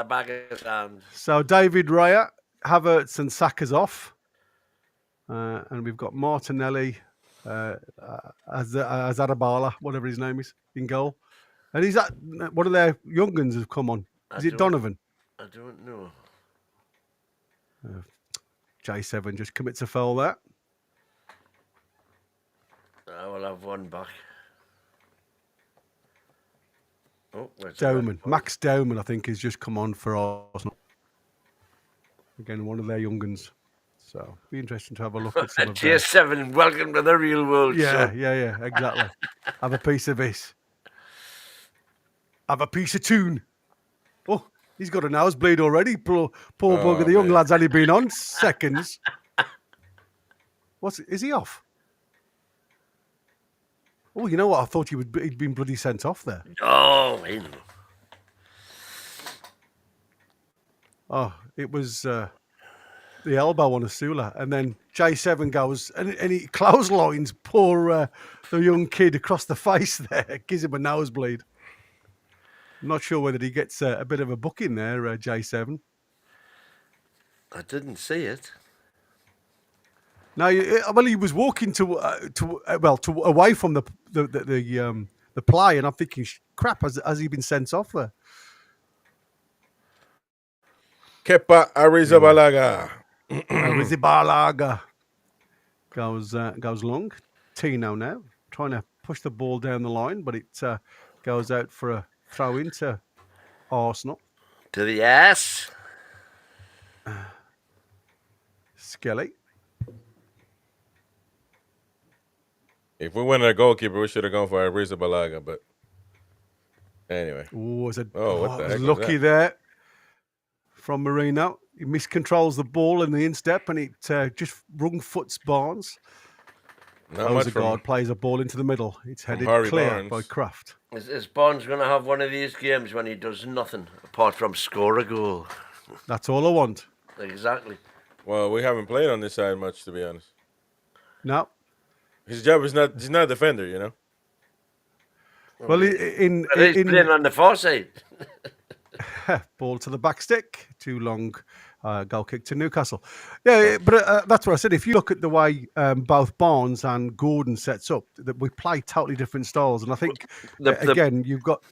Pakistan. So David Raya, Havertz and Saka's off. And we've got Martinelli, Azarabala, whatever his name is, in goal. And he's at one of their young guns have come on. Is it Donovan? I don't know. J7 just commits a foul there. I will have one back. Oh, Dowman. Max Dowman, I think, has just come on for Arsenal. Again, one of their young guns. So, be interesting to have a look at some of Tier 7, welcome to the real world. Yeah, son. yeah, exactly. Have a piece of this. Have a piece of tune. Oh, he's got a nosebleed already. Poor bugger. The young man. lad's only been on seconds. Is he off? Oh, you know what? I thought he'd been bloody sent off there. Oh, I know. Oh, it was the elbow on Asula. And then J7 goes and he clotheslines poor the young kid across the face there. Gives him a nosebleed. I'm not sure whether he gets a bit of a booking there, J7. I didn't see it. No, well, he was walking away from the play, and I'm thinking, crap, has he been sent off there? Kepa Arrizabalaga. Arrizabalaga goes long. Tino now trying to push the ball down the line, but it goes out for a throw into Arsenal. To the ass. Skelly. If we wanted a goalkeeper, we should have gone for Arrizabalaga, but anyway. What the heck was lucky that? there from Marino. He miscontrols the ball in the instep, and it just wrong foots Barnes. Not much Odegaard plays a ball into the middle. It's headed Harvey clear Barnes. by Kraft. Is Bonds going to have one of these games when he does nothing apart from score a goal? That's all I want. Exactly. Well, we haven't played on this side much, to be honest. No. His job is he's not a defender, you know? Well, He's playing on the far side. ball to the back stick, too long. Goal kick to Newcastle. Yeah, but that's what I said. If you look at the way both Barnes and Gordon sets up, that we play totally different styles. And I think again, you've got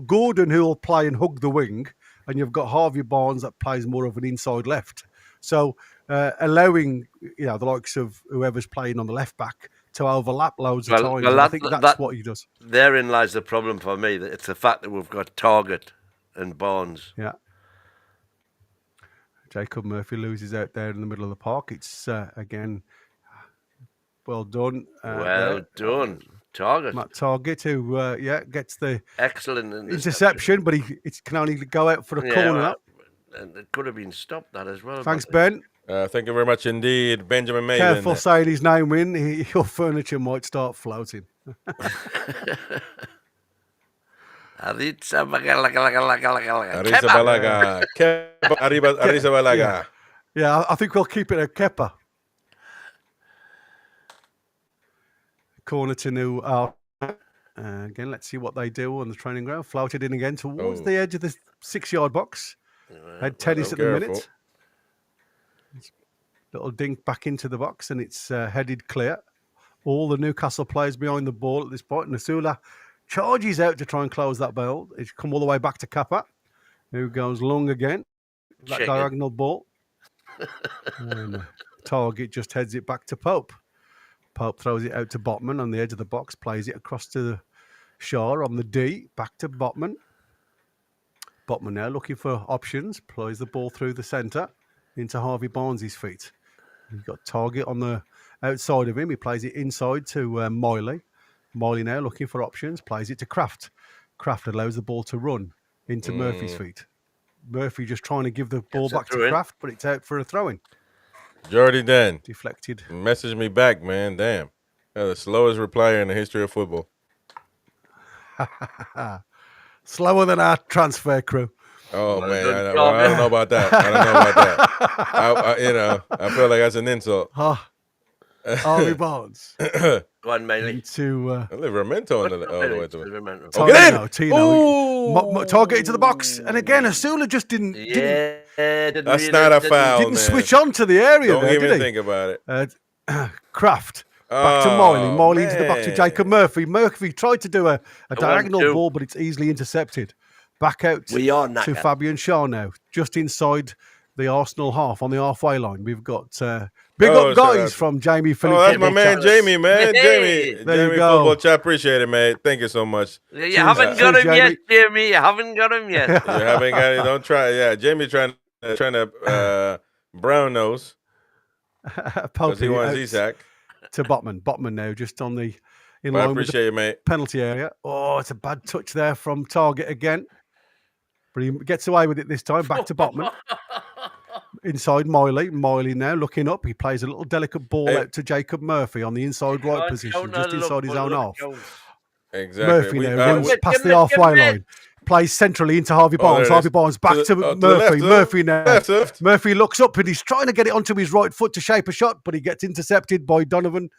Gordon who will play and hug the wing, and you've got Harvey Barnes that plays more of an inside left. So allowing the likes of whoever's playing on the left back to overlap loads of times. I think that's what he does. Therein lies the problem for me. That it's the fact that we've got Target and Barnes. Yeah. Jacob Murphy loses out there in the middle of the park. It's, again, well done. Well done. Target. Matt Target, who, gets the excellent interception, but it can only go out for a corner. And it could have been stopped, that as well. Thanks, Ben. Thank you very much indeed, Benjamin Maven. Careful saying his name, your furniture might start floating. Arisa Balaga. Arisa Balaga. Kepa arriba, Arisa Balaga. Yeah, I think we'll keep it at Kepa. Corner to New again, let's see what they do on the training ground. Floated in again towards the edge of the 6-yard box. Had tennis at the minute. Little dink back into the box, and it's headed clear. All the Newcastle players behind the ball at this point. Nasula charges out to try and close that ball. It's come all the way back to Kappa, who goes long again. That diagonal ball. And Target just heads it back to Pope. Pope throws it out to Botman on the edge of the box, plays it across to the Shaw on the D, back to Botman. Botman now looking for options, plays the ball through the centre into Harvey Barnes' feet. He's got Target on the outside of him. He plays it inside to Miley. Miley now looking for options, plays it to Kraft. Kraft allows the ball to run into Murphy's feet. Murphy just trying to give the ball back to Kraft, but it's out for a throw-in. Jordy Den. Deflected. Message me back, man. Damn. The slowest replier in the history of football. Slower than our transfer crew. Oh, man. I don't know about that. I feel like that's an insult. Harvey Barnes. Go on, Miley. To Livramento all the way to it. Oh, get in! Tino. Target into the box. And again, Asula just didn't That's not a foul, didn't switch on to the area Don't there, even did he? think about it. Kraft. Back to Miley. Miley into the box to Jacob Murphy. Murphy tried to do a diagonal ball, but it's easily intercepted. Back out to Fabian Shaw now, just inside the Arsenal half on the halfway line. We've got big up guys from Jamie Phillips. Oh, that's my man Jamie, man. Jamie Football Chat. Appreciate it, man. Thank you so much. You haven't got him yet, Jamie. You haven't got him yet. You haven't got it. Don't try. Yeah, Jamie trying to brown nose because he wants Isak. To Botman. Botman now just on the in I line appreciate with it, mate. Penalty area. Oh, it's a bad touch there from Target again. But he gets away with it this time. Back to Botman. Inside Miley. Miley now looking up. He plays a little delicate ball out to Jacob Murphy on the inside right position, just inside his own half. Exactly. Murphy now runs past the halfway line. Plays centrally into Harvey Barnes. Harvey Barnes back to Murphy. Murphy now. Murphy looks up and he's trying to get it onto his right foot to shape a shot, but he gets intercepted by Donovan,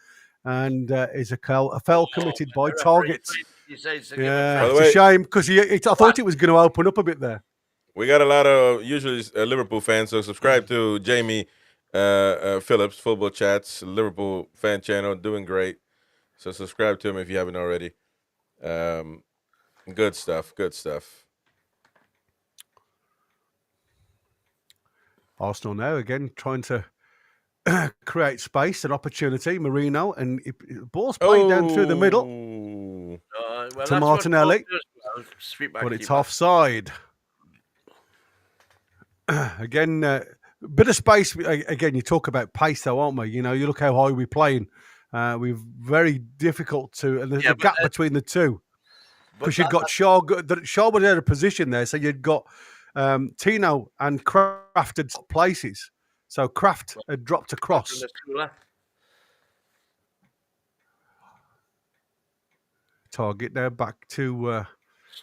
and is a foul committed by Target. Yeah, it's a shame because I thought it was going to open up a bit there. We got a lot of usually Liverpool fans, so subscribe to Jamie Phillips Football Chats Liverpool fan channel, doing great. So subscribe to him if you haven't already. Good stuff. Arsenal now again trying to create space and opportunity. Marino and ball's playing down through the middle to Martinelli, but it's offside. Again, bit of space. Again, you talk about pace, though, aren't we? You know, you look how high we're playing. We're very difficult to, and there's a gap between the two. Because you've got Shaw was out of position there, so you'd got Tino and Kraft had places. So Kraft had dropped across. Target now back to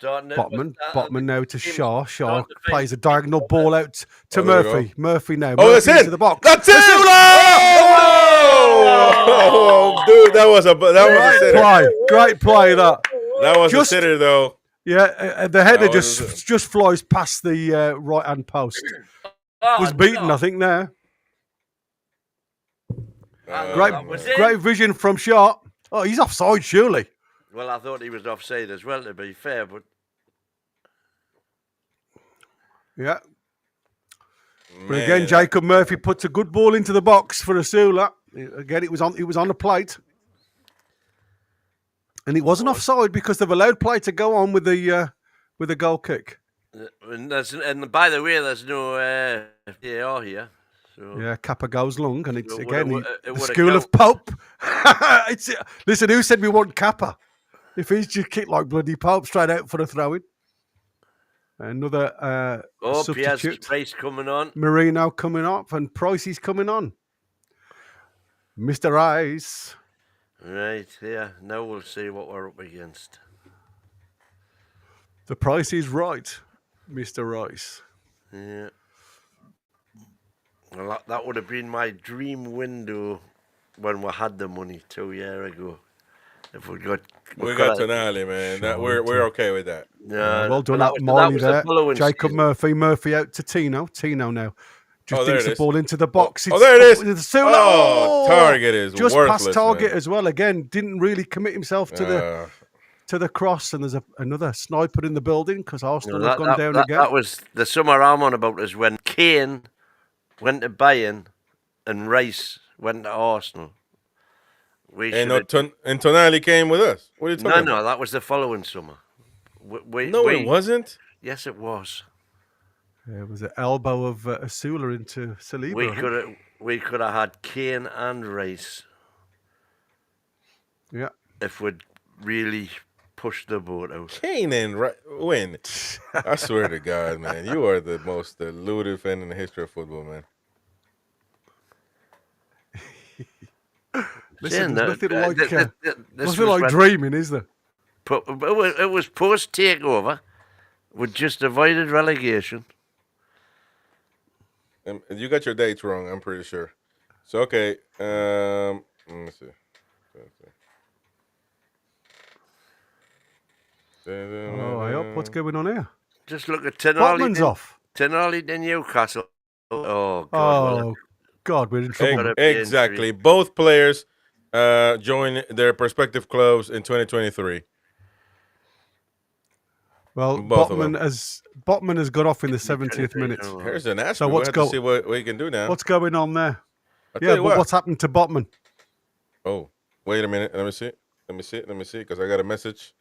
Botman. Botman now to Shaw. Shaw plays a diagonal ball out to Murphy. Murphy now. Oh, that's it. The box. That's it. Oh, dude, that was a sitter. Great play. That was a sitter, though. Yeah, the header just flies past the right hand post. Was beaten, I think. There. Great vision from Shaw. Oh, he's offside, surely. Well, I thought he was offside as well, to be fair, but yeah. But again, Jacob Murphy puts a good ball into the box for Asula. Again, it was on the plate, and it wasn't offside because they've allowed play to go on with the goal kick. And by the way, there's no VAR here. So. Yeah, Kappa goes long, and it's again the school of Pope. Listen, who said we want Kappa? If he's just kicked like bloody Pope straight out for a throw-in. Another substitute. Price coming on. Marino coming up, and Price is coming on. Mr. Rice. Right, yeah. Now we'll see what we're up against. The price is right, Mr. Rice. Yeah. Well, that would have been my dream window when we had the money 2 years ago. If we got Tonali, man. We're okay with that. Well done that out, was Miley the there. following Jacob season. Murphy out to Tino. Tino now. Just there dinks it the is. ball into the box. Oh, there it is. It's Sula. Oh, target is just worthless, past target man. as well. Again, didn't really commit himself to the cross. And there's another sniper in the building because Arsenal have gone down again. That was the summer I'm on about is when Kane went to Bayern and Rice went to Arsenal. And Tonali came with us. What are you talking about? No, that was the following summer. It wasn't. Yes, it was. It was an elbow of Asula into Saliba. We could have had Kane and Rice. Yeah. If we'd really pushed the boat out. Kane and Rice. When? I swear to God, man. You are the most deluded fan in the history of football, man. Listen, there's nothing like dreaming, is there? It was post-takeover. We just avoided relegation. You got your dates wrong, I'm pretty sure. So, okay. Let me see. Oh, I hope. What's going on here? Just look at Tonali. Botman's off. Tonali to Newcastle. Oh, God. We're in trouble. Exactly. Both players join their prospective clubs in 2023. Well, Botman has got off in the 70th minute. Here's an ask. So we'll have to see what he can do now. What's going on there? But what's happened to Botman? Oh, wait a minute. Let me see. Because I got a message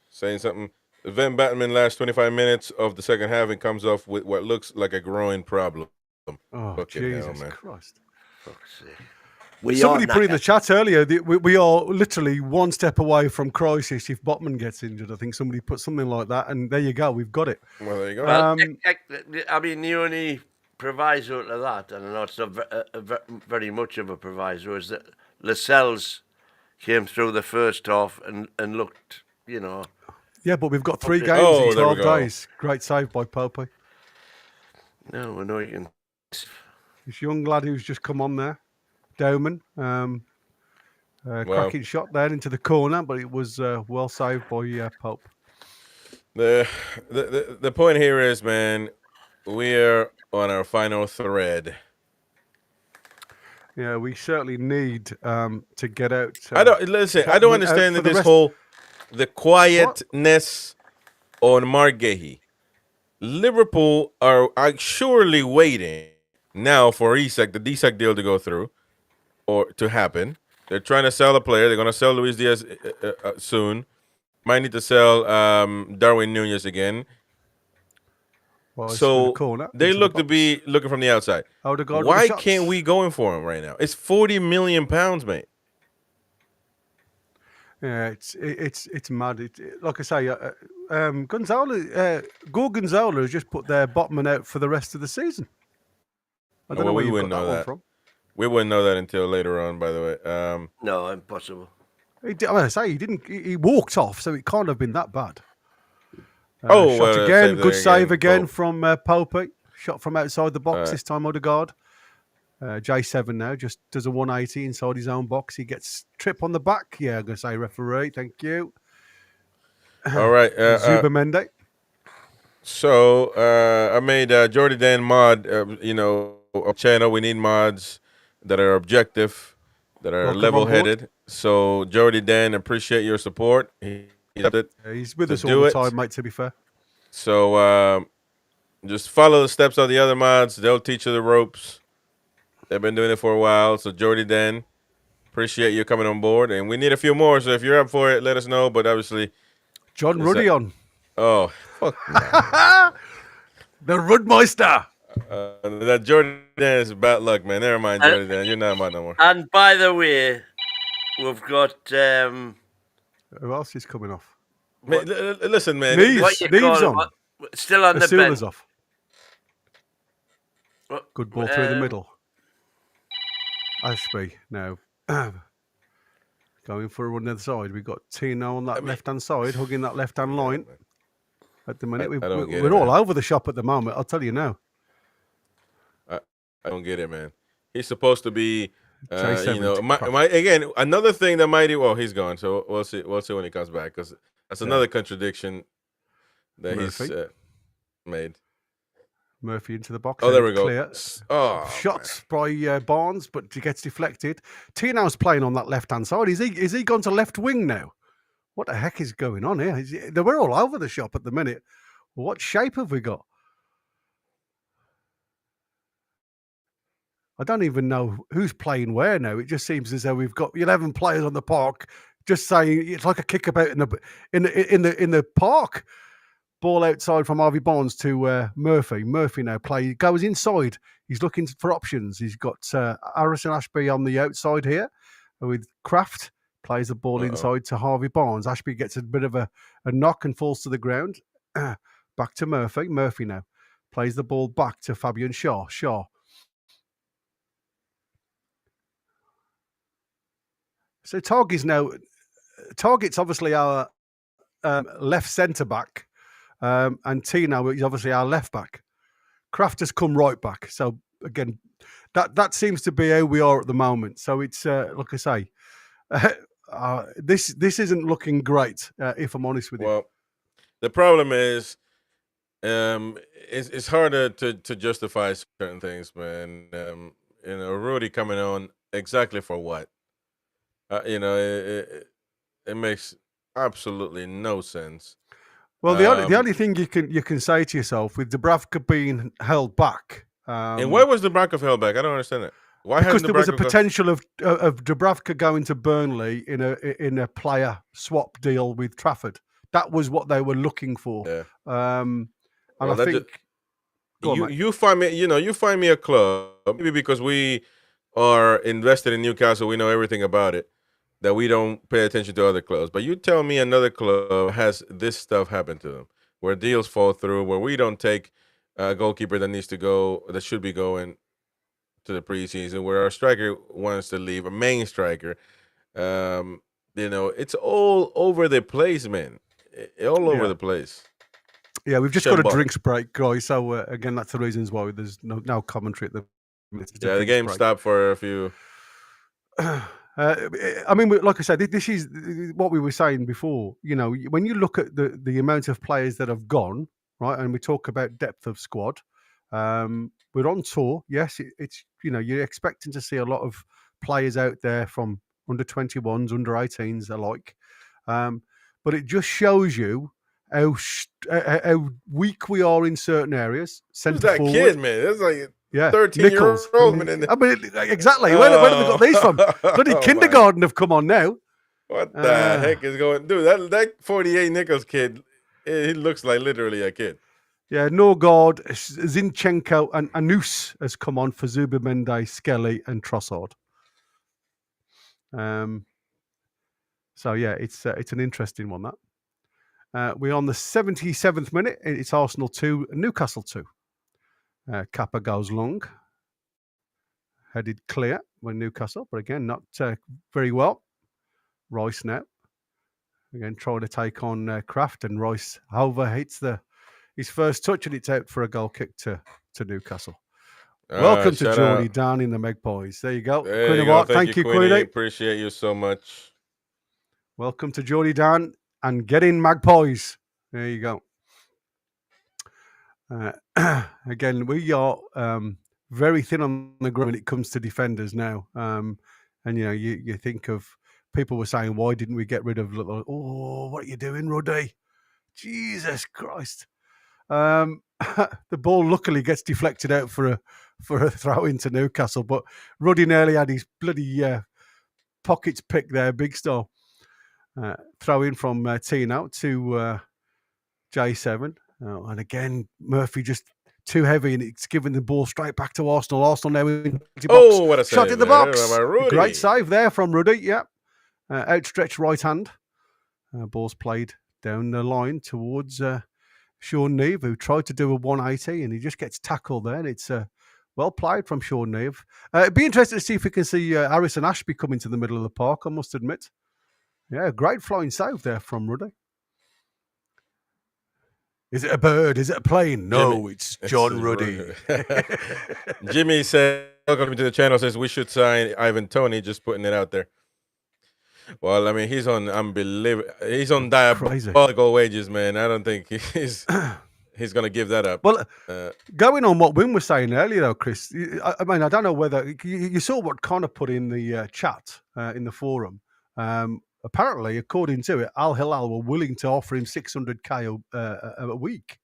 saying something. Van Batman last 25 minutes of the second half and comes off with what looks like a growing problem. Oh, Jesus Christ. Fuck's sake. Somebody put in the chat earlier that we are literally one step away from crisis if Botman gets injured. I think somebody put something like that, and there you go. We've got it. Well, there you go. Well, I mean, the only proviso to that, and I know it's not very much of a proviso, is that Lascelles came through the first half and looked, Yeah, but we've got 3 games in 12 days. Great save by Pope. No, I know you can. This young lad who's just come on there. Dowman, cracking shot there into the corner, but it was well saved by Pope. The point here is, man, we're on our final thread. Yeah, we certainly need to get out. I don't understand the quietness on Margehi. Liverpool are surely waiting now for the Isak deal to go through. Or to happen. They're trying to sell a player. They're going to sell Luis Diaz soon. Might need to sell Darwin Nunez again. Well, so they look to be looking from the outside. Why can't we go in for him right now? It's £40 million, mate. Yeah, it's mad. Like I say, Gonzalo has just put their Botman out for the rest of the season. I don't know where you got that one from. We wouldn't know that until later on, by the way. No, impossible. He didn't. He walked off, so it can't have been that bad. Shot again, good save again from Pope. Shot from outside the box this time. Odegaard. J7 now just does a 180 inside his own box. He gets trip on the back. Yeah, I'm gonna say referee. Thank you. All right, Zubamende. So I made Jordy Dan mod. A channel. We need mods that are objective, that are level-headed. So, Jordy Dan, appreciate your support. He's with us all the time, mate, to be fair. So, just follow the steps of the other mods. They'll teach you the ropes. They've been doing it for a while. So, Jordy Dan, appreciate you coming on board. And we need a few more. So, if you're up for it, let us know. But obviously... John Rudion. Oh, fuck. The Rudmeister. That Jordan is bad luck, man. Never mind, Jordan. You're not mine no more. And by the way, we've got who else is coming off? Listen, man. Neves on. Still on the bench. Off. Good ball through the middle. Ashby now going for a run the other side. We've got Tino on that left-hand side, hugging that left-hand line. at the minute. I don't get We're it, all man. over the shop at the moment. I'll tell you now. I don't get it, man. He's supposed to be, J7 you know, to Kraft. again, another thing that might. Well, he's gone, so we'll see. We'll see when he comes back, because that's another contradiction that Murphy. he's made. Murphy into the box. Oh, there we go. Clear. Oh, Shots by Barnes, but he gets deflected. Tino's playing on that left-hand side. Is he gone to left wing now? What the heck is going on here? We're all over the shop at the minute. What shape have we got? I don't even know who's playing where now. It just seems as though we've got 11 players on the park, just saying it's like a kickabout in the park. Ball outside from Harvey Barnes to Murphy. Murphy now goes inside. He's looking for options. He's got Harrison Ashby on the outside here with Kraft. Plays the ball inside to Harvey Barnes. Ashby gets a bit of a knock and falls to the ground. Back to Murphy. Murphy now plays the ball back to Fabian Shaw. So Target's obviously our left centre back, and Tino is obviously our left back. Kraft has come right back. So again, that seems to be how we are at the moment. So it's like I say, this isn't looking great, if I'm honest with you. Well, the problem is, it's harder to justify certain things, man. You know, Rudy coming on exactly for what? You know, it makes absolutely no sense. Well, the only thing you can say to yourself with Dubravka being held back, and why was Dubravka held back? I don't understand it. Why? Because there was a potential of Dubravka going to Burnley in a player swap deal with Trafford. That was what they were looking for. Yeah. And I think you find me a club, maybe because we are invested in Newcastle, we know everything about it, that we don't pay attention to other clubs. But you tell me another club has this stuff happen to them, where deals fall through, where we don't take a goalkeeper that should be going to the preseason, where our striker wants to leave, a main striker. You know, it's all over the place, man. All over the place. Yeah, we've just got a drinks break, guys. So again, that's the reasons why there's no commentary at the minute. Yeah, the game stopped for a few. I mean, like I said, this is what we were saying before. You know, when you look at the amount of players that have gone, right, and we talk about depth of squad, we're on tour. Yes, it's you're expecting to see a lot of players out there from under 21s, under 18s alike, but it just shows you how weak we are in certain areas. Who's that forward. kid, man? That's like 13-year-old. I mean, exactly. Where have we got these from? Bloody kindergarten have come on now. What the heck is going? Dude, that 48 Nichols kid, he looks like literally a kid. Yeah, Norgard, Zinchenko, and Anus has come on for Zubimendi, Skelly, and Trossard. So yeah, it's an interesting one, that. We're on the 77th minute. It's Arsenal 2, Newcastle 2. Kappa goes long. Headed clear when Newcastle, but again, not very well. Rice now. Again, trying to take on Kraft, and Rice, however, hits his first touch, and it's out for a goal kick to Newcastle. Welcome to Geordie down in the Magpies. There you go. There you go. Thank you, Queenie. Appreciate you so much. Welcome to Geordie down and get in Magpies. There you go. Again, we are very thin on the ground when it comes to defenders now. And you think of people were saying, why didn't we get rid of? Oh, what are you doing, Ruddy? Jesus Christ! The ball luckily gets deflected out for a throw into Newcastle, but Ruddy nearly had his bloody pockets picked there, big star. Throw in from Tino to J7. And again, Murphy just too heavy, and it's giving the ball straight back to Arsenal. Arsenal now in the box. What a save, shot in the box. Great save there from Ruddy. Yeah. Outstretched right hand. Ball's played down the line towards Sean Neve, who tried to do a 180, and he just gets tackled there. And it's well played from Sean Neve. It'd be interesting to see if we can see Harrison Ashby come into the middle of the park, I must admit. Yeah, great flying save there from Ruddy. Is it a bird? Is it a plane? No, it's John Ruddy. Jimmy said, welcome to the channel, says we should sign Ivan Toney, just putting it out there. Well, I mean, he's on diabolical wages, man. I don't think he's going to give that up. Well, going on what Wim was saying earlier, though, Chris, I mean, I don't know whether you saw what Connor put in the chat in the forum. Apparently, according to it, Al Hilal were willing to offer him 600k a week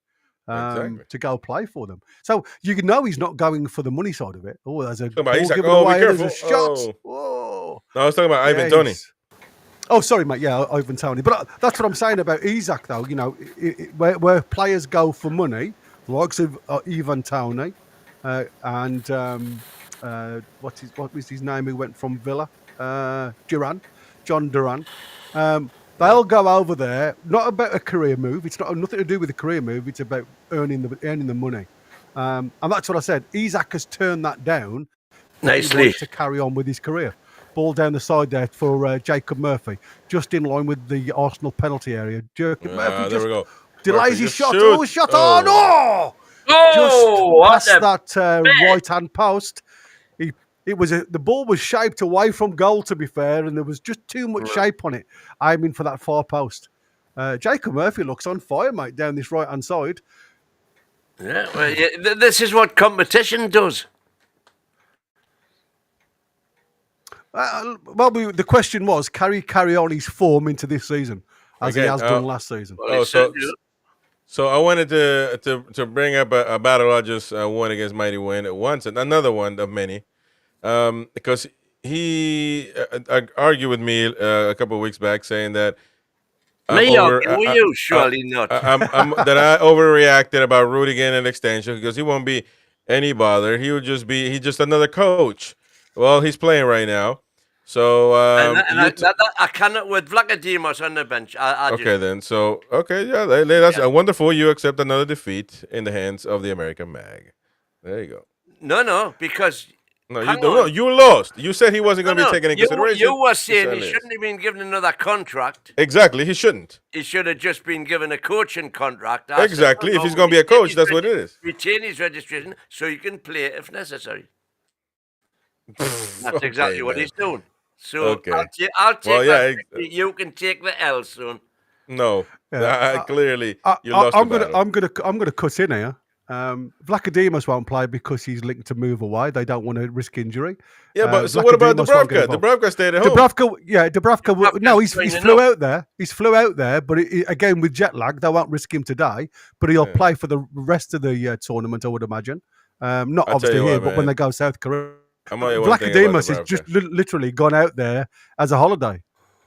to go play for them. So you know he's not going for the money side of it. Oh, there's a ball given away, there's a shot. Oh. No, I was talking about Ivan Toney. Oh, sorry, mate. Yeah, Ivan Toney. But that's what I'm saying about Isak, though. You know, where players go for money, likes of Ivan Toney and what was his name? Who went from Villa? John Duran. They'll go over there. Not about a career move. It's not nothing to do with a career move. It's about earning the money. And that's what I said. Isak has turned that down. Nicely. He wants to carry on with his career. Ball down the side there for Jacob Murphy, just in line with the Arsenal penalty area. Jacob Murphy there we go. Delays his shot. Oh, shot on! Oh! Just past that right-hand post. The ball was shaped away from goal, to be fair, and there was just too much shape on it, aiming for that far post. Jacob Murphy looks on fire, mate, down this right-hand side. Yeah, well, this is what competition does. The question was, can he carry on his form into this season, as he has done last season? Well, so I wanted to bring up a battle I just won against Mighty Win at once, and another one of many, because he argued with me a couple of weeks back, saying that surely not. That I overreacted about Rudiger and extension because he won't be any bother. He would just be he's just another coach. Well, he's playing right now, so I cannot with Vlachodimos on the bench. That's wonderful. You accept another defeat in the hands of the American Mag. There you go. No, because you lost. You said he wasn't going to be taken into consideration. You were saying he shouldn't have been given another contract. Exactly, he shouldn't. He should have just been given a coaching contract. Exactly, if he's going to be a coach, that's what it is. Retain his registration so you can play if necessary. That's exactly what he's doing. So I'll take you can take the L soon. No, clearly you lost. I'm gonna cut in here. Vlachodimos won't play because he's linked to move away. They don't want to risk injury. Yeah, but so what about Dubravka? Dubravka stayed at home. Dubravka. No, he's flew out there. He's flew out there, but again with jet lag, they won't risk him today. But he'll play for the rest of the tournament, I would imagine. Not obviously here, but when they go South Korea. Vlachodimos has just literally gone out there as a holiday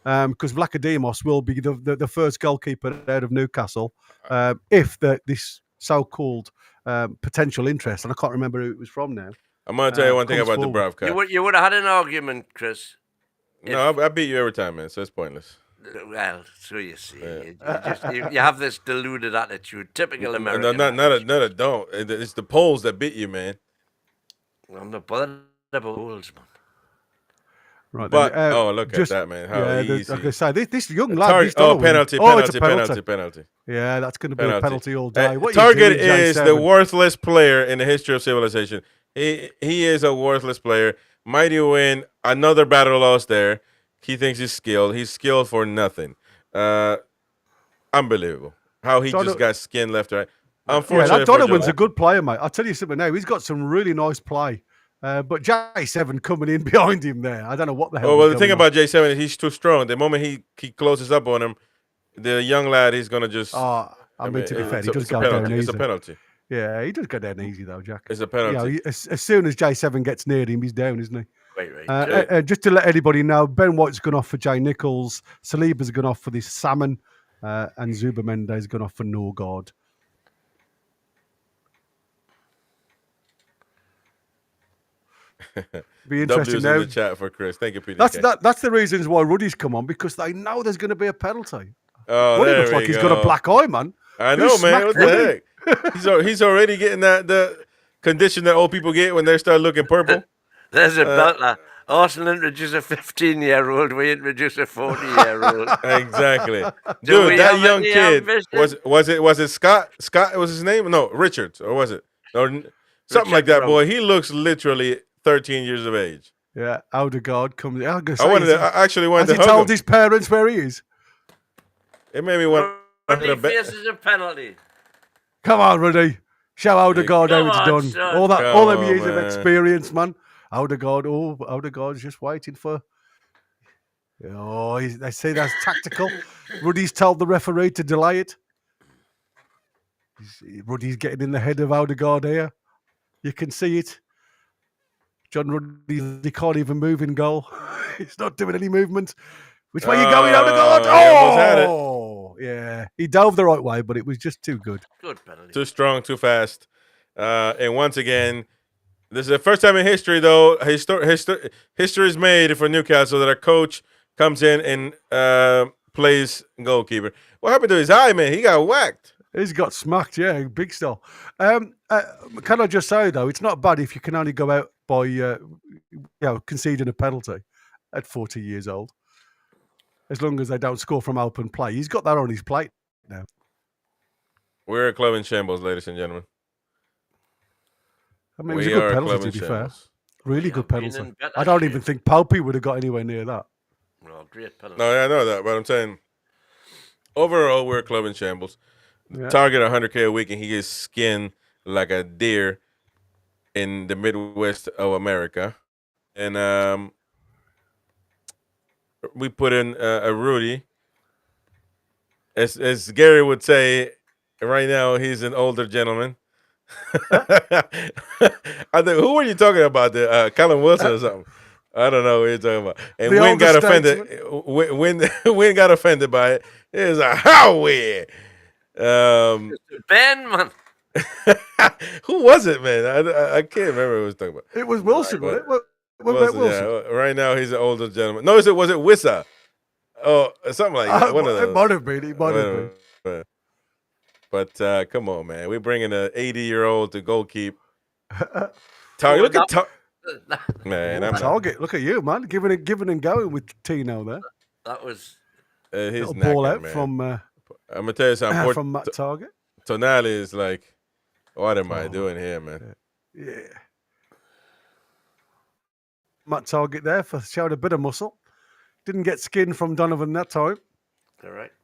because Vlachodimos will be the first goalkeeper out of Newcastle if this so-called potential interest, and I can't remember who it was from now. I'm going to tell you one thing about Dubravka. You would have had an argument, Chris. No, I beat you every time, man, so it's pointless. Well, so you see. You have this deluded attitude, typical American. No, don't. It's the polls that beat you, man. I'm not bothered about polls, man. Right, but look at that, man! How easy. Like I say, this young lad. Penalty. Yeah, that's going to be a penalty all day. Target is the worthless player in the history of civilization. He is a worthless player. Mighty Win, another battle lost there. He thinks he's skilled. He's skilled for nothing. Unbelievable. How he just got skinned left, right. Unfortunately, that Donovan's a good player, mate. I'll tell you something now. He's got some really nice play. But J7 coming in behind him there. I don't know what the hell. Well, the thing about J7 is he's too strong. The moment he closes up on him, the young lad is going to just... to be fair, he does go down easy. It's a penalty. Yeah, he does go down easy, though, Jack. It's a penalty. As soon as J7 gets near him, he's down, isn't he? Right. Just to let anybody know, Ben White's gone off for Jay Nichols, Saliba's gone off for this Salmon, and Zuba-Mendes gone off for Norgard. Be interesting now. In the chat for Chris. Thank you, Peter. That's the reasons why Ruddy's come on, because they know there's going to be a penalty. Oh, Ruddy looks like he's got a black eye, man. I know, man. What the heck? He's already getting the condition that old people get when they start looking purple. There's a belt. Arsenal introduce a 15-year-old, we introduce a 40-year-old. Exactly. Do Dude, we that have young any kid ambition? was it Scott? Scott was his name? No, Richards, or was it? Or something like Richard that, Brown. boy. He looks literally 13 years of age. Yeah, Odegaard comes. I'm gonna I wanted say, to, I actually wanted has to he hug told him. his parents where he is? It made me want to Ruddy faces a penalty. Come on, Ruddy. Show Odegaard how Come it's on, done. son. All Come them on, years of man. experience, man. Odegaard's just waiting for. Oh, they say that's tactical. Ruddy's told the referee to delay it. Ruddy's getting in the head of Odegaard here. You can see it. John Ruddy, he can't even move in goal. He's not doing any movement. Which way you going, Odegaard? He almost had it. Oh, yeah. He dove the right way, but it was just too good. Good penalty. Too strong, too fast. And once again, this is the first time in history, though. History is made for Newcastle that a coach comes in and plays goalkeeper. What happened to his eye, man? He got whacked. He's got smacked, yeah, big style. Can I just say, though, it's not bad if you can only go out by conceding a penalty at 40 years old, as long as they don't score from open play. He's got that on his plate now. We're a club in shambles, ladies and gentlemen. I mean, it was a good penalty, to be fair. Really good penalty. I don't even think Popey would have got anywhere near that. Well, great penalty. No, I know that, but I'm saying overall, we're a club in shambles. Yeah. Target 100K a week, and he gets skinned like a deer in the Midwest of America. And we put in a Rudy. As Gary would say, right now he's an older gentleman. I think, who were you talking about? The Callum Wilson or something? I don't know what you're talking about. And The Wynn got older offended. Wynn got offended by it. It was a Howie. Ben, man. Who was it, man? I can't remember who I was talking about. It was Wilson, wasn't it? What about Wilson, Wilson? yeah. Right now he's an older gentleman. No, was it Wissa? Oh, something like that. One of those. It might have been. It might have been. But come on, man. We're bringing an 80-year-old to goalkeep. Target. Look at man. Target. Look at you, man. Giving and going with Tino there. That was his little ball out man. from I'm gonna tell you something. from Matt Target. Tonali is like, what am I doing here, man? Yeah. Matt Target there showed a bit of muscle. Didn't get skinned from Donovan that time. correct.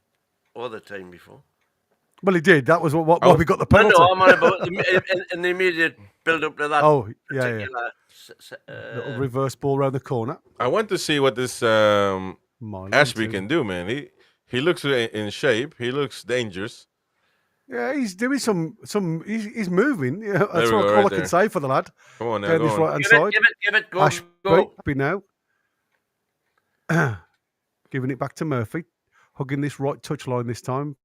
Or the time before. Well, he did. That was what we got the No, penalty. I'm on about in the immediate build up to that. Oh, yeah. particular Little reverse ball around the corner. I want to see what this Marlon Ashby too. can do, man. He looks in shape. He looks dangerous. Yeah, he's doing some. He's moving. Yeah, that's There we all go, I right can there. say for the lad. Come on now, Down go this on. right hand give side. it, go, Ashby go. now. Giving it back to Murphy. Hugging this right touch line this time.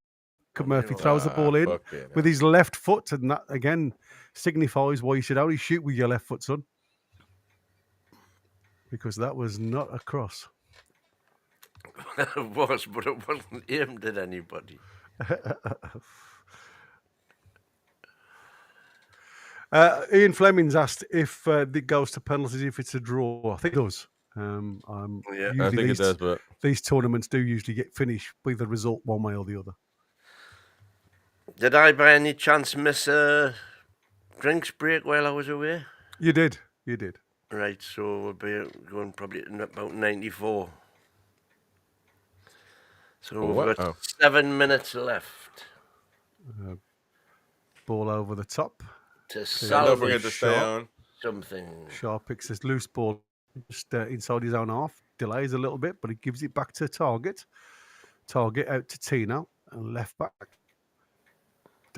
Murphy throws the ball in with his left foot, and that again signifies why you should only shoot with your left foot, son. Because that was not a cross. It was, but it wasn't aimed at anybody. Ian Fleming's asked if it goes to penalties if it's a draw. I think it does. Yeah, I think it does, but these tournaments do usually get finished with a result one way or the other. Did I by any chance miss a drinks break while I was away? You did. Right, so we'll be going probably in about 94. So we've got 7 minutes left. Ball over the top. To don't salvage forget to stay on. something. Shaw picks this loose ball just inside his own half. Delays a little bit, but he gives it back to Target. Target out to Tino and left back.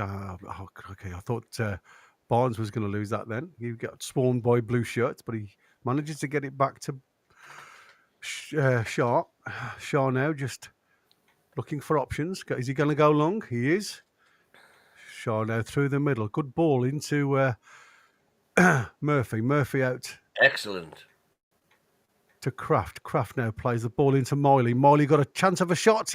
Okay, I thought Barnes was going to lose that then. He got swarmed by blue shirts, but he manages to get it back to Shaw. Shaw now just looking for options. Is he going to go long? He is. Shaw now through the middle. Good ball into Murphy. Murphy out. Excellent. To Kraft. Kraft now plays the ball into Miley. Miley got a chance of a shot.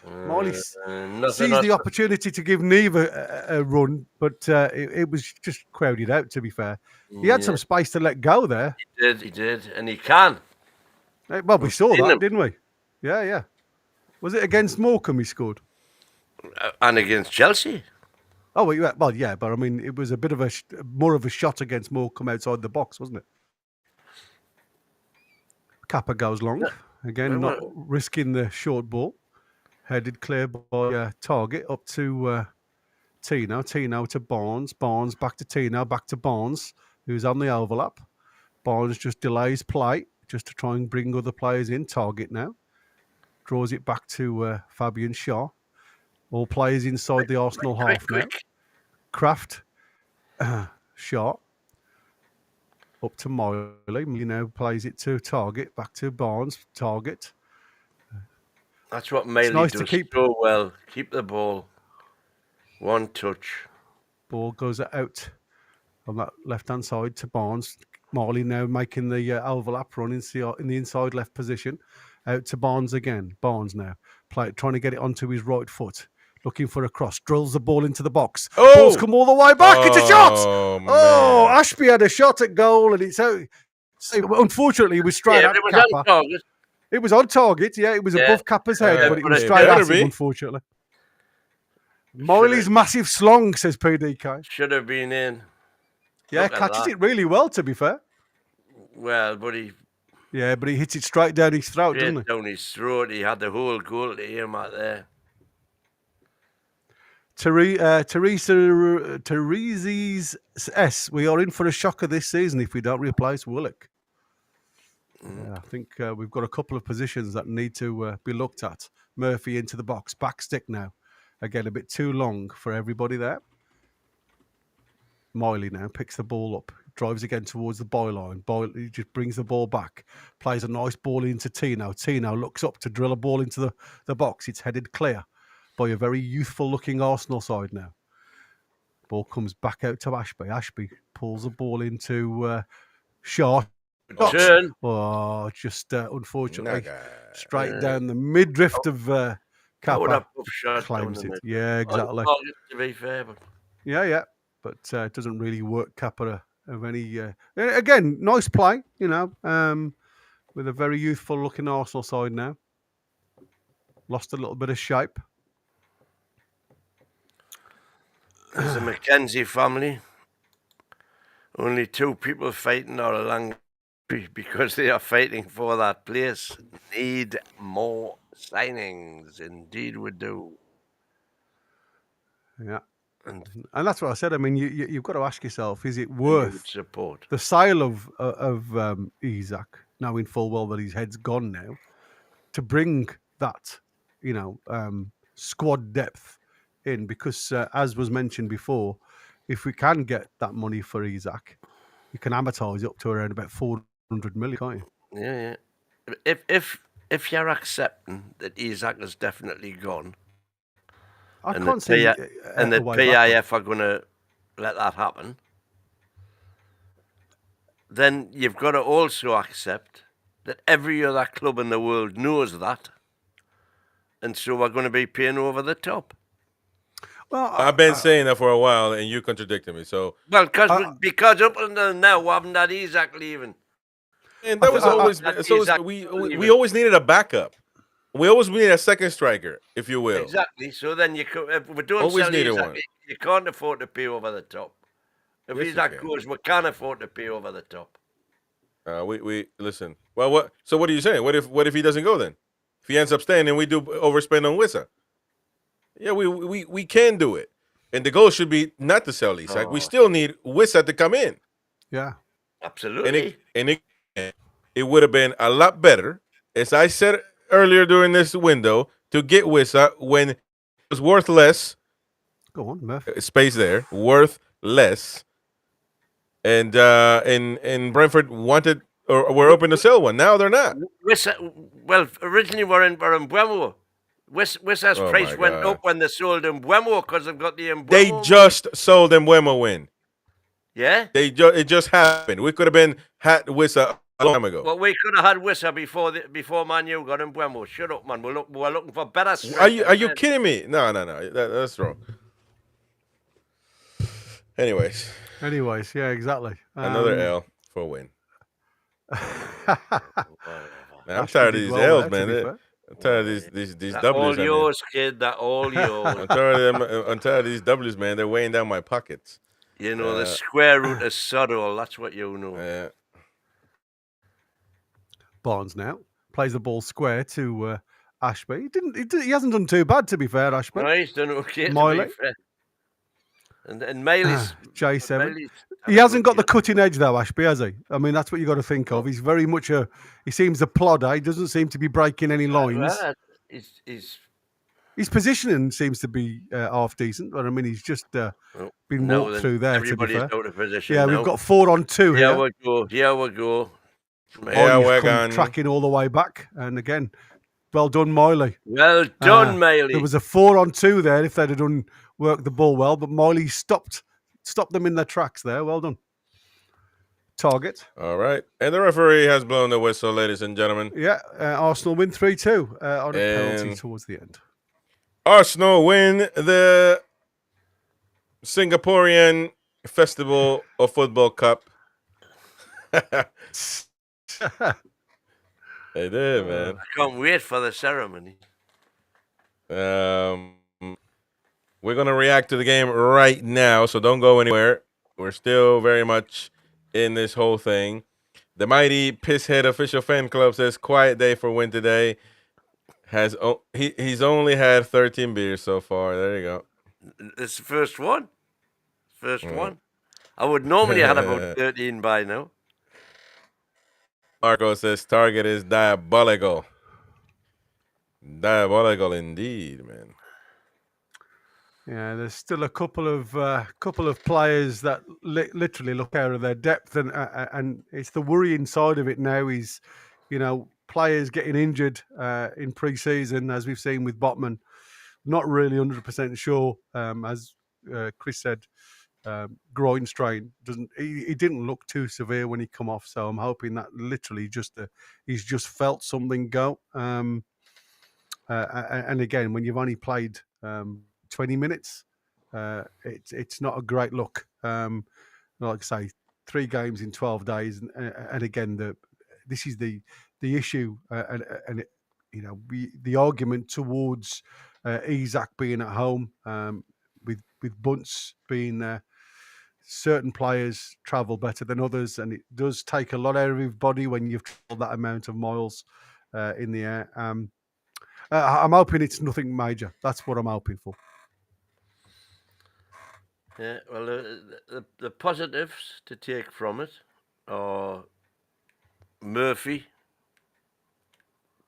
Miley Nothing seized else. the opportunity to give Neve a run, but it was just crowded out, to be fair. He had some space to let go there. He did, and he can. Well, we saw seen that, him. didn't we? Yeah. Was it against Morecambe he scored? And against Chelsea. Oh, well, yeah, but I mean, it was a bit of more of a shot against Morecambe outside the box, wasn't it? Kappa goes long. Again, not risking the short ball. Headed clear by Target up to Tino. Tino to Barnes. Barnes back to Tino. Back to Barnes, who's on the overlap. Barnes just delays play just to try and bring other players in. Target now. Draws it back to Fabian Shaw. All players inside the Arsenal half now. Kraft. Shaw. Up to Miley. Miley now plays it to Target. Back to Barnes. Target. That's what Miley nice does to keep so well. Keep the ball. One touch. Ball goes out on that left-hand side to Barnes. Marley now making the overlap run in the inside left position. Out to Barnes again. Barnes now trying to get it onto his right foot. Looking for a cross. Drills the ball into the box. Oh! Ball's come all the way back. It's a shot. Man. Oh, Ashby had a shot at goal and it's out. So, unfortunately, it was straight at it was Kappa. on target. It was on target. Yeah, it was above Kappa's head, but it was it straight better at him, be. unfortunately. Miley's massive slong, says PDK. Should have been in. Yeah, Look at catches that. it really well, to be fair. Well, but he Yeah, but he hits it straight down his throat, doesn't he? straight down his throat. He had the whole goal to him out there. Teresa's S. We are in for a shocker this season if we don't replace Willock. I think we've got a couple of positions that need to be looked at. Murphy into the box. Back stick now. Again, a bit too long for everybody there. Miley now picks the ball up. Drives again towards the byline. He just brings the ball back. Plays a nice ball into Tino. Tino looks up to drill a ball into the box. It's headed clear by a very youthful-looking Arsenal side now. Ball comes back out to Ashby. Ashby pulls the ball into Shaw. Turn. Oh, just unfortunately, Naga. straight down the midriff of That would Kappa. have tough shot Claims down it. the Yeah, exactly. middle. To be fair, but Yeah. But it doesn't really work Kappa of any... again, nice play, with a very youthful-looking Arsenal side now. Lost a little bit of shape. there's a Mackenzie family. Only 2 people fighting all along because they are fighting for that place. Need more signings. Indeed, we do. Yeah. And that's what I said. I mean, you've got to ask yourself, is it we would worth support. the sale of Isaac, knowing full well that his head's gone now, to bring that, squad depth in? Because as was mentioned before, if we can get that money for Isaac, you can amortise it up to around about 400 million, can't you? Yeah. If you're accepting that Isaac is definitely gone, I and can't the see and the a way back. PIF are going to let that happen, then you've got to also accept that every other club in the world knows that, and so we're going to be paying over the top. Well, I've been saying that for a while, and you contradicted me. So, Well, because up until now we haven't had Isaac leaving. and that was always we always needed a backup. We always needed a second striker, if you will. Exactly. So then if we don't Always sell needed Isaac, one. you can't afford to pay over the top. If Yes, you Isaac can. goes, we can't afford to pay over the top. We listen. Well, what? So what are you saying? What if he doesn't go then? If he ends up staying and we do overspend on Wissa? Yeah, we can do it, and the goal should be not to sell Isaac. We still need Wissa to come in. yeah. Absolutely. It would have been a lot better, as I said earlier during this window, to get Wissa when it was worth less. Go on, Murph. Space there, worth less, and Brentford wanted or were open to sell one. Now they're not. Well, originally we're in Mbeumo. Wissa's Oh price my went God. up when they sold Mbeumo because they've got the Mbeumo. They just sold Mbeumo in. Yeah? It just happened. We could have been had Wissa a long time ago. Well, we could have had Wissa before Man U got him. Bueno, shut up, man. We're looking for better Are strikers. you kidding me? No. That's wrong. Anyways, yeah, exactly. another L for a win. Man, I'm Ashby tired of did these well L's, there, to be man. fair. I'm tired of these That W's. all I mean. yours, kid. That all yours. I'm tired of these W's, man. They're weighing down my pockets. You know, the square root of Sodol. That's what you know. Yeah. Barnes now plays the ball square to Ashby. He hasn't done too bad, to be fair, Ashby. No, he's done okay, Miley. to be fair. And Miley's... J7. Miley's He hasn't got the cutting edge, though, Ashby, has he? I mean, that's what you got to think of. He's very much he seems a plodder. He doesn't seem to be breaking any lines. His positioning seems to be half decent, but I mean, he's just been walked through there, to be fair. Out of position Yeah, now. we've got 4-on-2 here. Here we go. Yeah, we're come tracking all the way back. And again, well done, Miley. Well done, Miley. There was a 4-on-2 there if they'd have worked the ball well, but Miley stopped them in their tracks there. Well done. Target. All right. And the referee has blown the whistle, ladies and gentlemen. Yeah, Arsenal win 3-2 on a penalty towards the end. Arsenal win the Singaporean Festival of Football Cup. They did, man. I can't wait for the ceremony. We're going to react to the game right now, so don't go anywhere. We're still very much in this whole thing. The mighty Pisshead Official Fan Club says, quiet day for win today. He's only had 13 beers so far. There you go. It's the first one. One. I would normally have about 13 by now. Marco says target is diabolical. Diabolical indeed, man. Yeah, there's still a couple of players that literally look out of their depth, and it's the worrying side of it now. Is, players getting injured in pre-season, as we've seen with Botman. Not really 100% sure, as Chris said. Groin strain he didn't look too severe when he come off, so I'm hoping that literally he's just felt something go. And again, when you've only played 20 minutes, it's not a great look. Like I say, 3 games in 12 days, and again, this is the issue, and the argument towards Isak being at home, with Bunce being certain players travel better than others, and it does take a lot out of your body when you've traveled that amount of miles in the air. I'm hoping it's nothing major. That's what I'm hoping for. Yeah, well, the positives to take from it are Murphy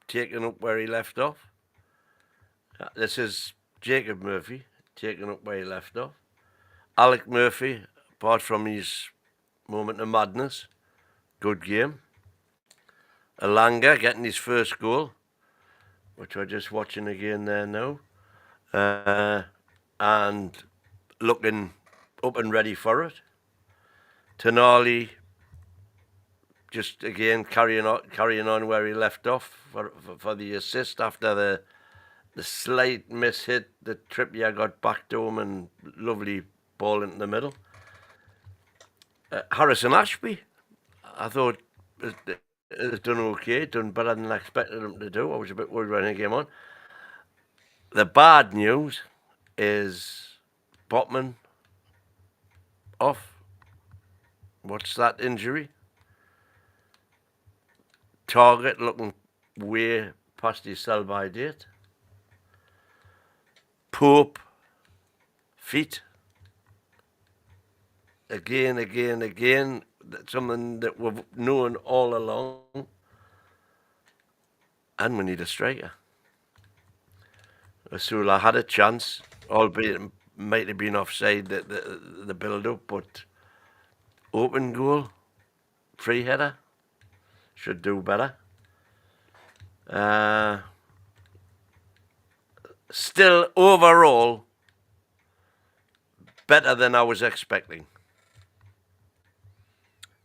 taking up where he left off. This is Jacob Murphy taking up where he left off. Alec Murphy, apart from his moment of madness, good game. Alanga getting his first goal, which we're just watching again there now, and looking up and ready for it. Tonali just again carrying on where he left off for the assist after the slight miss hit that Trippier got back to him, and lovely ball into the middle. Harrison Ashby, I thought has done okay, done better than I expected him to do. I was a bit worried when he came on. The bad news is Botman off. What's that injury? Target looking way past his sell-by date. Pope, feet. Again. That's something that we've known all along. And we need a striker. Asula had a chance, albeit it might have been offside the build-up, but open goal, free header, should do better. Still, overall, better than I was expecting.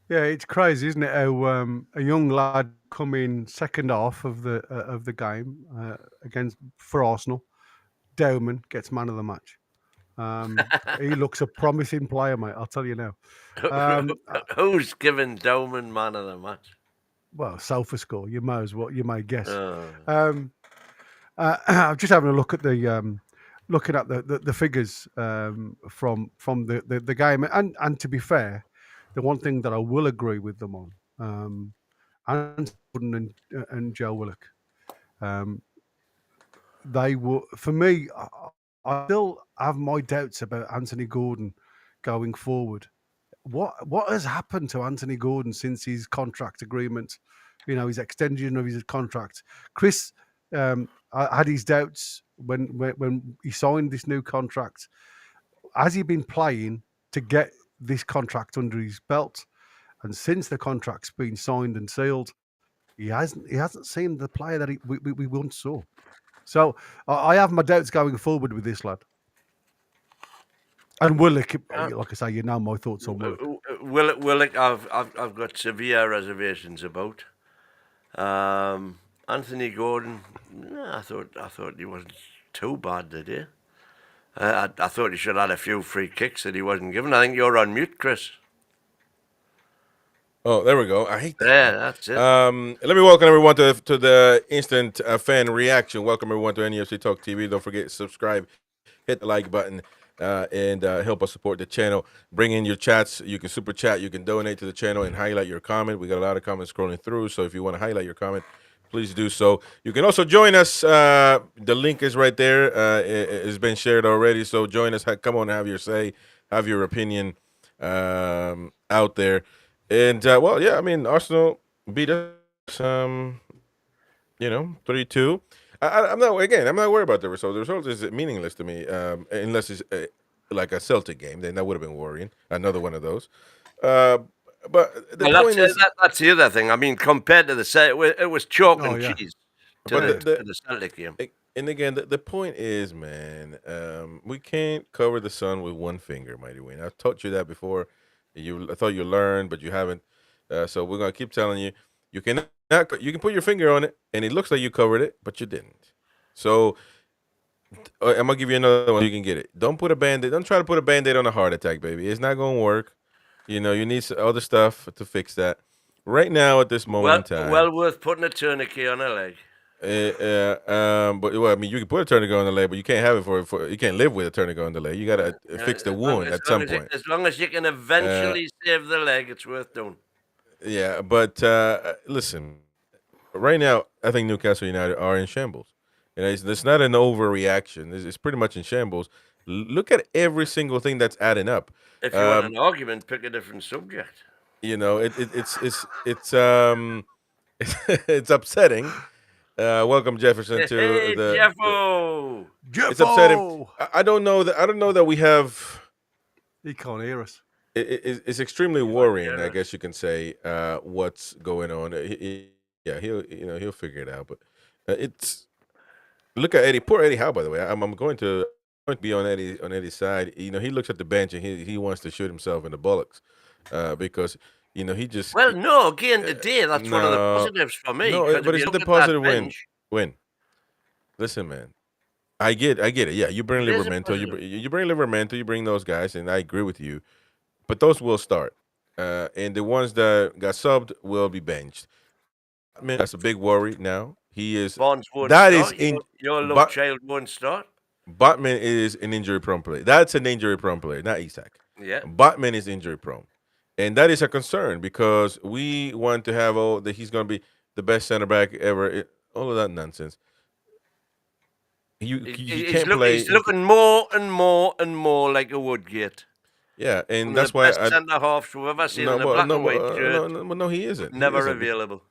Yeah, it's crazy, isn't it? How a young lad come in second half of the game against for Arsenal. Dowman gets man of the match. He looks a promising player, mate. I'll tell you now. Who's given Dowman man of the match? Well, SofaScore. You may guess. Oh. I'm just having a look at the looking at the figures from the game, and to be fair, the one thing that I will agree with them on, Anthony Gordon and Joe Willock, they were for me. I still have my doubts about Anthony Gordon going forward. What has happened to Anthony Gordon since his contract agreement? You know, his extension of his contract. Chris I had his doubts when he signed this new contract. Has he been playing to get this contract under his belt? And since the contract's been signed and sealed, he hasn't seen the player that we once saw. So I have my doubts going forward with this lad. And Willock, like I say, you know my thoughts on Willock. Willock, I've got severe reservations about. Anthony Gordon, I thought he wasn't too bad today. I thought he should have had a few free kicks that he wasn't given. I think you're on mute, Chris. Oh, there we go. I hate that. Yeah, that's it. Let me welcome everyone to the instant fan reaction. Welcome everyone to NUFC Talk TV. Don't forget to subscribe, hit the like button, and help us support the channel. Bring in your chats. You can super chat. You can donate to the channel and highlight your comment. We got a lot of comments scrolling through, so if you want to highlight your comment, please do so. You can also join us. The link is right there. It has been shared already, so join us. Come on, have your say, have your opinion out there. And, well, yeah, I mean, Arsenal beat us, 3-2. I'm not worried about the result. The result is meaningless to me, unless it's like a Celtic game. Then that would have been worrying. Another one of those. But the point is... That's the other thing. I mean, compared to the Celtic, it was chalk and cheese to the Celtic game. And again, the point is, man, we can't cover the sun with one finger, Mighty Wayne. I've taught you that before. I thought you learned, but you haven't. So we're gonna keep telling you. You can put your finger on it, and it looks like you covered it, but you didn't. So I'm gonna give you another one. You can get it. Don't put a band-aid. Don't try to put a band-aid on a heart attack, baby. It's not gonna work. You need some other stuff to fix that. Right now, at this moment in time, well worth putting a tourniquet on a leg. But I mean, you can put a tourniquet on the leg, but you can't have it for you can't live with a tourniquet on the leg. You gotta fix the wound at some point. As long as you can eventually save the leg, it's worth doing. Yeah, but listen, right now I think Newcastle United are in shambles. It's not an overreaction. It's pretty much in shambles. Look at every single thing that's adding up. If you want an argument, pick a different subject. It's it's upsetting. Welcome Jefferson to the Jeffo. It's upsetting. I don't know that we have. He can't hear us. It's extrememly worrying, I guess you can say, what's going on. He'll figure it out. But it's look at Eddie. Poor Eddie Howe, by the way. I'm going to be on Eddie's side. He looks at the bench and he wants to shoot himself in the bullocks because. He just... Well, no, again, today, that's one of the positives for me. No, but it's the positive win. Listen, man, I get it. Yeah, you bring Livermore, you bring those guys, and I agree with you. But those will start. And the ones that got subbed will be benched. I mean, that's a big worry now. He is... Bonds won't that start. Is your little child won't start. Botman is an injury-prone player. That's an injury-prone player, not Isak. Yeah. Botman is injury-prone. And that is a concern because we want to have that he's going to be the best center back ever. All of that nonsense. He's looking more and more and more like a Woodgate. Yeah, and that's why centre half we've ever seen in a black and white shirt. No, he isn't. Never available.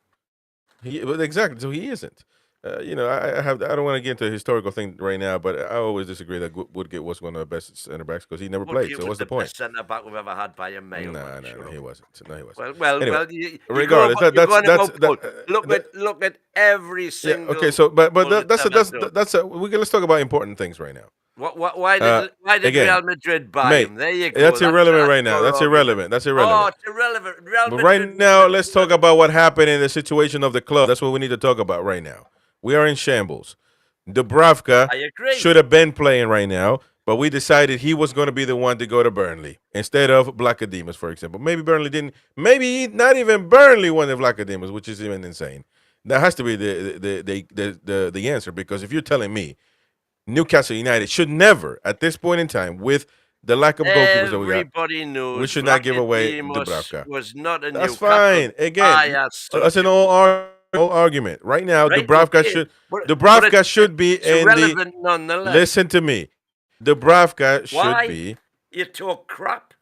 Exactly. So he isn't. I don't want to get into a historical thing right now, but I always disagree that Woodgate was one of the best center backs because he never played. Woodgate So was what's the the point? best centre back we've ever had by a mile. No, he wasn't. No, he wasn't. Well. Anyway, You regardless, go, that's look at every yeah. single. Okay, so but goal that's ever done. let's talk about important things right now. Why Uh, did again, Real Madrid buy mate, him? There you go. that's irrelevant That's right now. your That's argument. irrelevant. That's Oh, irrelevant. it's irrelevant. Real But Madrid. right now, let's talk about what happened in the situation of the club. That's what we need to talk about right now. We are in shambles. Dubravka I agree. should have been playing right now, but we decided he was going to be the one to go to Burnley instead of Blackademus, for example. Maybe Burnley didn't. Maybe not even Burnley wanted Blackademus, which is even insane. That has to be the answer, because if you're telling me Newcastle United should never, at this point in time, with the lack of goalkeepers that we got, Everybody knows we should not give away Vlachodimos Dubravka. was not a That's Newcastle fine. Again, guy as that's such. an old argument. Right now, Right, Dubravka okay. should But Dubravka should be it's in the. irrelevant nonetheless. Listen to me. Dubravka Why? should be. You talk crap.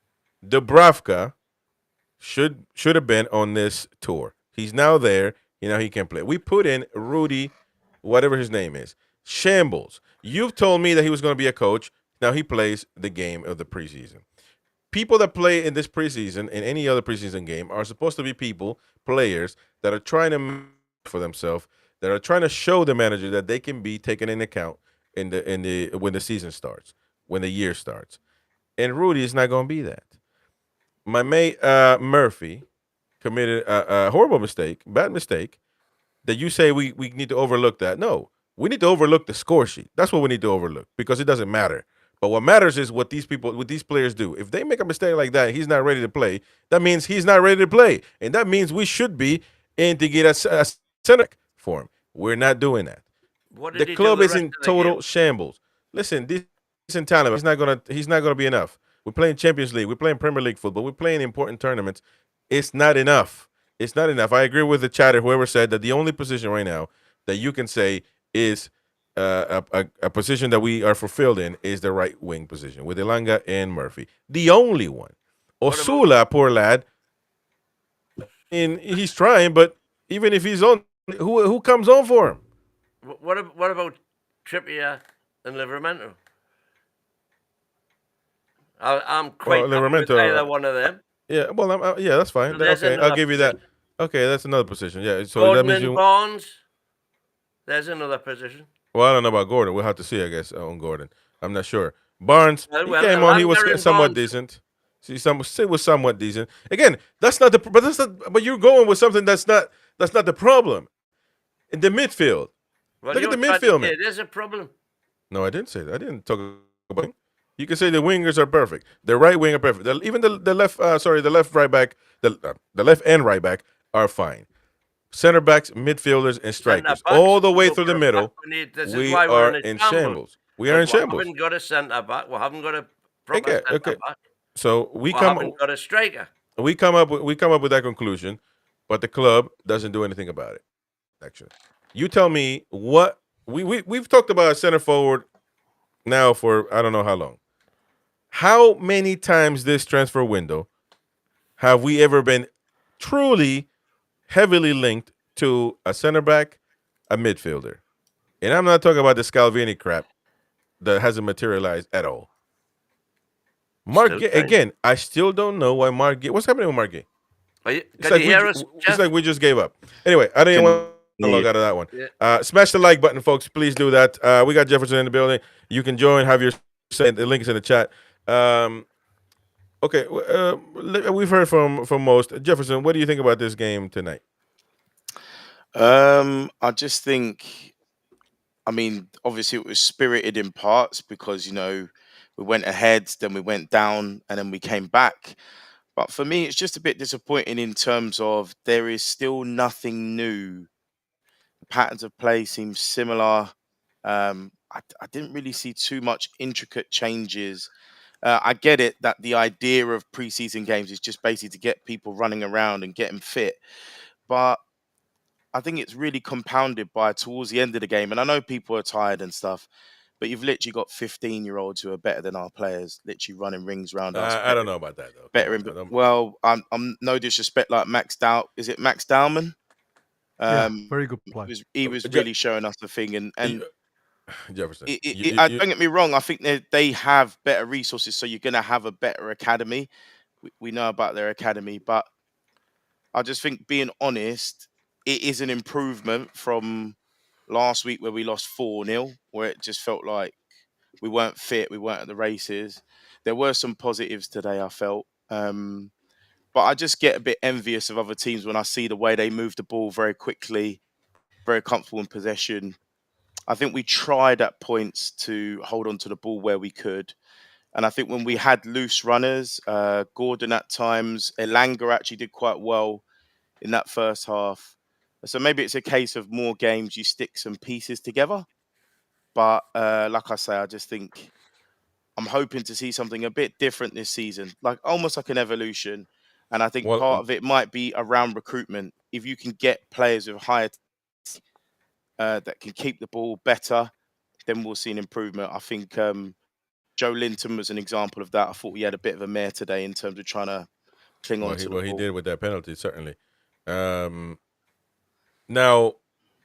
Dubravka should have been on this tour. He's now there. He can play. We put in Rudy, whatever his name is. Shambles. You've told me that he was going to be a coach. Now he plays the game of the preseason. People that play in this preseason and any other preseason game are supposed to be players that are trying to make for themselves, that are trying to show the manager that they can be taken into account when the season starts, when the year starts. And Rudy is not going to be that. My mate Murphy committed a horrible mistake, bad mistake, that you say we need to overlook that. No, we need to overlook the score sheet. That's what we need to overlook, because it doesn't matter. But what matters is what these players do. If they make a mistake like that, he's not ready to play. That means he's not ready to play, and that means we should be in to get a center back for him. We're not doing that. What did The he club do is the in rest of the total game? shambles. Listen, this isn't talent. He's not gonna be enough. We're playing Champions League. We're playing Premier League football. We're playing important tournaments. It's not enough. It's not enough. I agree with the chatter, whoever said that the only position right now that you can say is a position that we are fulfilled in is the right wing position with Elanga and Murphy. The only one. Osula, poor lad, and he's trying, but even if he's on, who comes on for him? What about Trippier and Livramento? I'm quite happy with Livramento, either one of them. Yeah, well, yeah, that's fine. So there's Okay, I'll another give you that. position. Okay, that's another position. Yeah, so Gordon that means and you. Barnes. There's another position. Well, I don't know about Gordon. We'll have to see, I guess, on Gordon. I'm not sure. Barnes, Well, he came on. He was Elanga and somewhat Barnes. decent. It was somewhat decent. Again, that's not the. But that's not. But you're going with something that's not the problem. In the midfield. Well, Look at the you're trying to midfield, say man. there's a problem. No, I didn't say that. I didn't talk about. You can say the wingers are perfect. The right wing are perfect. Even the left. The left right back. The left and right back are fine. Center backs, midfielders, and strikers, Centre-backs, all the way go through for the a middle. back. This is We why we're are in in shambles. shambles. We are in We shambles. haven't got a centre back. We haven't got a proper Okay, centre okay. back. So we We come haven't got a striker. we come up with that conclusion, but the club doesn't do anything about it. Actually, you tell me what we've talked about a center forward now for I don't know how long. How many times this transfer window have we ever been truly heavily linked to a center back, a midfielder? And I'm not talking about the Scalvini crap that hasn't materialized at all. Mark Still Gay, trying. again, I still don't know why Mark Gay. What's happening with Mark Gay? Can you hear us, It's Jeff? like we just gave up. Anyway, I didn't want to log out of that one. Yeah. Smash the like button, folks. Please do that. We got Jefferson in the building. You can join. Have your say. The link is in the chat. Okay, we've heard from most. Jefferson, what do you think about this game tonight? I just think, I mean, obviously it was spirited in parts because, you know, we went ahead, then we went down, and then we came back. But for me, it's just a bit disappointing in terms of there is still nothing new. The patterns of play seem similar. I didn't really see too much intricate changes. I get it that the idea of preseason games is just basically to get people running around and get them fit. But I think it's really compounded by towards the end of the game. And I know people are tired and stuff, but you've literally got 15-year-olds who are better than our players, literally running rings around us. I don't know about that though. Better in, well, I'm no disrespect, like Max Dow. Is it Max Dowman? Very good play. He was Je- really showing us the thing, and Jefferson. don't get me wrong. I think they have better resources, so you're going to have a better academy. We know about their academy, but I just think, being honest, it is an improvement from last week where we lost 4-0, where it just felt like we weren't fit, we weren't at the races. There were some positives today, I felt. But I just get a bit envious of other teams when I see the way they move the ball very quickly, very comfortable in possession. I think we tried at points to hold on to the ball where we could. And I think when we had loose runners, Gordon at times, Elanga actually did quite well in that first half. So maybe it's a case of more games, you stick some pieces together. But like I say, I just think I'm hoping to see something a bit different this season, like almost like an evolution. And I think Well, part of it might be around recruitment. If you can get players with higher that can keep the ball better, then we'll see an improvement. I think Joe Linton was an example of that. I thought he had a bit of a mare today in terms of trying to cling on to the ball. he did with that penalty, certainly. Now,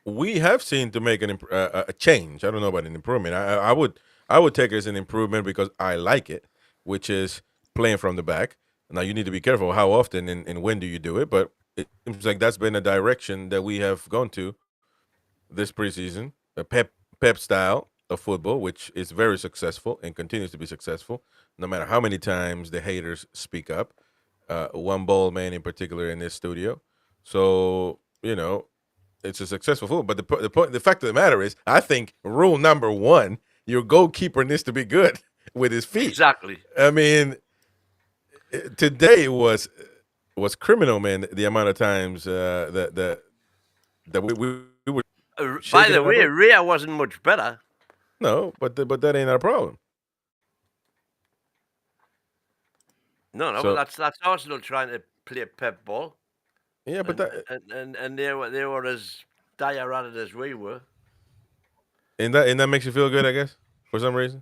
we have seen to make a change. I don't know about an improvement. I would take it as an improvement because I like it, which is playing from the back. Now, you need to be careful how often and when do you do it, but it seems like that's been a direction that we have gone to this preseason, a Pep style of football, which is very successful and continues to be successful, no matter how many times the haters speak up. One ball man in particular in this studio. So, it's a successful football. But the fact of the matter is, I think rule number one, your goalkeeper needs to be good with his feet. Exactly. I mean, today was criminal, man. The amount of times that we were. By the way, Rhea wasn't much better. No, but that ain't our problem. No, So- but that's Arsenal trying to play Pep ball. Yeah, but and they were as dire at it as we were. and that makes you feel good, I guess, for some reason.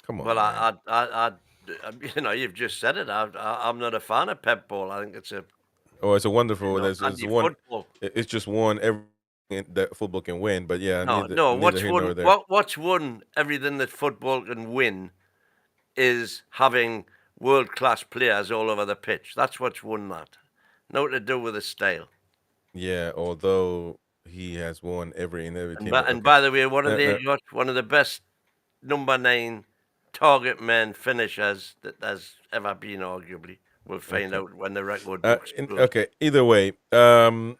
Come on. Well, man. I you've just said it. I'm not a fan of Pep ball. I think it's a It's a wonderful. It's one. anti-football. It's just one everything that football can win. But yeah, No. neither here nor there. What's won everything that football can win is having world-class players all over the pitch. That's what's won that. Nothing to do with the style. Yeah, although he has won every team. And by the way, what have they got? One of the best number 9 target man finishers that has ever been, arguably. We'll find out when the record books close. Okay. Either way, Gary,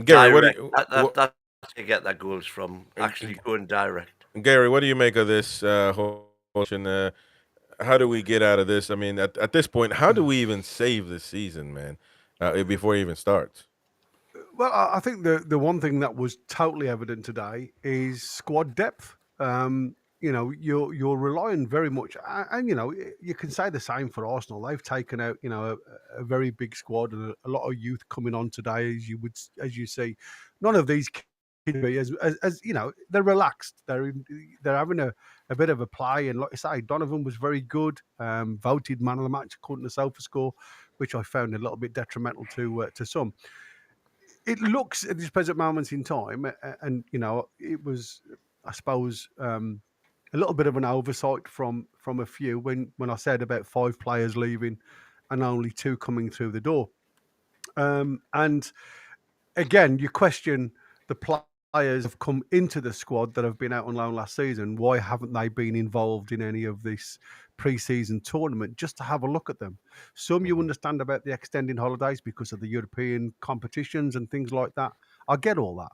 what do Direct. you, That's where you get that goals from, actually going direct. Gary, what do you make of this whole motion? How do we get out of this? I mean, at this point, how do we even save the season, man, before it even starts? Well, I think the one thing that was totally evident today is squad depth. You're relying very much, and you can say the same for Arsenal. They've taken out a very big squad and a lot of youth coming on today, as you see. None of these kids be as they're relaxed. They're having a bit of a play, and like I say, Donovan was very good. Voted man of the match according to SofaScore, which I found a little bit detrimental to some. It looks at this present moment in time, and it was, I suppose, a little bit of an oversight from a few when I said about 5 players leaving and only 2 coming through the door. And again, you question the players have come into the squad that have been out on loan last season. Why haven't they been involved in any of this pre-season tournament just to have a look at them? Some you understand about the extending holidays because of the European competitions and things like that. I get all that.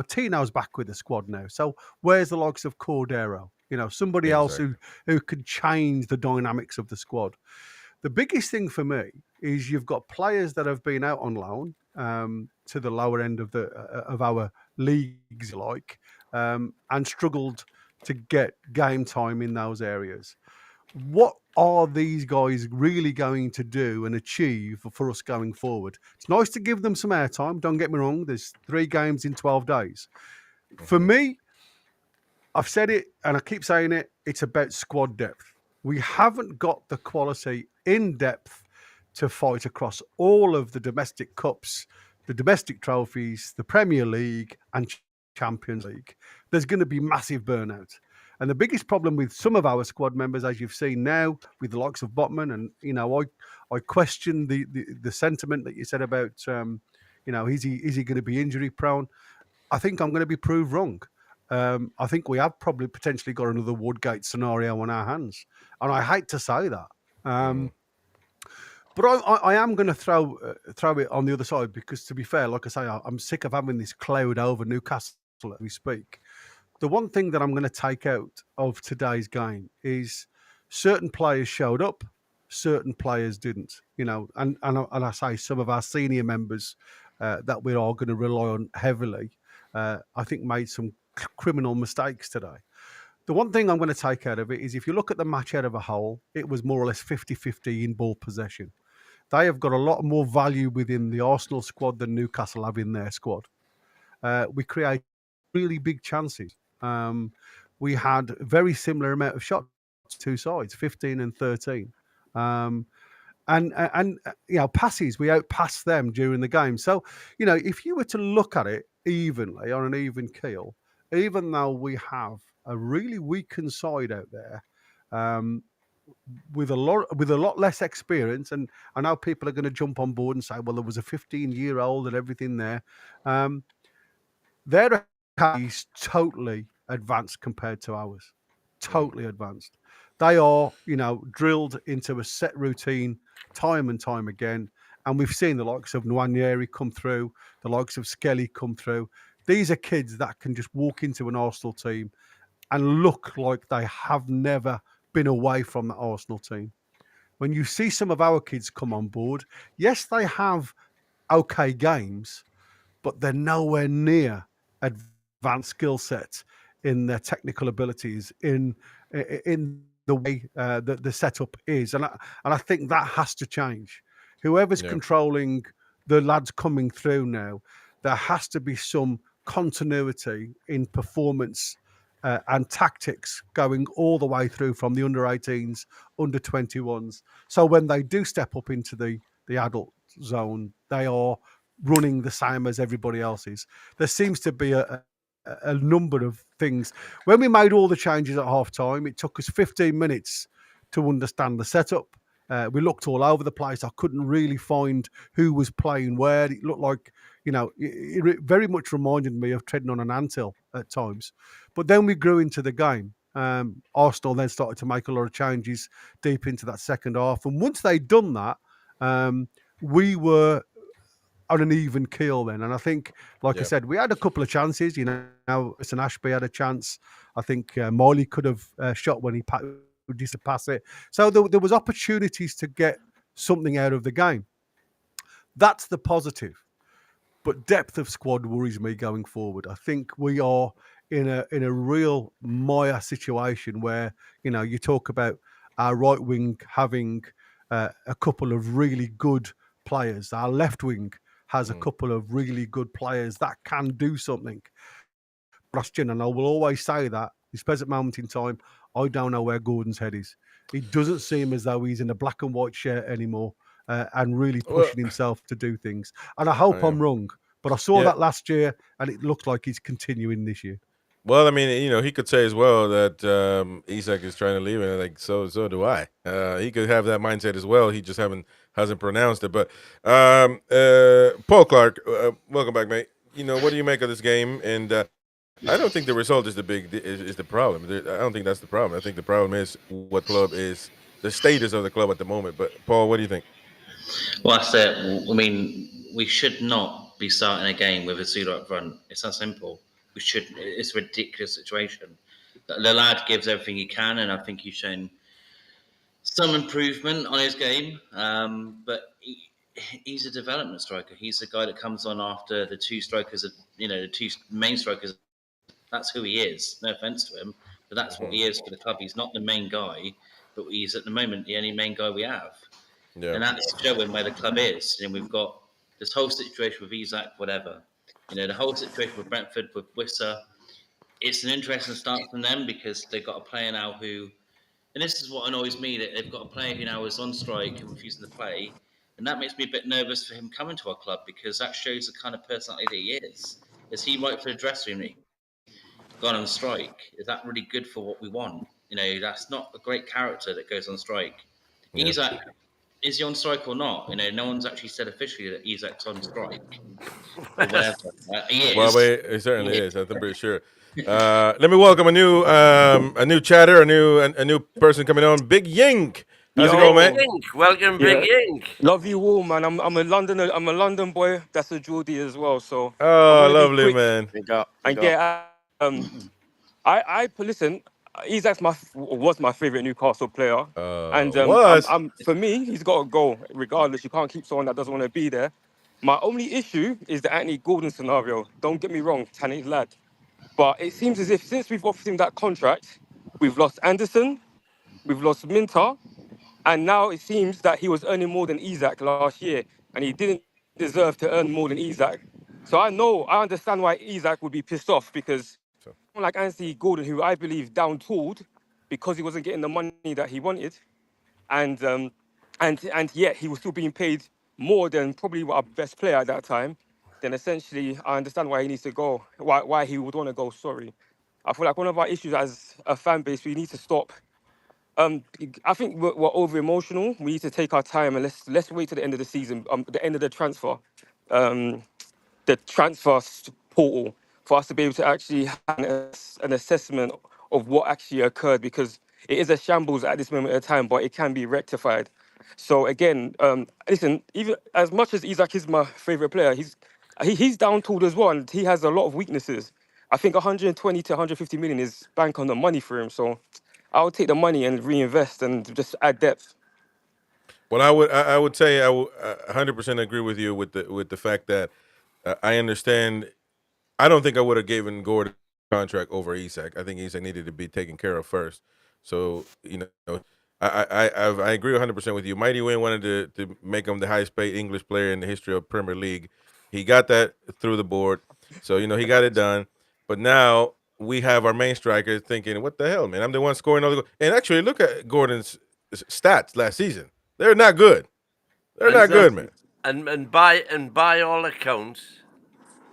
Tino's back with the squad now. So where's the likes of Cordero? Somebody else who could change the dynamics of the squad. The biggest thing for me is you've got players that have been out on loan to the lower end of our leagues, and struggled to get game time in those areas. What are these guys really going to do and achieve for us going forward? It's nice to give them some airtime. Don't get me wrong. There's 3 games in 12 days. For me, I've said it and I keep saying it. It's about squad depth. We haven't got the quality in depth to fight across all of the domestic cups the domestic trophies, the Premier League, and Champions League, there's going to be massive burnout. And the biggest problem with some of our squad members, as you've seen now, with the likes of Botman, and I question the sentiment that you said about, is he going to be injury prone? I think I'm going to be proved wrong. I think we have probably potentially got another Woodgate scenario on our hands, and I hate to say that. But I am going to throw it on the other side because, to be fair, like I say, I'm sick of having this cloud over Newcastle as we speak. The one thing that I'm going to take out of today's game is certain players showed up, certain players didn't. And I say some of our senior members that we are going to rely on heavily, I think made some criminal mistakes today. The one thing I'm going to take out of it is if you look at the match out of a whole, it was more or less 50-50 in ball possession. They have got a lot more value within the Arsenal squad than Newcastle have in their squad. We create really big chances. We had a very similar amount of shots, two sides, 15 and 13. And passes, we outpassed them during the game. So, if you were to look at it evenly on an even keel, even though we have a really weakened side out there, with a lot less experience, and I know people are going to jump on board and say, well, there was a 15-year-old and everything there. Their academy is totally advanced compared to ours. Totally advanced. They are, drilled into a set routine time and time again. And we've seen the likes of Nwaneri come through, the likes of Skelly come through. These are kids that can just walk into an Arsenal team and look like they have never been away from the Arsenal team. When you see some of our kids come on board, yes, they have okay games, but they're nowhere near advanced skill sets in their technical abilities, in the way that the setup is. And I think that has to change. Whoever's controlling the lads coming through now, there has to be some continuity in performance and tactics going all the way through from the under 18s, under 21s. So when they do step up into the adult zone, they are running the same as everybody else is. There seems to be a number of things. When we made all the changes at half time, it took us 15 minutes to understand the setup. We looked all over the place. I couldn't really find who was playing where. It looked like, it very much reminded me of treading on an anthill at times. But then we grew into the game. Arsenal then started to make a lot of changes deep into that second half. And once they'd done that, we were on an even keel then. And I think, like I said, we had a couple of chances. St. Ashby had a chance. I think Miley could have shot when he used to pass it. So there was opportunities to get something out of the game. That's the positive. But depth of squad worries me going forward. I think we are in a real mire situation where, you talk about our right wing having a couple of really good players. Our left wing has a couple of really good players that can do something. Question, and I will always say that this present moment in time, I don't know where Gordon's head is. It doesn't seem as though he's in a black and white shirt anymore and really pushing himself to do things. And I hope I'm wrong, but I saw that last year, and it looks like he's continuing this year. Well, I mean, he could say as well that Isak is trying to leave, and like so do I. He could have that mindset as well. He just hasn't pronounced it. But Paul Clark, welcome back, mate. What do you make of this game? And I don't think the result is the problem. I don't think that's the problem. I think the problem is what club is the status of the club at the moment. But Paul, what do you think? Well, that's it. I mean, we should not be starting a game with a Zula up front. It's that simple. We should. It's a ridiculous situation. The lad gives everything he can, and I think he's shown some improvement on his game. But he's a development striker. He's the guy that comes on after the two strikers. The two main strikers. That's who he is. No offense to him, but that's what he is for the club. He's not the main guy, but he's at the moment the only main guy we have. Yeah. And that's showing where the club is. We've got this whole situation with Isak, whatever. The whole situation with Brentford, with Wissa. It's an interesting start from them because they've got a player now who, and this is what annoys me, that they've got a player who now is on strike and refusing to play. And that makes me a bit nervous for him coming to our club, because that shows the kind of personality that he is. Is he right for the dressing room? Gone on strike. Is that really good for what we want? That's not a great character that goes on strike. Yeah. Isak, is he on strike or not? No one's actually said officially that Isak's on strike or whatever. He is. Well, it certainly is. I'm pretty sure. Let me welcome a new chatter, a new person coming on. Big Yink. How's it going, man? Yink. Welcome, Big Yink. Love you all, man. I'm a London boy. That's a Geordie as well. So Oh, I'm gonna be lovely, quick. man. Big up. And Big yeah, listen. Isaac was my favorite Newcastle player, and for me, he's got to go regardless. You can't keep someone that doesn't want to be there. My only issue is the Anthony Gordon scenario. Don't get me wrong, talented lad, but it seems as if since we've offered him that contract, we've lost Anderson, we've lost Minter, and now it seems that he was earning more than Isaac last year, and he didn't deserve to earn more than Isaac. So I understand why Isaac would be pissed off, because someone like Anthony Gordon, who I believe down-tooled because he wasn't getting the money that he wanted, and yet he was still being paid more than probably our best player at that time, then essentially I understand why he needs to go, why he would want to go, sorry. I feel like one of our issues as a fan base, we need to stop. I think we're over emotional. We need to take our time and let's wait to the end of the season, the end of the transfer portal, for us to be able to actually have an assessment of what actually occurred, because it is a shambles at this moment in time, but it can be rectified. So again, listen, even as much as Isaac is my favorite player, he's down-tooled as well, and he has a lot of weaknesses. I think 120 to 150 million is bank on the money for him. So I would take the money and reinvest and just add depth. Well, I would say I would 100% agree with you with the fact that I understand. I don't think I would have given Gordon a contract over Isak. I think Isak needed to be taken care of first. So I agree 100% with you. Mighty Wayne wanted to make him the highest paid English player in the history of Premier League. He got that through the board, so he got it done. But now we have our main striker thinking, "What the hell, man? I'm the one scoring all the goals." And actually, look at Gordon's stats last season. They're not good. They're not good, man. And by all accounts,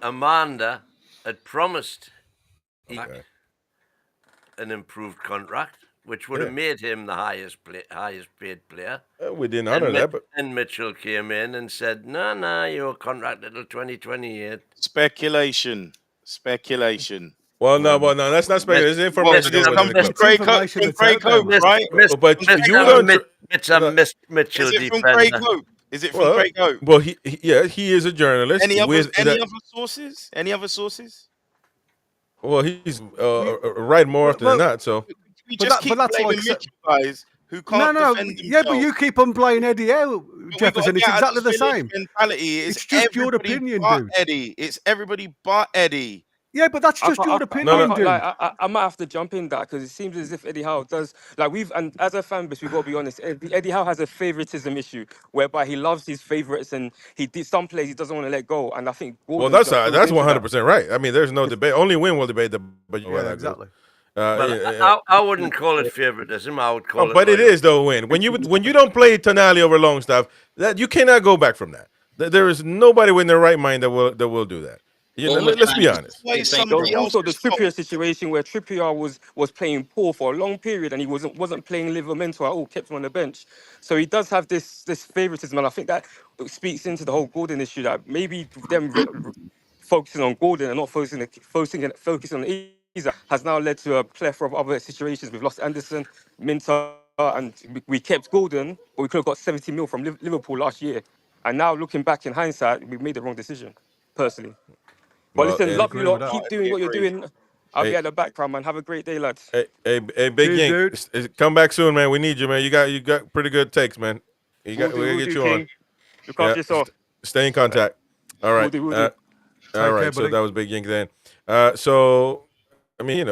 Amanda had promised an improved contract, which would have made him the highest paid player. We didn't honor that, but and Mitchell came in and said, "No, you're contracted till 2028." Speculation. well, no, that's not speculation. It's information. Well, that was in the from club. Grey information Coat, that's out there. right? But you don't. Mitchell Is it from defender. Grey Coat? Is it from Grey Coat? Well, he is a journalist. Any other sources? Any other sources? Well, he's right more often than not. So We But just that- keep but that's blaming like- Mitchell guys who can't defend yeah, but themselves. you keep on playing Eddie out, But Jefferson. we It's gotta get out exactly of this the village same. mentality. It's just your everybody opinion, but dude. Eddie. It's everybody but Eddie. Yeah, but that's just your opinion, dude. I might have to jump in that, because it seems as if Eddie Howe does, and as a fan base, we've got to be honest, Eddie Howe has a favoritism issue, whereby he loves his favorites and he did some players he doesn't want to let go. And I think Gordon that's 100% right. I mean, there's no debate. Only Win will debate the. But Yeah, exactly. I wouldn't call it favoritism. I would call it. But it is though, Win. When you don't play Tonali over Longstaff, that you cannot go back from that. There is nobody in their right mind that will do that. Let's be honest. Also, the Trippier situation, where Trippier was playing poor for a long period and he wasn't playing Livermore at all, kept him on the bench. So he does have this favoritism, and I think that speaks into the whole Gordon issue, that maybe them focusing on Gordon and not focusing on Isak has now led to a plethora of other situations. We've lost Anderson, Minter, and we kept Gordon, but we could have got 70 mil from Liverpool last year. And now looking back in hindsight, we made the wrong decision, personally. But listen, love you lot. Keep doing what you're doing. I'll be at the background, man. Have a great day, lads. Hey, Big Yank, come back soon, man. We need you, man. You got pretty good takes, man. We're gonna get you on. Look after yourself. Stay in contact. All right. Will do. All right. So that was Big Yank then. So I mean,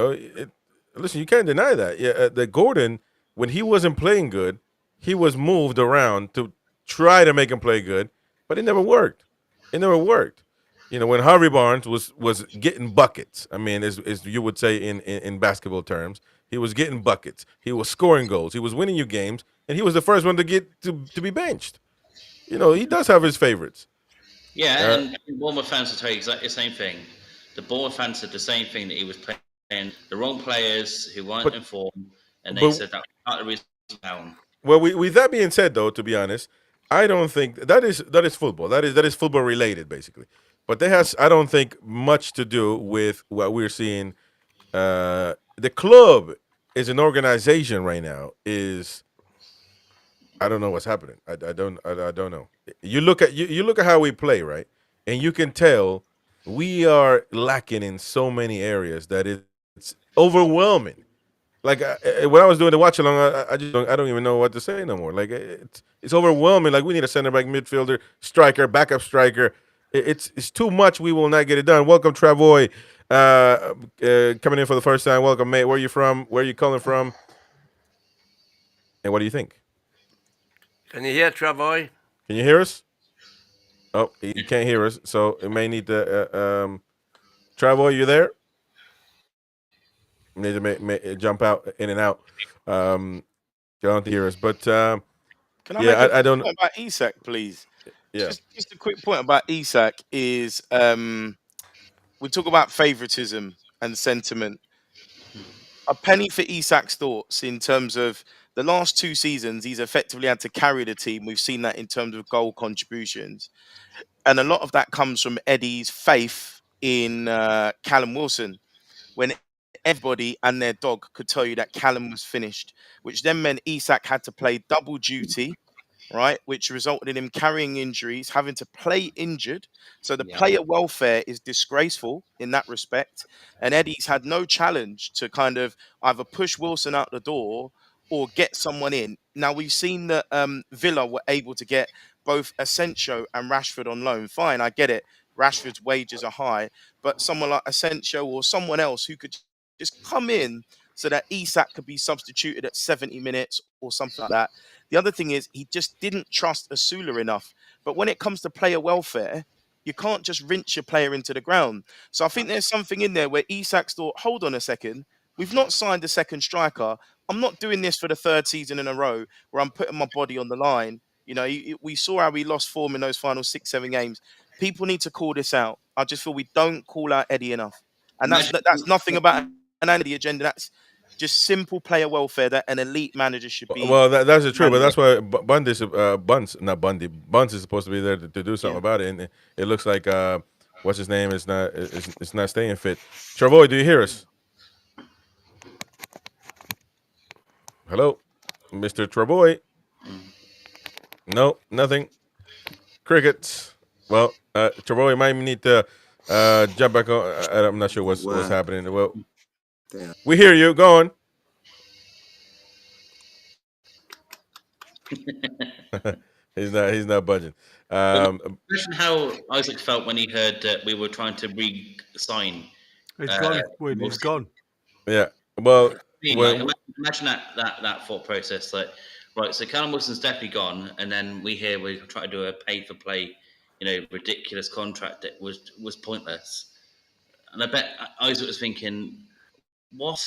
listen, you can't deny that. Yeah, that Gordon, when he wasn't playing good, he was moved around to try to make him play good, but it never worked. When Harvey Barnes was getting buckets, I mean, as you would say in basketball terms, he was getting buckets. He was scoring goals. He was winning you games, and he was the first one to get to be benched. he does have his favorites. Yeah, and Bournemouth fans will tell you exactly the same thing. The Bournemouth fans said the same thing, that he was playing the wrong players who weren't But informed, and they but said that was part of the reason down. well, with that being said, though, to be honest, I don't think that is football. That is football related, basically. But that has, I don't think, much to do with what we're seeing. The club is an organization right now. I don't know what's happening. I don't know. You look at you look at how we play, right? And you can tell we are lacking in so many areas that it's overwhelming. Like when I was doing the watch along, I don't even know what to say no more. Like it's overwhelming. Like we need a center back, midfielder, striker, backup striker. It's too much. We will not get it done. Welcome, Travoy, coming in for the first time. Welcome, mate. Where are you from? Where are you calling from? And what do you think? Can you hear Travoy? Can you hear us? Oh, he can't hear us, so it may need to. Travoy, you there? Need to jump out in and out. Don't hear us, but Can I yeah, make a I don't. point about Isak, please? Yeah, Just a quick point about Isak is we talk about favoritism and sentiment. A penny for Isak's thoughts in terms of the last 2 seasons, he's effectively had to carry the team. We've seen that in terms of goal contributions. And a lot of that comes from Eddie's faith in Callum Wilson, when everybody and their dog could tell you that Callum was finished, which then meant Isak had to play double duty, right? Which resulted in him carrying injuries, having to play injured. So the player welfare is disgraceful in that respect. And Eddie's had no challenge to kind of either push Wilson out the door or get someone in. Now we've seen that Villa were able to get both Asensio and Rashford on loan. Fine, I get it. Rashford's wages are high, but someone like Asensio or someone else who could just come in so that Isak could be substituted at 70 minutes or something like that. The other thing is he just didn't trust Asula enough. But when it comes to player welfare, you can't just rinse your player into the ground. So I think there's something in there where Isak's thought, hold on a second, we've not signed a second striker. I'm not doing this for the 3rd season in a row where I'm putting my body on the line. We saw how we lost form in those final 6-7 games. People need to call this out. I just feel we don't call out Eddie enough. And that's nothing about an Eddie agenda. That's just simple player welfare that an elite manager should be. well, that's the truth, but that's why Buns is supposed to be there to do something about it, and it looks like what's his name is not staying fit. Travoy, do you hear us? Hello, Mr. Travoy. No, nothing. Crickets. Well, Travoy might need to jump back on. I'm not sure what's happening. Well, we hear you. Go on. He's not budging. Imagine how Isaac felt when he heard that we were trying to re-sign. It's gone. It's gone. Yeah. Well, imagine that thought process. Like, right, so Callum Wilson's definitely gone, and then we're trying to do a pay-for-play, ridiculous contract that was pointless. And I bet Isaac was thinking, what?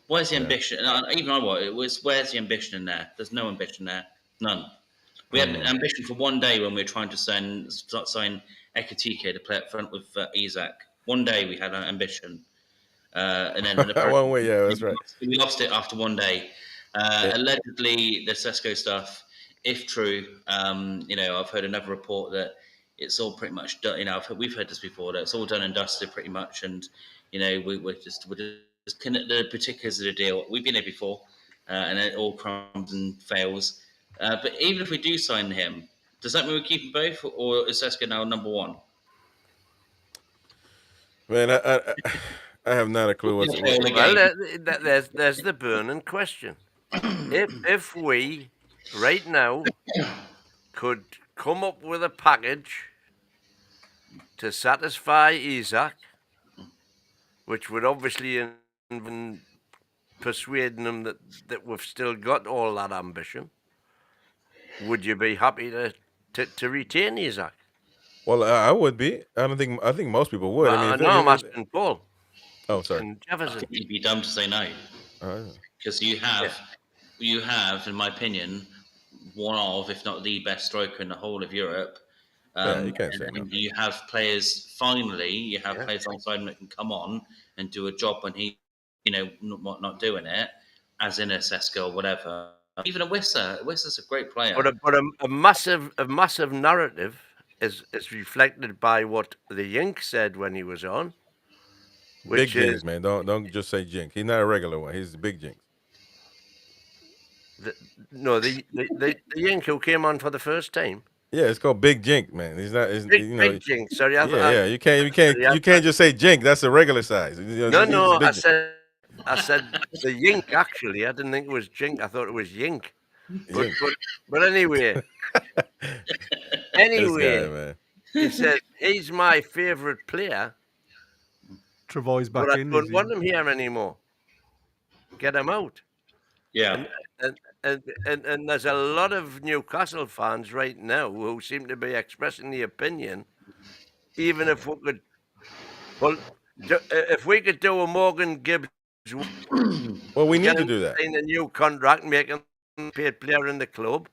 Where's the ambition? And even I was. It was, where's the ambition in there? There's no ambition there. None. We had ambition for one day when we were trying to sign Ekatike to play up front with Isak. One day we had an ambition. And then one way, yeah, that's right. We lost it after one day. Allegedly, the Sesko stuff, if true, I've heard another report that it's all pretty much done. We've heard this before, that it's all done and dusted pretty much, and we're just looking at the particulars of the deal. We've been there before, and it all crumbs and fails. But even if we do sign him, does that mean we keep them both, or is Sesko now number one? Man, I have not a clue what's. Well, there's the burning question. If we right now could come up with a package to satisfy Isak, which would obviously even persuading them that we've still got all that ambition, would you be happy to retain Isak? Well, I would be. I think most people would. Well, I know I'm asking Paul. Oh, sorry. And Jefferson. You'd be dumb to say no, because you have, in my opinion, one of, if not the best striker in the whole of Europe. Yeah, you can't say no. And you have players. Finally, you have players alongside him that can come on and do a job when he, not doing it, as in a Sesko or whatever. Even a Wissa. Wissa's a great player. But a massive narrative is reflected by what the Yink said when he was on. Big Jinx, man. Don't just say Jinx. He's not a regular one. He's Big Jinx. The Yink who came on for the first time. Yeah, it's called Big Jink, man. He's not. Big Jink. Sorry, You can't just say Jink. That's the regular size. No. I said the Yink. Actually, I didn't think it was Jink. I thought it was Yink. But anyway, This guy, man. he said he's my favourite player. Travoy's back But I in. don't want him here anymore. Get him out. Yeah. And there's a lot of Newcastle fans right now who seem to be expressing the opinion, even if we could, if we could do a Morgan Gibbs, well, we need to do that. Sign a new contract, make him paid player in the club.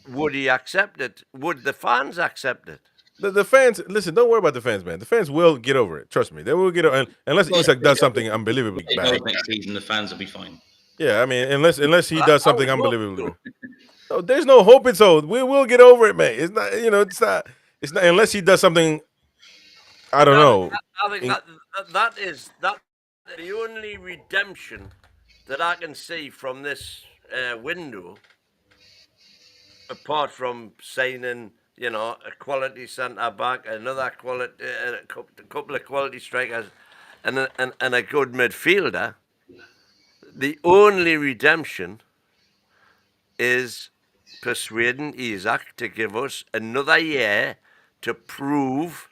Would he accept it? Would the fans accept it? The fans, listen, don't worry about the fans, man. The fans will get over it. Trust me. They will get over it. Unless Isak does something unbelievably bad. Next season, the fans will be fine. Yeah, I mean, unless he does something unbelievably. No, there's no hope it's old. We will get over it, man. It's not, it's not unless he does something, I don't know. I think that is the only redemption that I can see from this window, apart from signing, a quality centre back, another quality, a couple of quality strikers, and a good midfielder. The only redemption is persuading Isak to give us another year to prove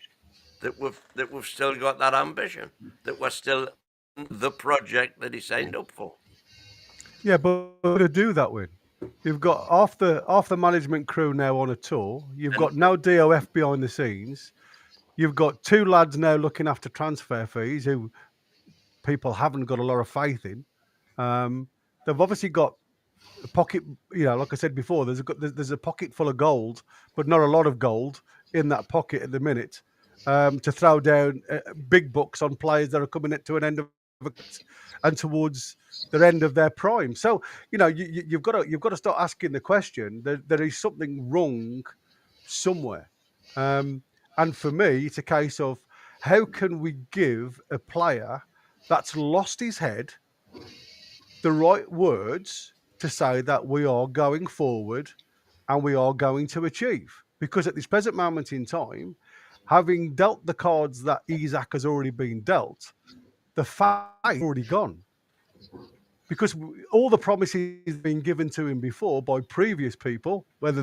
that we've still got that ambition, that we're still the project that he signed up for. Yeah, but to do that with, you've got half the management crew now on a tour. You've got no DOF behind the scenes. You've got two lads now looking after transfer fees who people haven't got a lot of faith in. They've obviously got a pocket, like I said before, there's a pocket full of gold, but not a lot of gold in that pocket at the minute to throw down big bucks on players that are coming to an end of and towards the end of their prime. So you've got to start asking the question. There is something wrong somewhere, and for me, it's a case of how can we give a player that's lost his head the right words to say that we are going forward and we are going to achieve. Because at this present moment in time, having dealt the cards that Isak has already been dealt, the fight is already gone. Because all the promises been given to him before by previous people, whether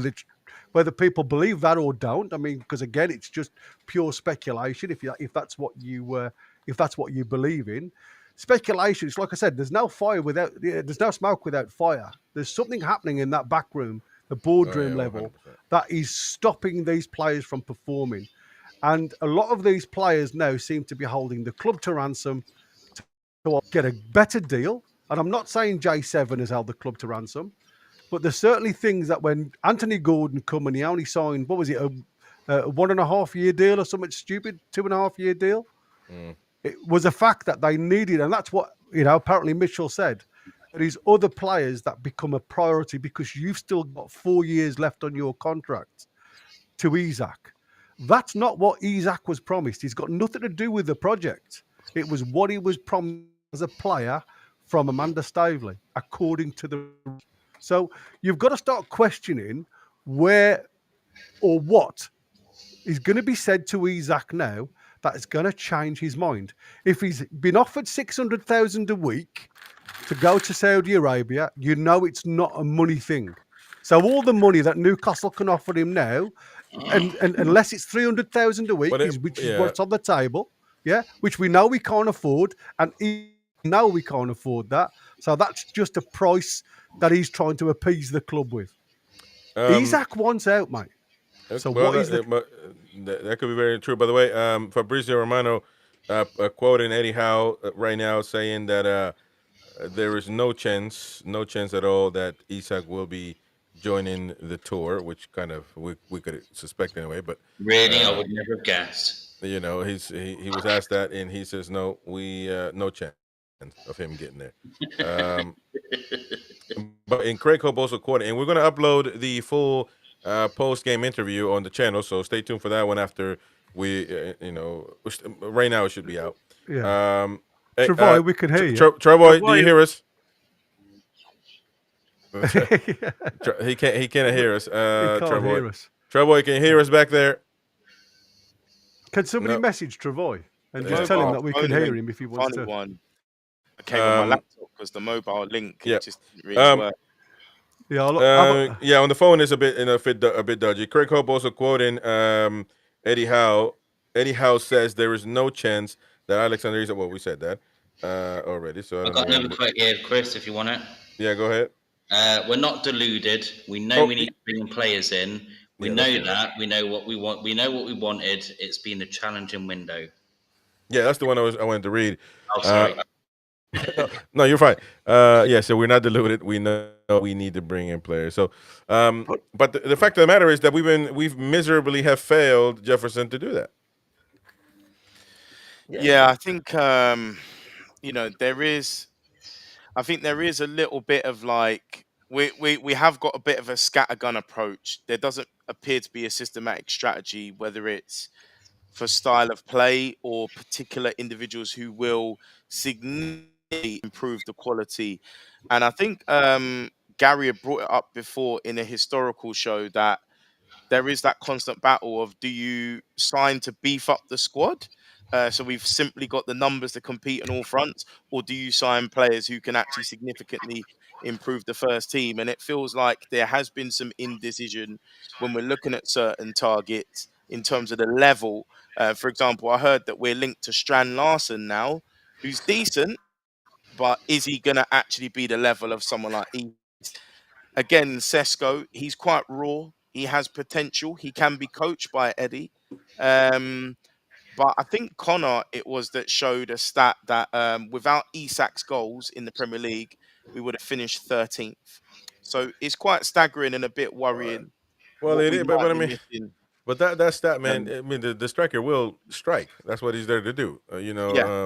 people believe that or don't. I mean, because again, it's just pure speculation. If that's what you believe in. Speculation. It's like I said. There's no smoke without fire. There's something happening in that back room, the boardroom level, 100%. That is stopping these players from performing. And a lot of these players now seem to be holding the club to ransom to get a better deal. And I'm not saying J7 has held the club to ransom, but there's certainly things that when Anthony Gordon come and he only signed, what was it, a 1.5 year deal or something stupid, 2.5 year deal. It was a fact that they needed, and that's what apparently Mitchell said. There is other players that become a priority because you've still got 4 years left on your contract to Isak. That's not what Isak was promised. He's got nothing to do with the project. It was what he was promised as a player from Amanda Stavely, according to the. So you've got to start questioning where or what is going to be said to Isak now that is going to change his mind. If he's been offered 600,000 a week to go to Saudi Arabia, it's not a money thing. So all the money that Newcastle can offer him now, and unless it's 300,000 a week, which is what's on the table, which we know we can't afford, and now we can't afford that. So that's just a price that he's trying to appease the club with. Isak wants out, mate. So what is that could be very true. By the way, Fabrizio Romano quoting Eddie Howe right now saying that there is no chance at all that Isak will be joining the tour, which kind of we could suspect anyway. But Really, I would never have guessed. you know, he was asked that, and he says no, we no chance of him getting there. But in Craig Hope also quoted, and we're going to upload the full post game interview on the channel, so stay tuned for that one after we, right now it should be out. Yeah. Hey, Travoy, we can hear you. Travoy, do you hear us? He can't. He cannot hear us. He can't Travoy. hear us. Travoy, can you hear us back there? Can somebody No. message Travoy and just tell him that we can hear him if he wants to? One. I came on my laptop because the mobile link just didn't really work. Yeah, on the phone is a bit a bit dodgy. Craig Hope also quoting Eddie Howe. Eddie Howe says there is no chance that Alexander Isak. Well, we said that already. So I've got another quote here, Chris, if you want it. Yeah, go ahead. We're not deluded. We know we need to bring players in. We know that. We know what we want. We know what we wanted. It's been a challenging window. Yeah, that's the one I wanted to read. Oh, sorry. No, you're fine. Yeah, so we're not deluded. We know we need to bring in players. So, but the fact of the matter is that we've miserably have failed Jefferson to do that. Yeah, I think there is. I think there is a little bit of like we have got a bit of a scattergun approach. There doesn't appear to be a systematic strategy, whether it's for style of play or particular individuals who will significantly improve the quality. And I think Gary had brought it up before in a historical show that there is that constant battle of, do you sign to beef up the squad? So we've simply got the numbers to compete on all fronts, or do you sign players who can actually significantly improve the first team? And it feels like there has been some indecision when we're looking at certain targets in terms of the level. For example, I heard that we're linked to Strand Larson now, who's decent, but is he going to actually be the level of someone like East? Again, Sesko, he's quite raw. He has potential. He can be coached by Eddie. But I think Connor, it was that showed a stat that without Isak's goals in the Premier League, we would have finished 13th. So it's quite staggering and a bit worrying. Well, it is, but I mean, but that stat, man. I mean, the striker will strike. That's what he's there to do. I mean,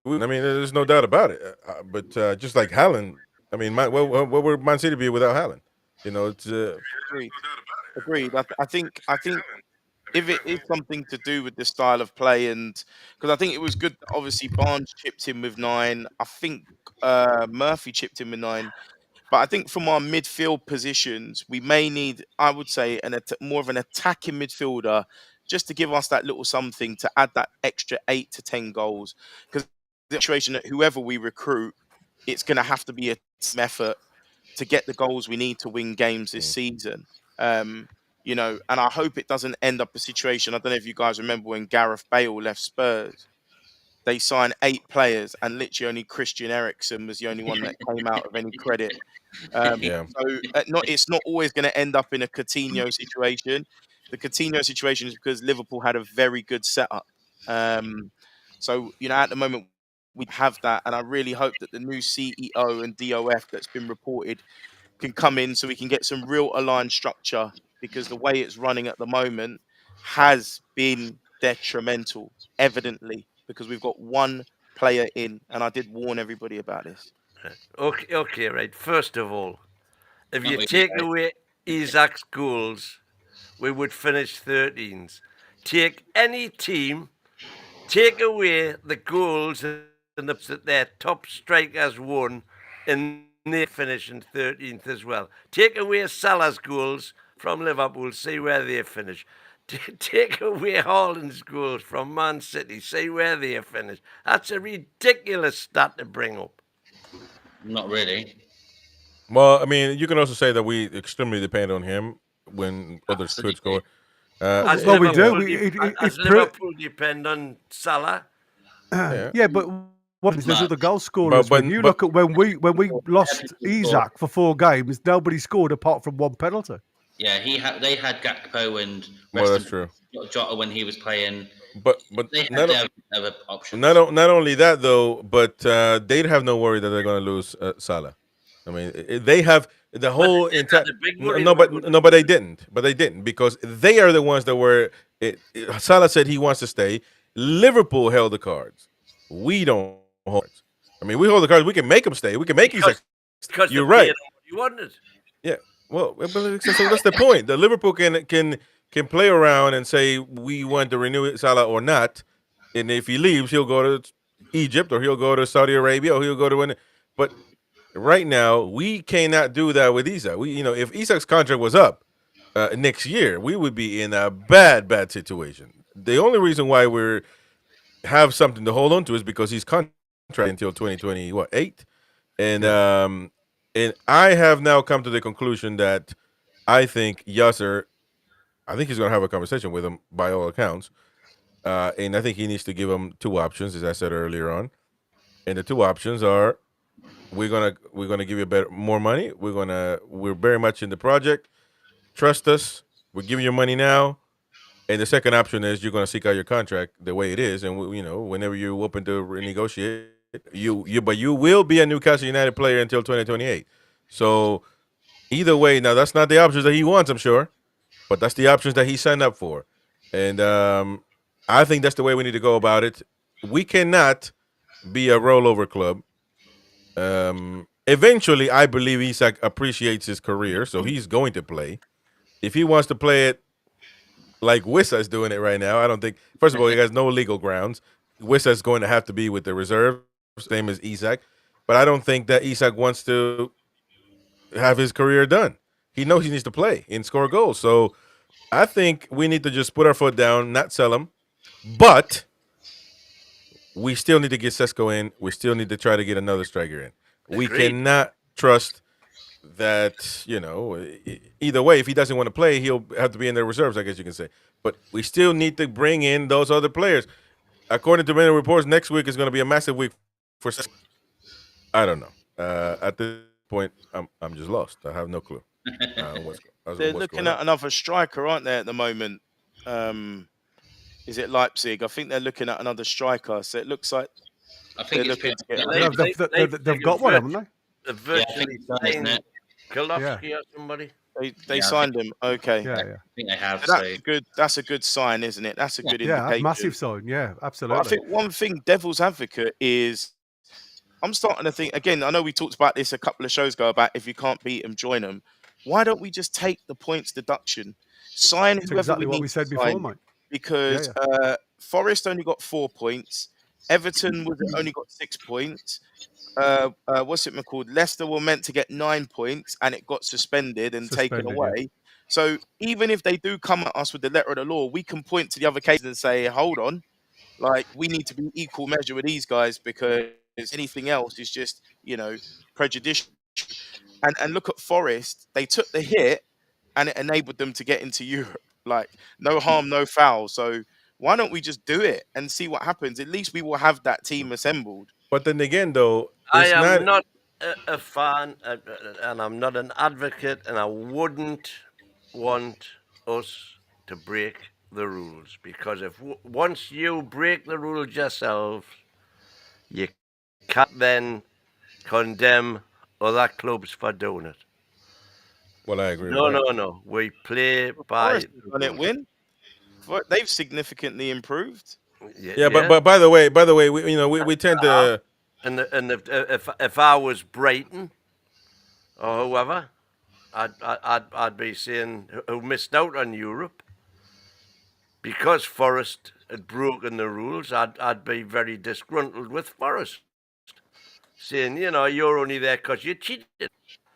there's no doubt about it. But just like Haaland, I mean, what would Man City be without Haaland? It's agreed. I think if it is something to do with the style of play, and because I think it was good, obviously Barnes chipped in with 9. I think Murphy chipped in with 9. But I think from our midfield positions, we may need, I would say, more of an attacking midfielder, just to give us that little something to add that extra 8 to 10 goals. Because the situation that whoever we recruit, it's going to have to be a team effort to get the goals we need to win games this season. And I hope it doesn't end up a situation. I don't know if you guys remember when Gareth Bale left Spurs. They signed 8 players, and literally only Christian Eriksen was the only one that came out of any credit. So it's not always going to end up in a Coutinho situation. The Coutinho situation is because Liverpool had a very good setup. So at the moment we have that, and I really hope that the new CEO and DOF that's been reported can come in so we can get some real aligned structure, because the way it's running at the moment has been detrimental, evidently, because we've got one player in, and I did warn everybody about this. Okay, right. First of all, if you take away Isak's goals, we would finish 13th. Take any team, take away the goals and that their top strikers won, and they finish in 13th as well. Take away Salah's goals from Liverpool, see where they finish. Take away Haaland's goals from Man City, see where they finish. That's a ridiculous stat to bring up. Not really. Well, I mean, you can also say that we extremely depend on him when others could score. As well, we do. Liverpool depend on Salah. Yeah, but what is there's other goal scorers? When you look at when we lost Isak for 4 games, nobody scored apart from 1 penalty. Yeah, they had Gakpo and that's true. Jota when he was playing. But they had other options. Not only that though, but they'd have no worry that they're going to lose Salah. I mean, they have the whole they entire. had the big money, No, they were but good. no, but they didn't. But they didn't because they are the ones that were. Salah said he wants to stay. Liverpool held the cards. We don't hold cards. I mean, we hold the cards. We can make them stay. We can make Isak. Because You're they paid right. him what he wanted. Yeah. Well, so that's the point. The Liverpool can play around and say we want to renew Salah or not, and if he leaves, he'll go to Egypt or he'll go to Saudi Arabia or he'll go to. But right now, we cannot do that with Isak. If Isak's contract was up next year, we would be in a bad situation. The only reason why we have something to hold on to is because he's contract until 2028, and and I have now come to the conclusion that I think Yasser, I think he's going to have a conversation with him by all accounts, and I think he needs to give him two options, as I said earlier on, and the two options are we're gonna give you more money. We're very much in the project. Trust us. We're giving you money now. And the second option is you're gonna seek out your contract the way it is, and whenever you're open to renegotiate, but you will be a Newcastle United player until 2028. So either way, now that's not the options that he wants, I'm sure, but that's the options that he signed up for, and I think that's the way we need to go about it. We cannot be a rollover club. Eventually, I believe Isak appreciates his career, so he's going to play. If he wants to play it like Wissa is doing it right now, I don't think. First of all, he has no legal grounds. Wissa is going to have to be with the reserve, same as Isak. But I don't think that Isak wants to have his career done. He knows he needs to play and score goals. So I think we need to just put our foot down, not sell him, but we still need to get Sesko in. We still need to try to get another striker in. We cannot trust that, either way, if he doesn't want to play, he'll have to be in the reserves, I guess you can say. But we still need to bring in those other players. According to many reports, next week is going to be a massive week for Sesko. I don't know. At this point, I'm just lost. I have no clue. They're looking at another striker, aren't they, at the moment? Is it Leipzig? I think they're looking at another striker. So it looks like I think they're it's looking to get They've got one, haven't they? They've virtually signed Kulowski or somebody. They signed him. Okay. Yeah. I think they have. So that's good. That's a good sign, isn't it? That's a good Yeah, indication. massive sign. Yeah, absolutely. But I think one thing, devil's advocate, is I'm starting to think again. I know we talked about this a couple of shows ago about if you can't beat them, join them. Why don't we just take the points deduction, sign That's whoever exactly we what need we said to before, sign? mate. Because Forest only got 4 points. Everton only got 6 points. What's it called? Leicester were meant to get 9 points and it got suspended and taken away. Yeah. So even if they do come at us with the letter of the law, we can point to the other cases and say, hold on, like we need to be equal measure with these guys because anything else is just, prejudicial. And look at Forest, they took the hit and it enabled them to get into Europe. Like no harm, no foul. So why don't we just do it and see what happens? At least we will have that team assembled. But then again, though, I am not a fan, and I'm not an advocate, and I wouldn't want us to break the rules because once you break the rules yourself, you can't then condemn other clubs for doing it. Well, I agree. with that. No. We play by. Forest win. They've significantly improved. Yeah, but by the way, we tend to. And if I was Brighton or whoever, I'd be saying who missed out on Europe because Forest had broken the rules. I'd be very disgruntled with Forest, saying you're only there because you cheated.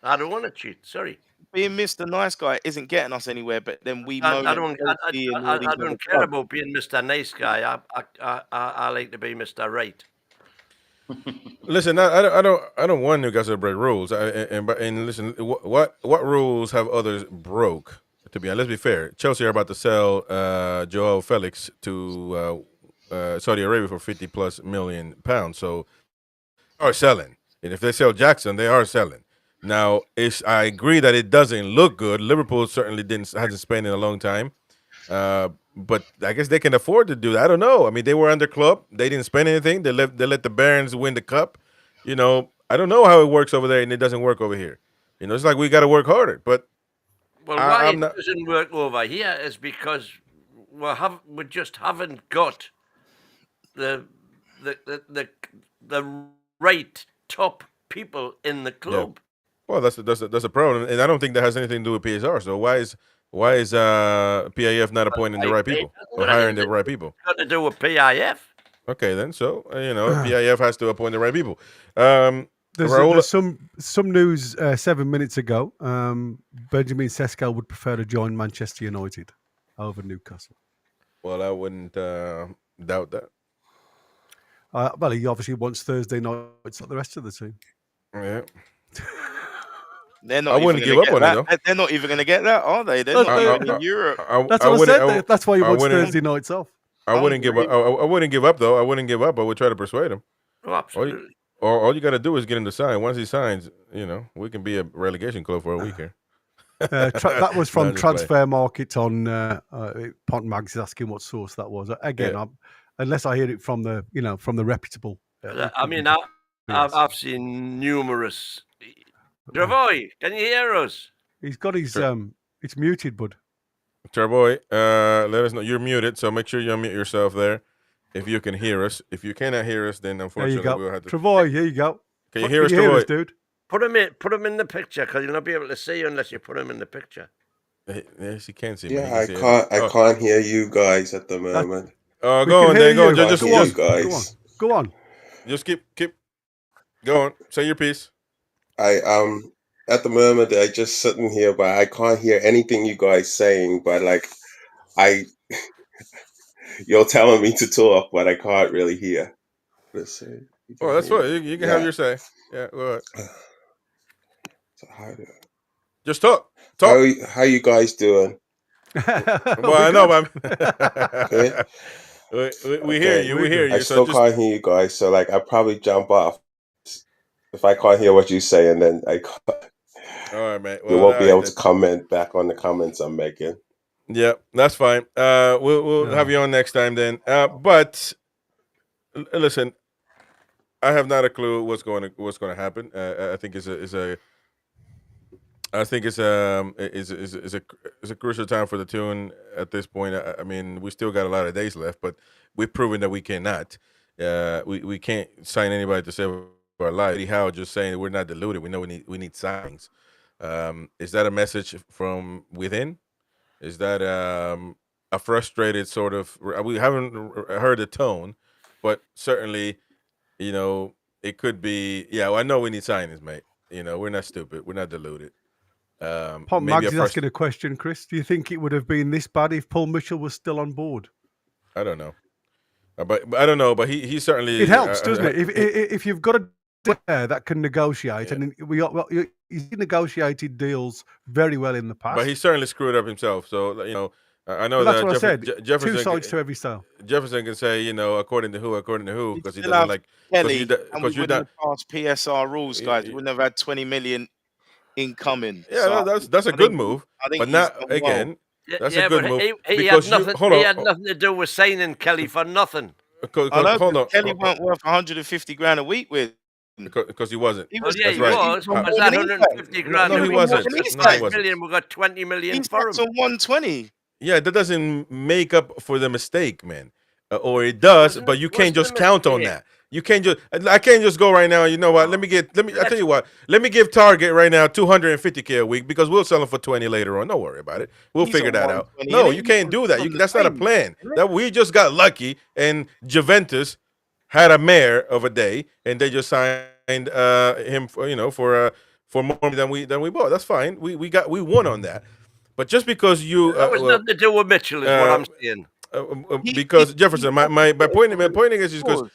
I don't want to cheat. Sorry. Being Mr. Nice Guy isn't getting us anywhere, but then we. I don't care about being Mr. Nice Guy. I like to be Mr. Right. Listen, I don't want Newcastle to break rules. And listen, what rules have others broke? To be honest, let's be fair. Chelsea are about to sell Joao Felix to Saudi Arabia for £50+ million. So they are selling, and if they sell Jackson, they are selling. Now, I agree that it doesn't look good. Liverpool certainly hasn't spent in a long time. But I guess they can afford to do that. I don't know. I mean, they were under club. They didn't spend anything. They let the Barons win the cup. I don't know how it works over there and it doesn't work over here. You know, it's like we got to work harder. But Well, why it doesn't work over here is because we just haven't got the right top people in the club. Well, that's a problem, and I don't think that has anything to do with PSR. So why is PIF not appointing the right people or hiring the right people? It's got to do with PIF. Okay, then. So PIF has to appoint the right people. There's some news 7 minutes ago. Benjamin Sesko would prefer to join Manchester United over Newcastle. Well, I wouldn't doubt that. Well, he obviously wants Thursday nights like the rest of the team. Yeah. They're not. I wouldn't give up on it though. They're not even going to get that, are they? They're not even in Europe. That's what I said. That's why he wants Thursday nights off. I wouldn't give up. I wouldn't give up though. I wouldn't give up. I would try to persuade him. Oh, absolutely. All you got to do is get him to sign. Once he signs, we can be a relegation club for a week here. That was from Transfer Market on Pont Mags is asking what source that was. Again, unless I hear it from the reputable. I mean, I've seen numerous. Travoy, can you hear us? He's got his it's muted, bud. Travoy, let us know you're muted, so make sure you unmute yourself there if you can hear us. If you cannot hear us, then unfortunately we'll have to. Travoy, here you go. Can you hear us, Travoy? Dude? Put him in the picture because you'll not be able to see you unless you put him in the picture. Yes, you can see me. Yeah, I can't hear you guys at the moment. Go on, then. Go on. Just go on. Just keep going. Say your piece. At the moment I just sitting here, but I can't hear anything you guys saying. But you're telling me to talk, but I can't really hear. Let's see. Oh, that's fine. You can have your say. Yeah, go ahead. So just talk. How you guys doing? Well, I know, man. We hear you. We hear you. I still can't hear you guys, so I probably jump off if I can't hear what you say, and then I can't. All right, man. You won't be able to comment back on the comments I'm making. Yeah, that's fine. We'll have you on next time then. But listen, I have not a clue what's going to happen. I think it's a crucial time for the tune at this point. I mean, we still got a lot of days left, but we've proven that we cannot. We can't sign anybody to save our life. Howe just saying that we're not deluded. We know we need signings. Is that a message from within? Is that a frustrated sort of? We haven't heard the tone, but certainly, it could be. Yeah, well, I know we need signings, mate. We're not stupid. We're not deluded. Paul Maggs is asking a question, Chris. Do you think it would have been this bad if Paul Mitchell was still on board? I don't know, but I don't know. But he certainly it helps, doesn't it? If you've got a player that can negotiate, and he's negotiated deals very well in the past. But he certainly screwed up himself. So I know that's that what I said. Jefferson, two sides to every style. Jefferson can say, according to who, because he doesn't like Kelly. Because you don't pass PSR rules, guys. We wouldn't have had 20 million incoming. Yeah, so that's a good move. But not again. That's a good move. He had nothing to do with signing Kelly for nothing. Hold on. Kelly weren't worth 150 grand a week with. Because he wasn't. He was. That 150 grand? No, he wasn't. Million, we got 20 million for him. He's 120. Yeah, that doesn't make up for the mistake, man. Or it does, but you can't just count on that. You can't just. I can't just go right now. You know what? Let me. I tell you what. Let me give Target right now $250K a week because we'll sell them for 20 later on. Don't worry about it. We'll figure that out. No, you can't do that. That's not a plan. That we just got lucky, and Juventus had a mare of a day, and they just signed him for more than we bought. That's fine. We won on that. But just because you that was nothing to do with Mitchell, is what I'm saying. Because Jefferson, my point is because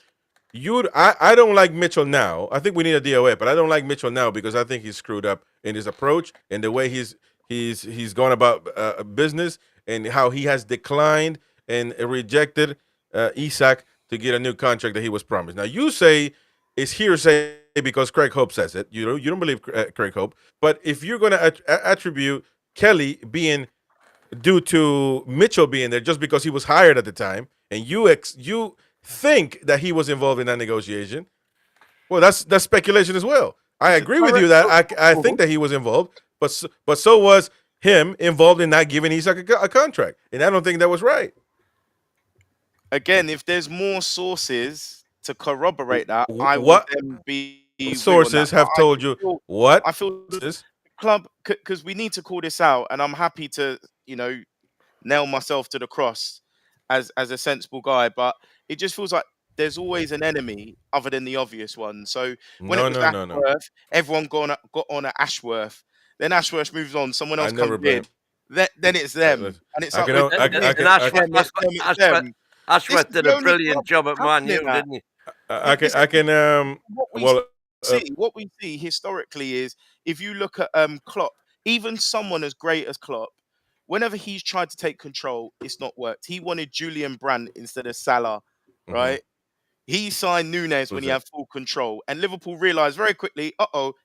I don't like Mitchell now. I think we need a DOA, but I don't like Mitchell now because I think he's screwed up in his approach and the way he's gone about business and how he has declined and rejected Isak to get a new contract that he was promised. Now you say it's hearsay because Craig Hope says it. You don't believe Craig Hope, but if you're going to attribute Kelly being due to Mitchell being there just because he was hired at the time, and you think that he was involved in that negotiation, Well, that's speculation as well. I agree with you that I think that he was involved, but so was him involved in not giving Isak a contract, and I don't think that was right. Again, if there's more sources to corroborate that, I would What then be with on that. sources But have told you what? I feel the club, because we need to call this out, and I'm happy to, nail myself to the cross as a sensible guy, but it just feels like there's always an enemy other than the obvious one. So when it was Ashworth, everyone got on at Ashworth. Then Ashworth moves on, someone else comes in. Then it's them, and it's Ashworth did a brilliant job at Man U, didn't he? What we see historically is if you look at Klopp, even someone as great as Klopp, whenever he's tried to take control, it's not worked. He wanted Julian Brandt instead of Salah, right? He signed Nunes when he had full control, and Liverpool realised very quickly,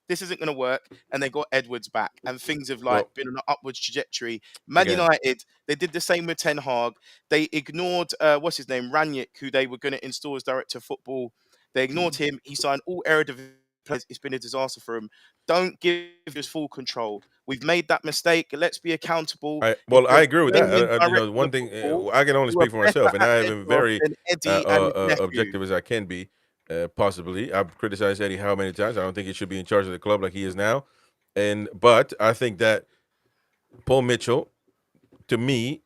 this isn't going to work, and they got Edwards back, and things have been on an upwards trajectory. Man United, they did the same with Ten Hag. They ignored what's his name, Ranić, who they were going to install as director of football. They ignored him. He signed all Eredivisie players. It's been a disaster for him. Don't give us full control. We've made that mistake. Let's be accountable. I agree with that. One thing, I can only speak for myself, and I have been very objective as I can be. Possibly, I've criticized Eddie Howe many times. I don't think he should be in charge of the club like he is now. But I think that Paul Mitchell, to me,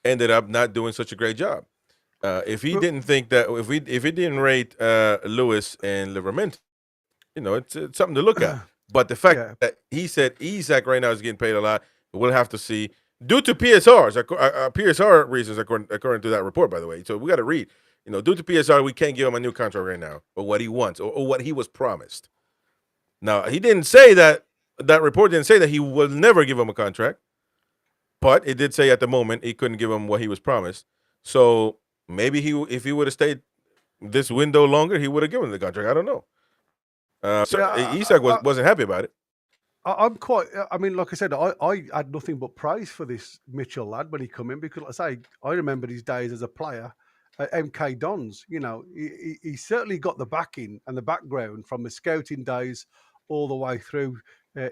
ended up not doing such a great job. If he didn't think that, if he didn't rate Lewis and Livramento, it's something to look at. But the fact that he said Isak right now is getting paid a lot, we'll have to see. Due to PSRs, PSR reasons, according to that report, by the way. So we got to read. Due to PSR, we can't give him a new contract right now, or what he wants, or what he was promised. Now, he didn't say that. That report didn't say that he will never give him a contract, but it did say at the moment he couldn't give him what he was promised. So maybe if he would have stayed this window longer, he would have given him the contract. I don't know. Isak wasn't happy about it. I'm quite. I mean, like I said, I had nothing but praise for this Mitchell lad when he come in, because, like I say, I remember his days as a player at MK Dons. He certainly got the backing and the background from the scouting days all the way through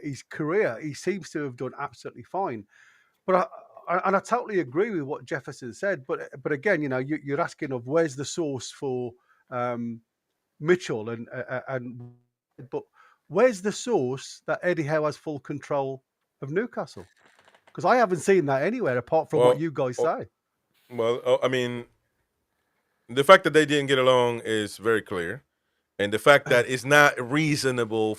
his career. He seems to have done absolutely fine. But I totally agree with what Jefferson said. But again, you're asking of where's the source for Mitchell but where's the source that Eddie Howe has full control of Newcastle? Because I haven't seen that anywhere apart from what you guys say. Well, I mean, the fact that they didn't get along is very clear. And the fact that it's not reasonable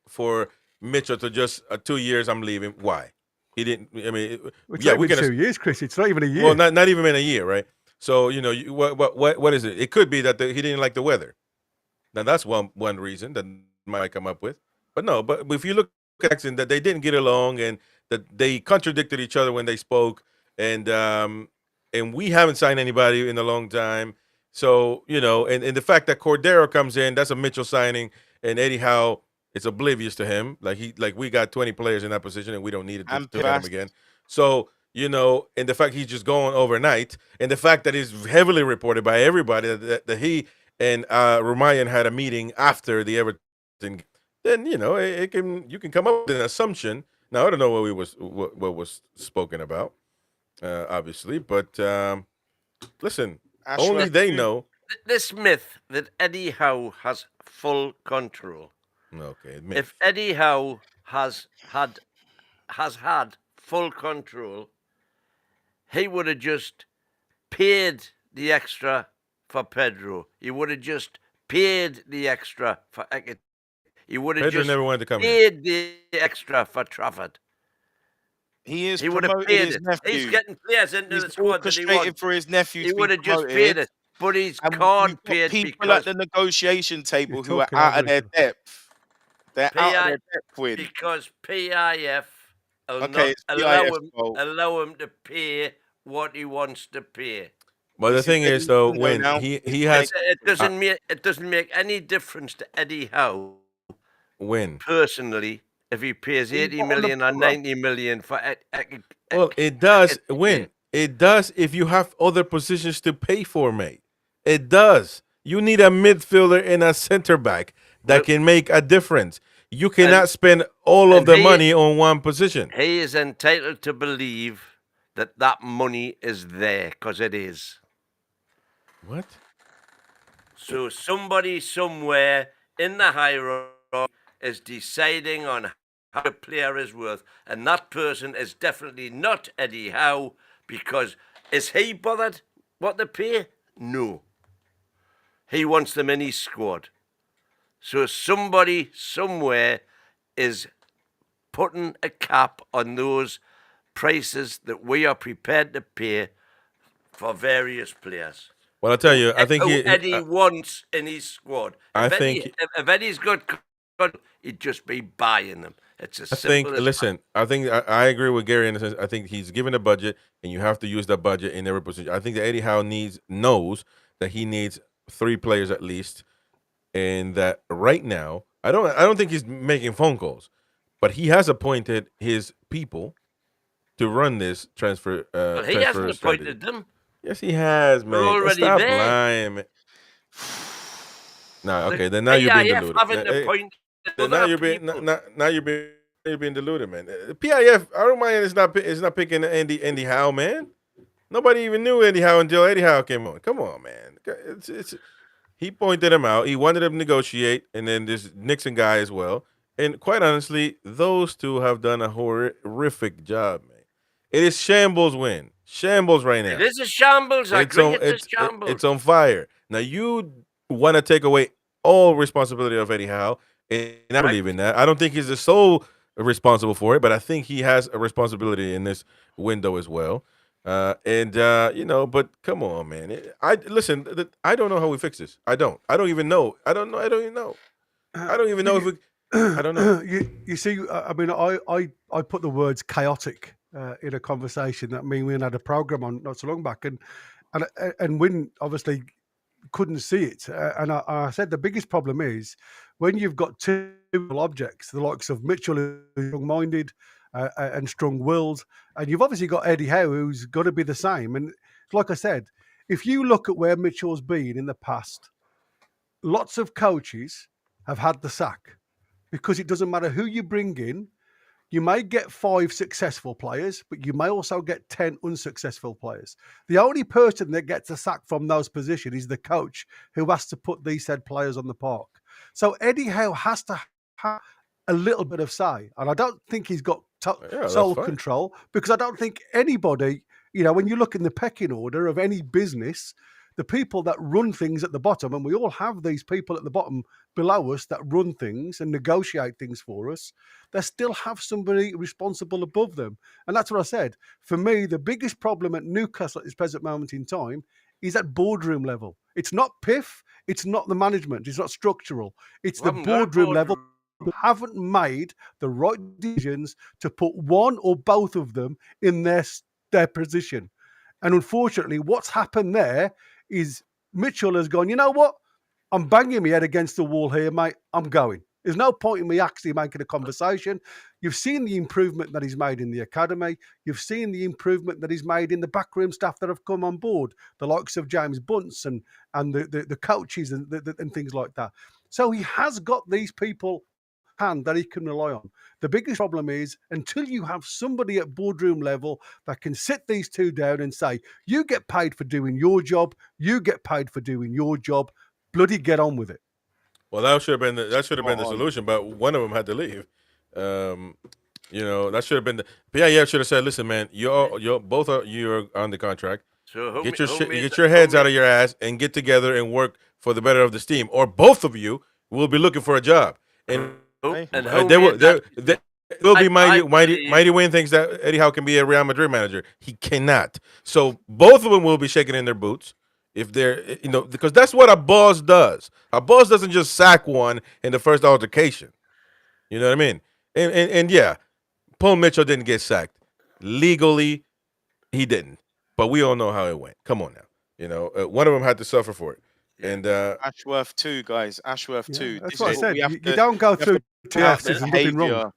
for Mitchell to just 2 years, I'm leaving. Why? He didn't. I mean, we can 2 years, Chris. It's not even a year. Well, not even in a year, right? So what is it? It could be that he didn't like the weather. Now that's one reason that might come up with. But no. But if you look at Jackson, that they didn't get along and that they contradicted each other when they spoke, and we haven't signed anybody in a long time. So and the fact that Cordero comes in, that's a Mitchell signing, and Eddie Howe is oblivious to him. Like we got 20 players in that position, and we don't need it to get him again. So and the fact he's just going overnight, and the fact that it's heavily reported by everybody that he and Rumayan had a meeting after the Everton, then you can come up with an assumption. Now I don't know what was spoken about, obviously, but listen, only they know. This myth that Eddie Howe has full control. Okay. If Eddie Howe has had full control, he would have just paid the extra for Pedro. He would have just paid the extra for Ekit. He would have just never wanted to come paid the extra for Trafford. He would have paid it. Nephew. He's getting players into the squad that he wants. For his nephew. He would have just paid it, but he's can't pay it people at the negotiation table who are out of their depth. They're out of their depth with because PIF will not allow him to pay what he wants to pay. But the thing is, though, when he has, it doesn't make any difference to Eddie Howe. When personally, if he pays 80 million or 90 million for well, it does win. It does if you have other positions to pay for, mate. It does. You need a midfielder and a center back. that Well, can make a difference. You cannot and spend all of and the he money on one position. he is entitled to believe that that money is there, because it is. What? So somebody somewhere in the hierarchy is deciding on how a player is worth, and that person is definitely not Eddie Howe, because is he bothered what they pay? No. He wants them in his squad. So somebody somewhere is putting a cap on those prices that we are prepared to pay for various players. Well, I'll tell you, I think Who Eddie wants in his squad. I If think if Eddie's got, he'd just be buying them. It's as I simple think. as Listen, I think I agree with Gary in the sense. I think he's given a budget, and you have to use that budget in every position. I think that Eddie Howe knows that he needs 3 players at least, and that right now, I don't think he's making phone calls, but he has appointed his people to run this transfer. well, he Transfer hasn't strategy. appointed them. Yes, he has, They're man. already Stop there. lying, man. No, The okay, then now you're being PIF deluded. haven't appointed Then now other you're being people. now you're being deluded, man. PIF, I don't mind. It's not picking Andy Howe, man. Nobody even knew Eddie Howe until Eddie Howe came on. Come on, man. He pointed him out. He wanted him to negotiate, and then this Nixon guy as well. And quite honestly, those two have done a horrific job, man. It is shambles win. Shambles right now. It is a shambles. I agree. It's a shambles. It's on fire. Now you want to take away all responsibility of Eddie Howe, and I believe in that. I don't think he's the sole responsible for it, but I think he has a responsibility in this window as well. But come on, man. I don't know how we fix this. I don't even know. I don't even know if we. I don't know. You see, I mean, I put the words chaotic in a conversation that me and Wynn had a program on not so long back, and Wynn obviously couldn't see it, and I said the biggest problem is when you've got two objects, the likes of Mitchell, who's strong-minded and strong-willed, and you've obviously got Eddie Howe, who's got to be the same. And like I said, if you look at where Mitchell's been in the past, lots of coaches have had the sack because it doesn't matter who you bring in. You may get 5 successful players, but you may also get 10 unsuccessful players. The only person that gets a sack from those positions is the coach who has to put these said players on the park. So Eddie Howe has to have a little bit of say. And I don't think he's got sole control, because I don't think anybody, when you look in the pecking order of any business, the people that run things at the bottom, and we all have these people at the bottom below us that run things and negotiate things for us, they still have somebody responsible above them. And that's what I said. For me, the biggest problem at Newcastle at this present moment in time is at boardroom level. It's not PIF, it's not the management, it's not structural. It's the boardroom level. Who haven't made the right decisions to put one or both of them in their position. And unfortunately, what's happened there is Mitchell has gone, you know what? I'm banging my head against the wall here, mate. I'm going. There's no point in me actually making a conversation. You've seen the improvement that he's made in the academy. You've seen the improvement that he's made in the backroom staff that have come on board, the likes of James Bunce and the coaches and things like that. So he has got these people hand that he can rely on. The biggest problem is until you have somebody at boardroom level that can sit these two down and say, you get paid for doing your job, you get paid for doing your job, bloody get on with it. Well, that should have been the solution, but one of them had to leave. That should have been the PIF should have said, listen, man, you're both you're on the contract. So get your heads out of your ass and get together and work for the better of this team, or both of you will be looking for a job. And there will be Mighty Wayne thinks that Eddie Howe can be a Real Madrid manager. He cannot. So both of them will be shaking in their boots if they're, because that's what a boss does. A boss doesn't just sack one in the first altercation. You know what I mean? And yeah, Paul Mitchell didn't get sacked. Legally, he didn't. But we all know how it went. Come on now. One of them had to suffer for it. And Ashworth too, guys. Ashworth too. That's what I said. You don't go through there's nothing wrong.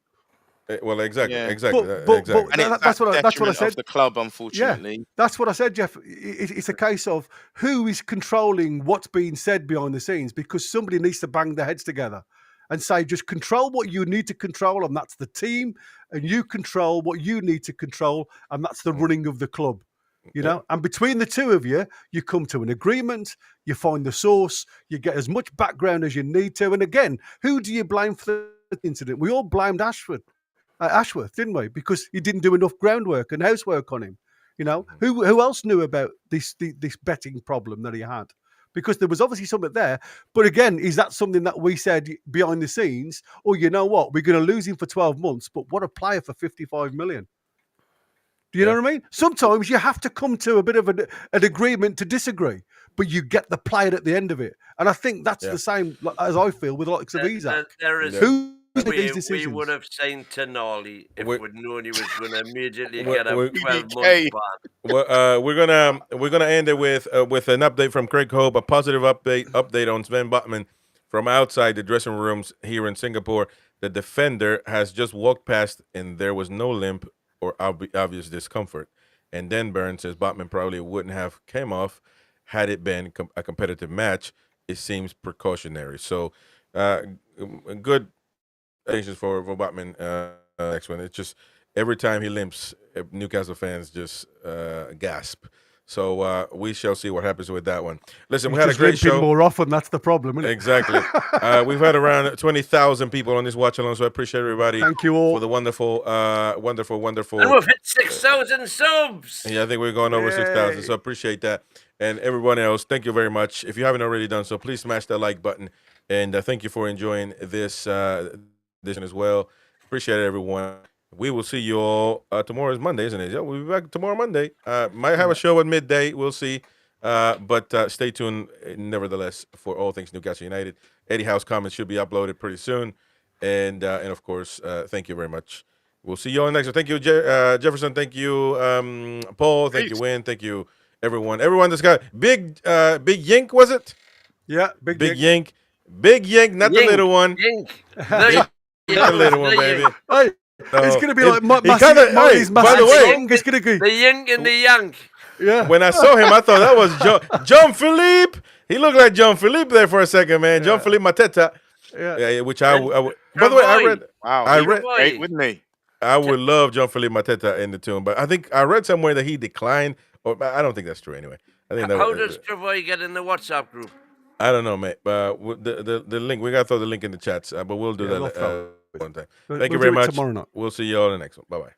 Well, exactly. But that's what I said. Of the club, unfortunately. Yeah, that's what I said, Jeff. It's a case of who is controlling what's being said behind the scenes, because somebody needs to bang their heads together. and say, just control what you need to control, and that's the team, and you control what you need to control, and that's the running of the club. You know, and between the two of you, you come to an agreement, you find the source, you get as much background as you need to. And again, who do you blame for the incident? We all blamed Ashworth, didn't we? Because he didn't do enough groundwork and housework on him. You know, who else knew about this betting problem that he had? Because there was obviously something there. But again, is that something that we said behind the scenes? Or you know what? We're going to lose him for 12 months, but what a player for 55 million. Do you know what I mean? Sometimes you have to come to a bit of an agreement to disagree, but you get the player at the end of it. And I think that's the same as I feel with the likes of Isaac. We would have signed Tonali if we'd known he was going to immediately get a 12-month ban. We're gonna end it with an update from Craig Hope, a positive update on Sven Botman from outside the dressing rooms here in Singapore. The defender has just walked past, and there was no limp or obvious discomfort. And then Burns says Botman probably wouldn't have came off had it been a competitive match. It seems precautionary. So good patience for Botman. Next one. It's just every time he limps, Newcastle fans just gasp. So we shall see what happens with that one. Listen, we had a great show. More often, that's the problem, isn't it? Exactly. We've had around 20,000 people on this watch along, so I appreciate everybody. Thank you all for the wonderful. And we've hit 6,000 subs. Yeah, I think we're going over 6,000, so I appreciate that. And everyone else, thank you very much. If you haven't already done so, please smash that like button. And thank you for enjoying this edition as well. Appreciate it, everyone. We will see you all tomorrow is Monday, isn't it? Yeah, we'll be back tomorrow Monday. Might have a show at midday. We'll see. But stay tuned, nevertheless, for all things Newcastle United. Eddie Howe's comments should be uploaded pretty soon. And of course, thank you very much. We'll see you all next one. Thank you, Jefferson. Thank you, Paul. Thank you, Win. Thank you, everyone. Everyone that's got Big Yink, was it? Yeah, Big Yink. Big Yink, not the little one. Yink. The little one, baby. Hey. It's going to be like Marty's by the way, it's going to be the yin and the yang. Yeah. When I saw him, I thought that was John Philippe. He looked like John Philippe there for a second, man. John Philippe Mateta. Yeah. Which I by the way, I read. Wow. I read. Great, wouldn't he? I would love John Philippe Mateta in the tune, but I think I read somewhere that he declined. Or I don't think that's true anyway. I think How does Travoy get in the WhatsApp group? I don't know, mate. The link, we got to throw the link in the chats, but we'll do that one time. Thank you very much. We'll see you all in the next one. Bye-bye.